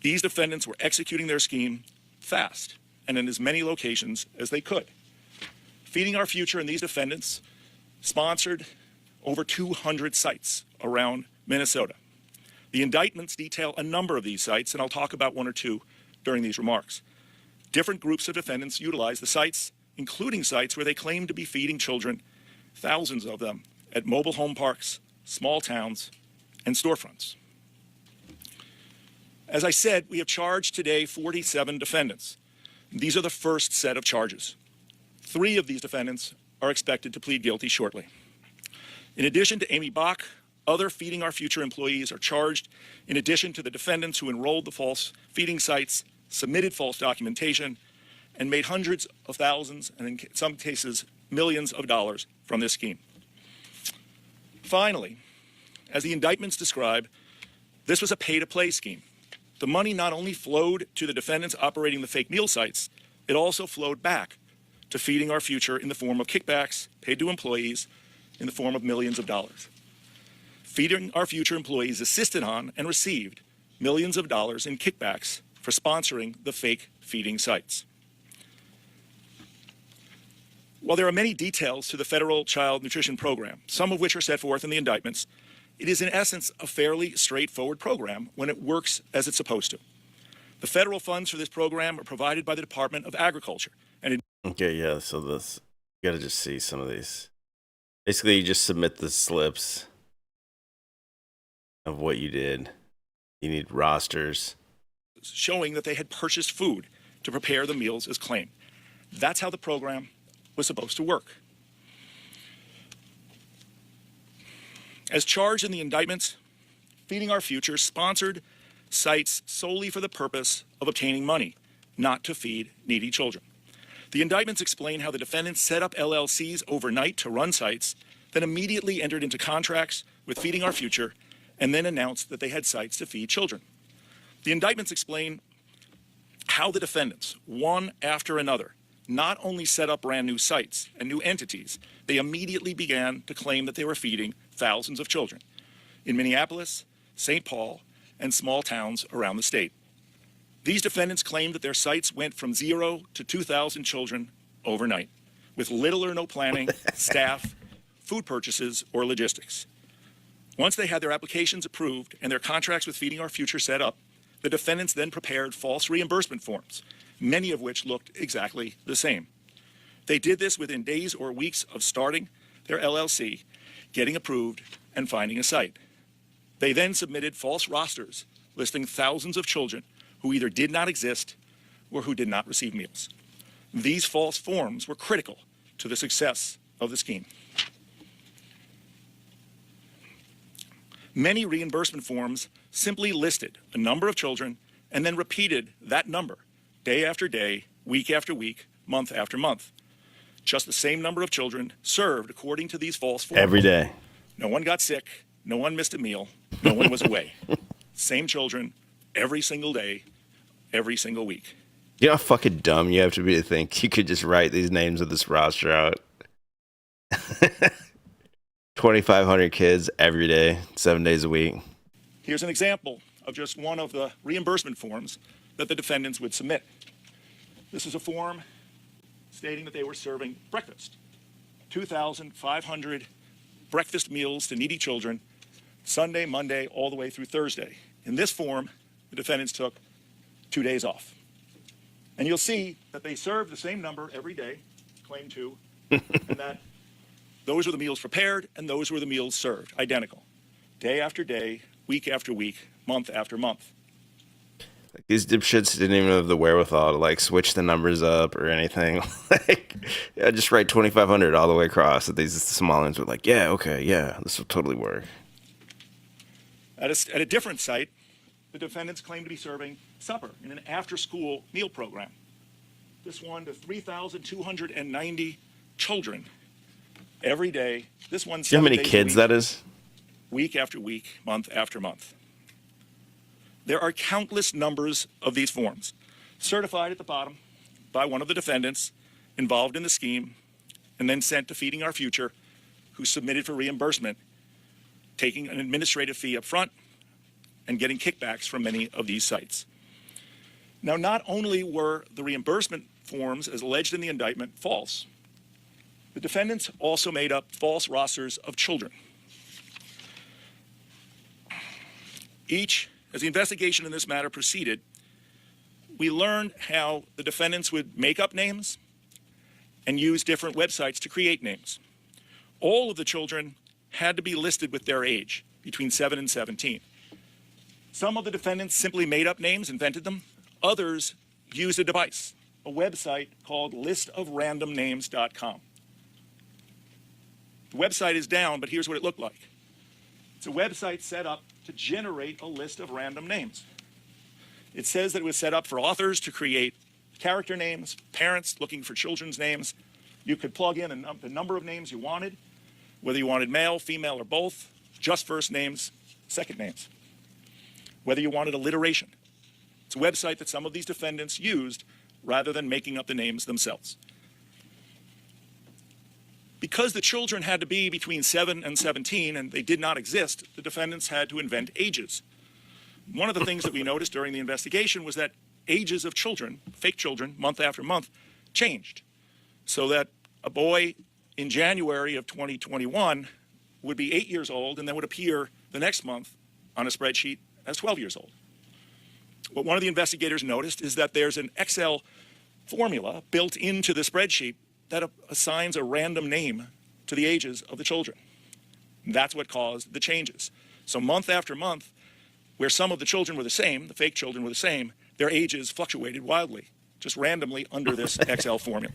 These defendants were executing their scheme fast and in as many locations as they could. Feeding Our Future and these defendants sponsored over 200 sites around Minnesota. The indictments detail a number of these sites, and I'll talk about one or two during these remarks. Different groups of defendants utilize the sites, including sites where they claim to be feeding children, thousands of them, at mobile home parks, small towns, and storefronts. As I said, we have charged today 47 defendants. These are the first set of charges. 3 of these defendants are expected to plead guilty shortly. In addition to Amy Bach, other Feeding Our Future employees are charged in addition to the defendants who enrolled the false feeding sites, submitted false documentation, and made hundreds of thousands, and in some cases, millions of dollars from this scheme. Finally, as the indictments describe, this was a pay-to-play scheme. The money not only flowed to the defendants operating the fake meal sites, it also flowed back to Feeding Our Future in the form of kickbacks paid to employees in the form of millions of dollars. Feeding Our Future employees assisted on and received millions of dollars in kickbacks for sponsoring the fake feeding sites. While there are many details to the federal child nutrition program, some of which are set forth in the indictments, it is in essence a fairly straightforward program when it works as it's supposed to. The federal funds for this program are provided by the Department of Agriculture. Okay, yeah, so this, you gotta just see some of these. Basically, you just submit the slips of what you did. You need rosters. Showing that they had purchased food to prepare the meals as claimed. That's how the program was supposed to work. As charged in the indictments, Feeding Our Future sponsored sites solely for the purpose of obtaining money, not to feed needy children. The indictments explain how the defendants set up LLCs overnight to run sites, then immediately entered into contracts with Feeding Our Future, and then announced that they had sites to feed children. The indictments explain how the defendants, one after another, not only set up brand new sites and new entities, they immediately began to claim that they were feeding thousands of children in Minneapolis, St. Paul, and small towns around the state. These defendants claimed that their sites went from 0 to 2,000 children overnight, with little or no planning, staff, food purchases, or logistics. Once they had their applications approved and their contracts with Feeding Our Future set up, the defendants then prepared false reimbursement forms, many of which looked exactly the same. They did this within days or weeks of starting their LLC, getting approved, and finding a site. They then submitted false rosters listing thousands of children who either did not exist or who did not receive meals. These false forms were critical to the success of the scheme. Many reimbursement forms simply listed a number of children and then repeated that number day after day, week after week, month after month. Just the same number of children served according to these false forms. Every day. No one got sick, no one missed a meal, no one was away. Same children, every single day, every single week. You know how fucking dumb you have to be to think you could just write these names of this roster out? 2,500 kids every day, 7 days a week. Here's an example of just one of the reimbursement forms that the defendants would submit. This is a form stating that they were serving breakfast. 2,500 breakfast meals to needy children, Sunday, Monday, all the way through Thursday. In this form, the defendants took 2 days off. And you'll see that they served the same number every day, claim 2, and that those were the meals prepared and those were the meals served, identical. Day after day, week after week, month after month. Like, these dipshits didn't even have the wherewithal to like switch the numbers up or anything. Like, yeah, just write 2,500 all the way across. That these small ones were like, yeah, okay, yeah, this will totally work. At a different site, the defendants claimed to be serving supper in an after-school meal program. This one to 3,290 children every day. This one, see how many kids that is? Week after week, month after month. There are countless numbers of these forms, certified at the bottom by one of the defendants involved in the scheme, and then sent to Feeding Our Future, who submitted for reimbursement, taking an administrative fee up front and getting kickbacks from many of these sites. Now, not only were the reimbursement forms, as alleged in the indictment, false, the defendants also made up false rosters of children. As the investigation in this matter proceeded, we learned how the defendants would make up names and use different websites to create names. All of the children had to be listed with their age, between 7 and 17. Some of the defendants simply made up names, invented them. Others used a device, a website called listofrandomnames.com. The website is down, but here's what it looked like. It's a website set up to generate a list of random names. It says that it was set up for authors to create character names, parents looking for children's names. You could plug in the number of names you wanted, whether you wanted male, female, or both, just first names, second names. Whether you wanted alliteration. It's a website that some of these defendants used rather than making up the names themselves. Because the children had to be between 7 and 17 and they did not exist, the defendants had to invent ages. One of the things that we noticed during the investigation was that ages of children, fake children, month after month, changed. So that a boy in January of 2021 would be 8 years old and then would appear the next month on a spreadsheet as 12 years old. What one of the investigators noticed is that there's an Excel formula built into the spreadsheet that assigns a random name to the ages of the children. That's what caused the changes. So month after month, where some of the children were the same, the fake children were the same, their ages fluctuated wildly, just randomly under this Excel formula.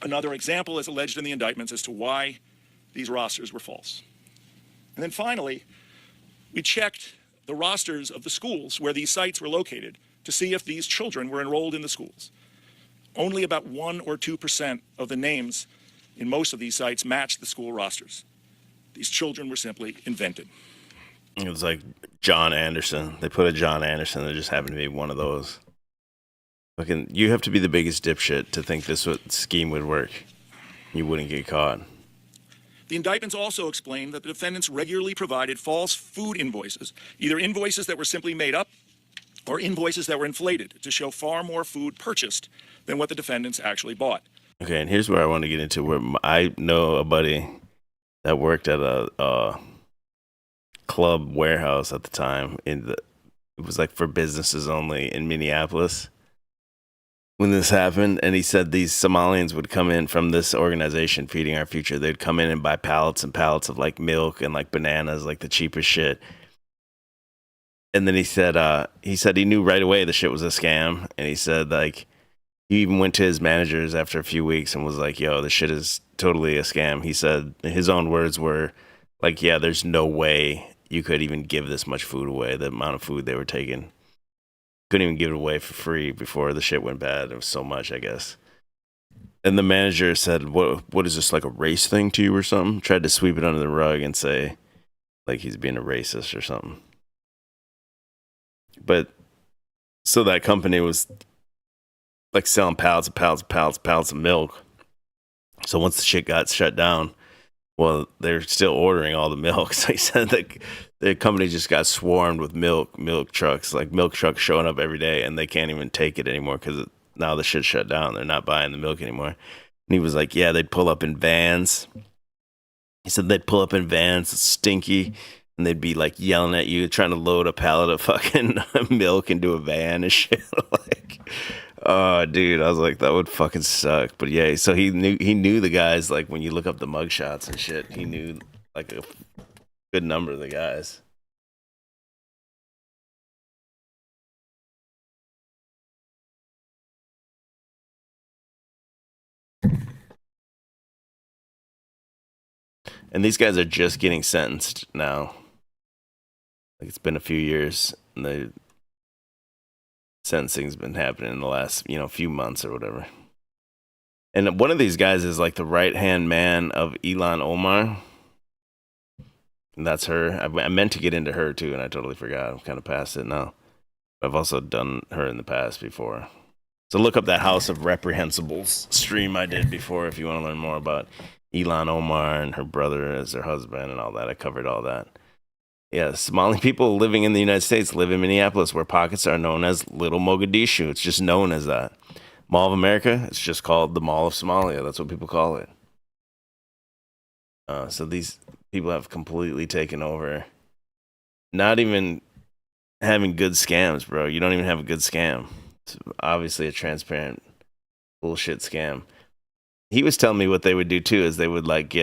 Another example is alleged in the indictments as to why these rosters were false. And then finally, we checked the rosters of the schools where these sites were located to see if these children were enrolled in the schools. Only about 1 or 2% of the names in most of these sites matched the school rosters. These children were simply invented. It was like John Anderson. They put a John Anderson that just happened to be one of those. Fucking, you have to be the biggest dipshit to think this scheme would work. You wouldn't get caught. The indictments also explain that the defendants regularly provided false food invoices, either invoices that were simply made up or invoices that were inflated to show far more food purchased than what the defendants actually bought. Okay, and here's where I want to get into where I know a buddy that worked at a club warehouse at the time. It was like for businesses only in Minneapolis when this happened, and he said these Somalians would come in from this organization, Feeding Our Future. They'd come in and buy pallets and pallets of like milk and like bananas, like the cheapest shit. And then he said he knew right away the shit was a scam, and he said like he even went to his managers after a few weeks and was like, "Yo, this shit is totally a scam." He said his own words were like, "Yeah, there's no way you could even give this much food away. The amount of food they were taking." Couldn't even give it away for free before the shit went bad. It was so much, I guess. And the manager said, what is this, like a race thing to you or something? Tried to sweep it under the rug and say, like, he's being a racist or something. But, so that company was, like, selling pallets of milk. So once the shit got shut down, well, they're still ordering all the milk. So he said that the company just got swarmed with milk trucks, like milk trucks showing up every day, and they can't even take it anymore because now the shit's shut down. They're not buying the milk anymore. And he was like, yeah, they'd pull up in vans. He said they'd pull up in vans, stinky, and they'd be like yelling at you, trying to load a pallet of fucking milk into a van and shit. Like, oh, dude, I was like, that would fucking suck. But yeah, so he knew the guys. Like when you look up the mugshots and shit, he knew like a good number of the guys. And these guys are just getting sentenced now. Like it's been a few years, and the sentencing's been happening in the last, few months or whatever. And one of these guys is like the right-hand man of Ilhan Omar. And that's her. I meant to get into her too, and I totally forgot. I'm kind of past it now. I've also done her in the past before. So look up that House of Reprehensibles stream I did before if you want to learn more about Ilhan Omar and her brother as her husband and all that. I covered all that. Yeah, Somali people living in the United States live in Minneapolis, where pockets are known as Little Mogadishu. It's just known as that. Mall of America, it's just called the Mall of Somalia. That's what people call it. So these people have completely taken over. Not even having good scams, bro. You don't even have a good scam. It's obviously a transparent bullshit scam. He was telling me what they would do too is they would like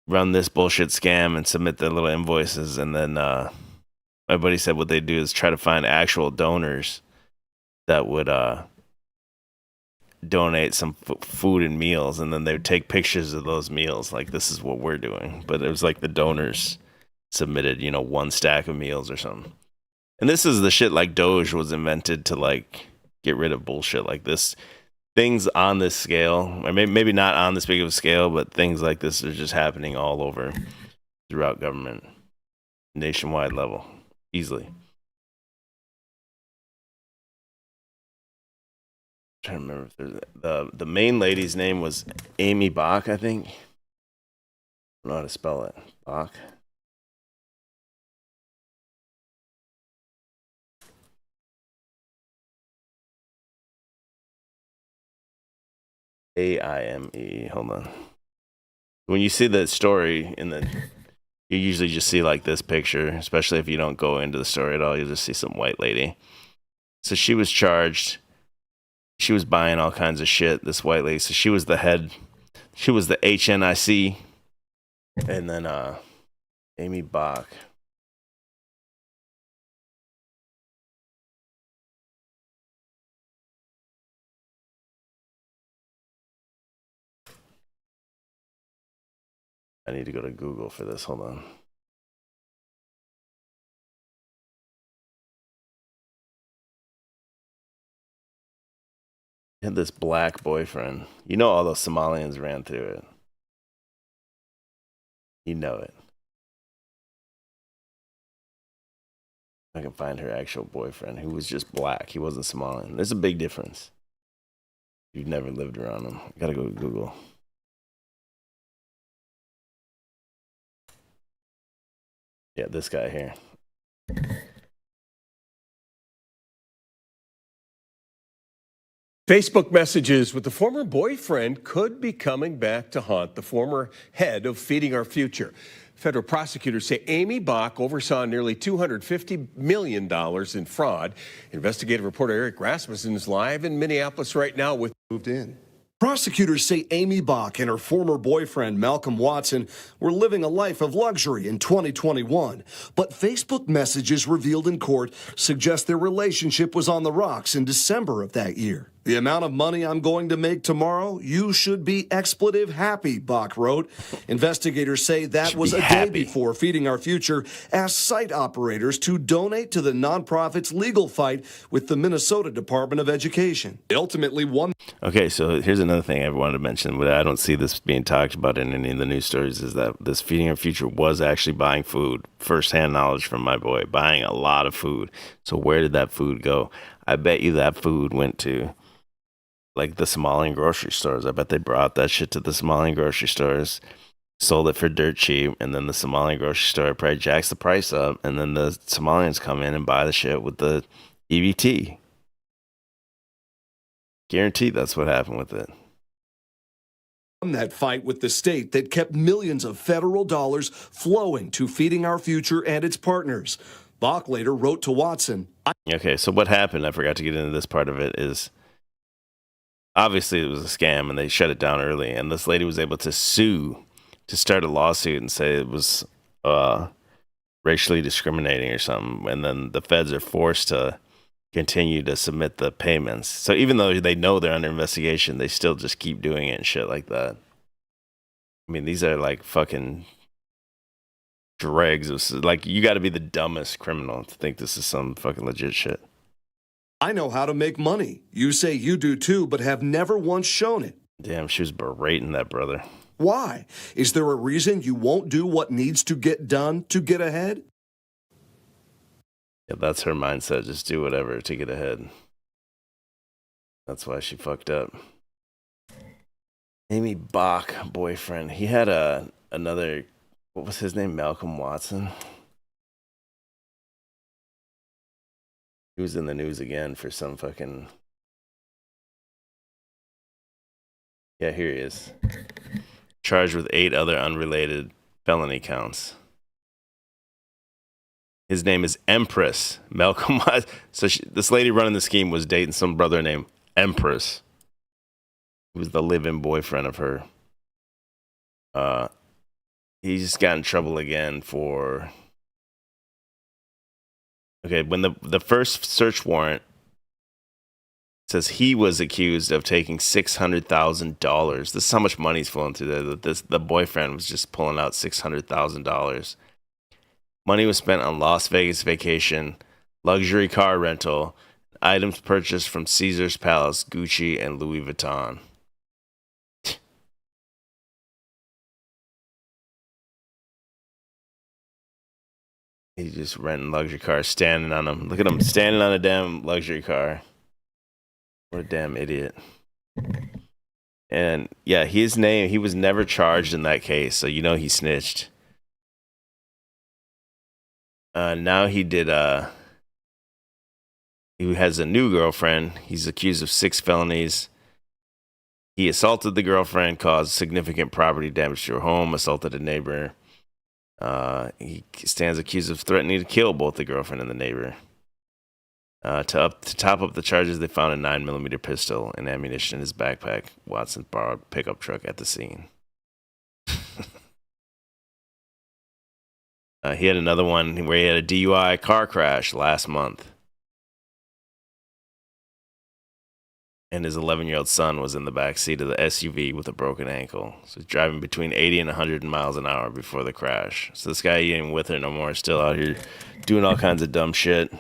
run this bullshit scam and submit their little invoices, and then my buddy said what they do is try to find actual donors that would donate some food and meals, and then they would take pictures of those meals like this is what we're doing. But it was like the donors submitted, one stack of meals or something. And this is the shit like Doge was invented to like get rid of bullshit like this. Things on this scale, or maybe not on this big of a scale, but things like this are just happening all over throughout government, nationwide level, easily. I'm trying to remember if there's the main lady's name was Amy Bach, I think. I don't know how to spell it. Bach. AIME. Hold on. When you see the story you usually just see like this picture, especially if you don't go into the story at all. You'll just see some white lady. So she was charged. She was buying all kinds of shit, this white lady. So she was the head. She was the HNIC. And then Amy Bach. I need to go to Google for this. Hold on. Had this black boyfriend. You know all those Somalians ran through it. You know it. I can find her actual boyfriend who was just black. He wasn't Somalian. There's a big difference. You've never lived around him. I gotta go to Google. Yeah, this guy here. Facebook messages with the former boyfriend could be coming back to haunt the former head of Feeding Our Future. Federal prosecutors say Amy Bach oversaw nearly $250 million in fraud. Investigative reporter Eric Rasmussen is live in Minneapolis right now with moved in. Prosecutors say Amy Bach and her former boyfriend, Malcolm Watson, were living a life of luxury in 2021. But Facebook messages revealed in court suggest their relationship was on the rocks in December of that year. The amount of money I'm going to make tomorrow, you should be expletive happy, Bach wrote. Investigators say that was a day before Feeding Our Future asked site operators to donate to the nonprofit's legal fight with the Minnesota Department of Education. They ultimately won. Okay, so here's another thing I wanted to mention, but I don't see this being talked about in any of the news stories, is that this Feeding Our Future was actually buying food. First-hand knowledge from my boy, buying a lot of food. So where did that food go? I bet you that food went to like the Somalian grocery stores. I bet they brought that shit to the Somalian grocery stores, sold it for dirt cheap, and then the Somalian grocery store probably jacks the price up, and then the Somalians come in and buy the shit with the EBT. Guaranteed that's what happened with it. That fight with the state that kept millions of federal dollars flowing to Feeding Our Future and its partners. Bach later wrote to Watson. Okay, so what happened, I forgot to get into this part of it, is obviously it was a scam and they shut it down early, and this lady was able to sue, to start a lawsuit and say it was racially discriminating or something, and then the feds are forced to continue to submit the payments. So even though they know they're under investigation, they still just keep doing it and shit like that. I mean, these are like fucking dregs. Like, you got to be the dumbest criminal to think this is some fucking legit shit. I know how to make money. You say you do too, but have never once shown it. Damn, she was berating that brother. Why? Is there a reason you won't do what needs to get done to get ahead? Yeah, that's her mindset. Just do whatever to get ahead. That's why she fucked up. Amy Bach boyfriend. He had another, what was his name? Malcolm Watson. He was in the news again for some fucking... Yeah, here he is. Charged with 8 other unrelated felony counts. His name is Empress. Malcolm Watson. So this lady running the scheme was dating some brother named Empress. He was the live-in boyfriend of her. He just got in trouble again for... Okay, when the first search warrant says he was accused of taking $600,000. This is how much money's flowing through there. The boyfriend was just pulling out $600,000. Money was spent on Las Vegas vacation, luxury car rental, items purchased from Caesar's Palace, Gucci, and Louis Vuitton. He's just renting luxury cars, standing on them. Look at him standing on a damn luxury car. What a damn idiot. And yeah, his name, he was never charged in that case, so you know he snitched. Now he has a new girlfriend. He's accused of 6 felonies. He assaulted the girlfriend, caused significant property damage to her home, assaulted a neighbor. He stands accused of threatening to kill both the girlfriend and the neighbor. To top up the charges, they found a 9mm pistol and ammunition in his backpack. Watson borrowed a pickup truck at the scene. He had another one where he had a DUI car crash last month. And his 11-year-old son was in the back seat of the SUV with a broken ankle. So he's driving between 80 and 100 miles an hour before the crash. So this guy, he ain't with her no more. Still out here doing all kinds of dumb shit.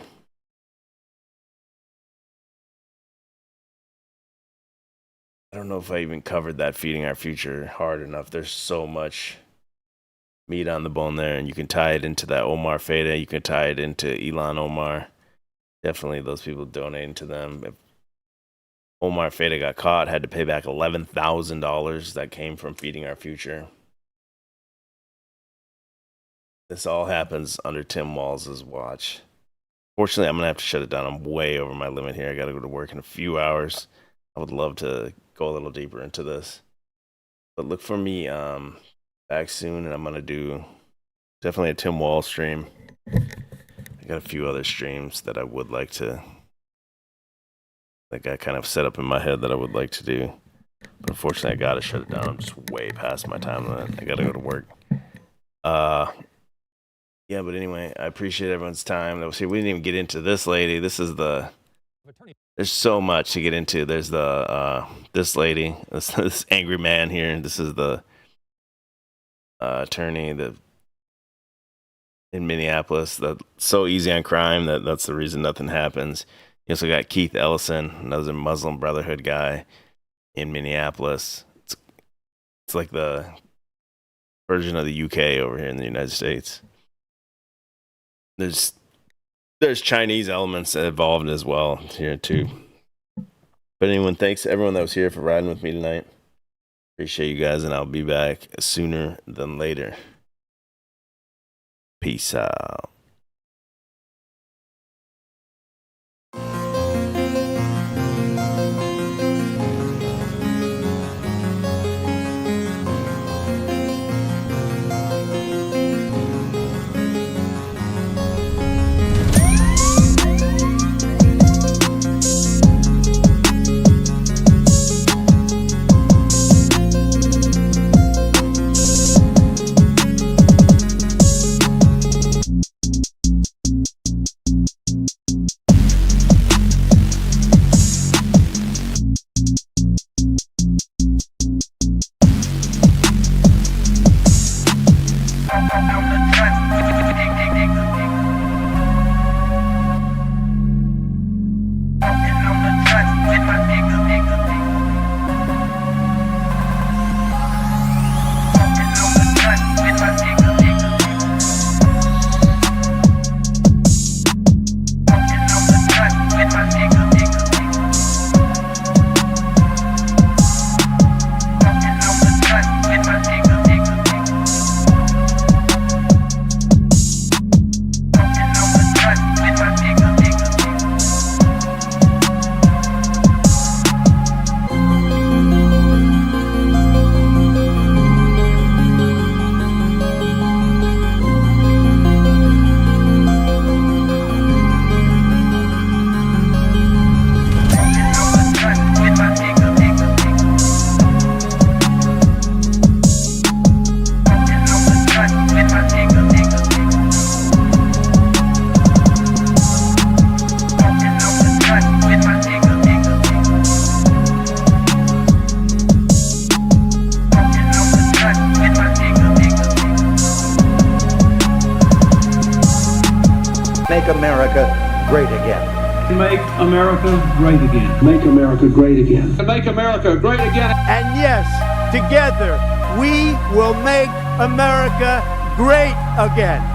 I don't know if I even covered that Feeding Our Future hard enough. There's so much meat on the bone there. And you can tie it into that Omar Fateh. You can tie it into Ilhan Omar. Definitely those people donating to them. If Omar Fateh got caught, had to pay back $11,000 that came from Feeding Our Future. This all happens under Tim Walz's watch. Fortunately, I'm going to have to shut it down. I'm way over my limit here. I got to go to work in a few hours. I would love to go a little deeper into this. But look for me back soon, and I'm going to do definitely a Tim Walz stream. I got a few other streams that I would like to, that I kind of set up in my head that I would like to do. But unfortunately, I got to shut it down. I'm just way past my time limit. I got to go to work. Yeah, but anyway, I appreciate everyone's time that was here. We didn't even get into this lady. This is the... There's so much to get into. There's the this lady, this angry man here. This is the attorney in Minneapolis. That's so easy on crime that's the reason nothing happens. You also got Keith Ellison, another Muslim Brotherhood guy in Minneapolis. It's like the version of the UK over here in the United States. There's Chinese elements involved as well here too. But anyway, thanks to everyone that was here for riding with me tonight. Appreciate you guys, and I'll be back sooner than later. Peace out. Make America great again. Make America great again. Make America great again. Make America great again. And yes, together we will make America great again.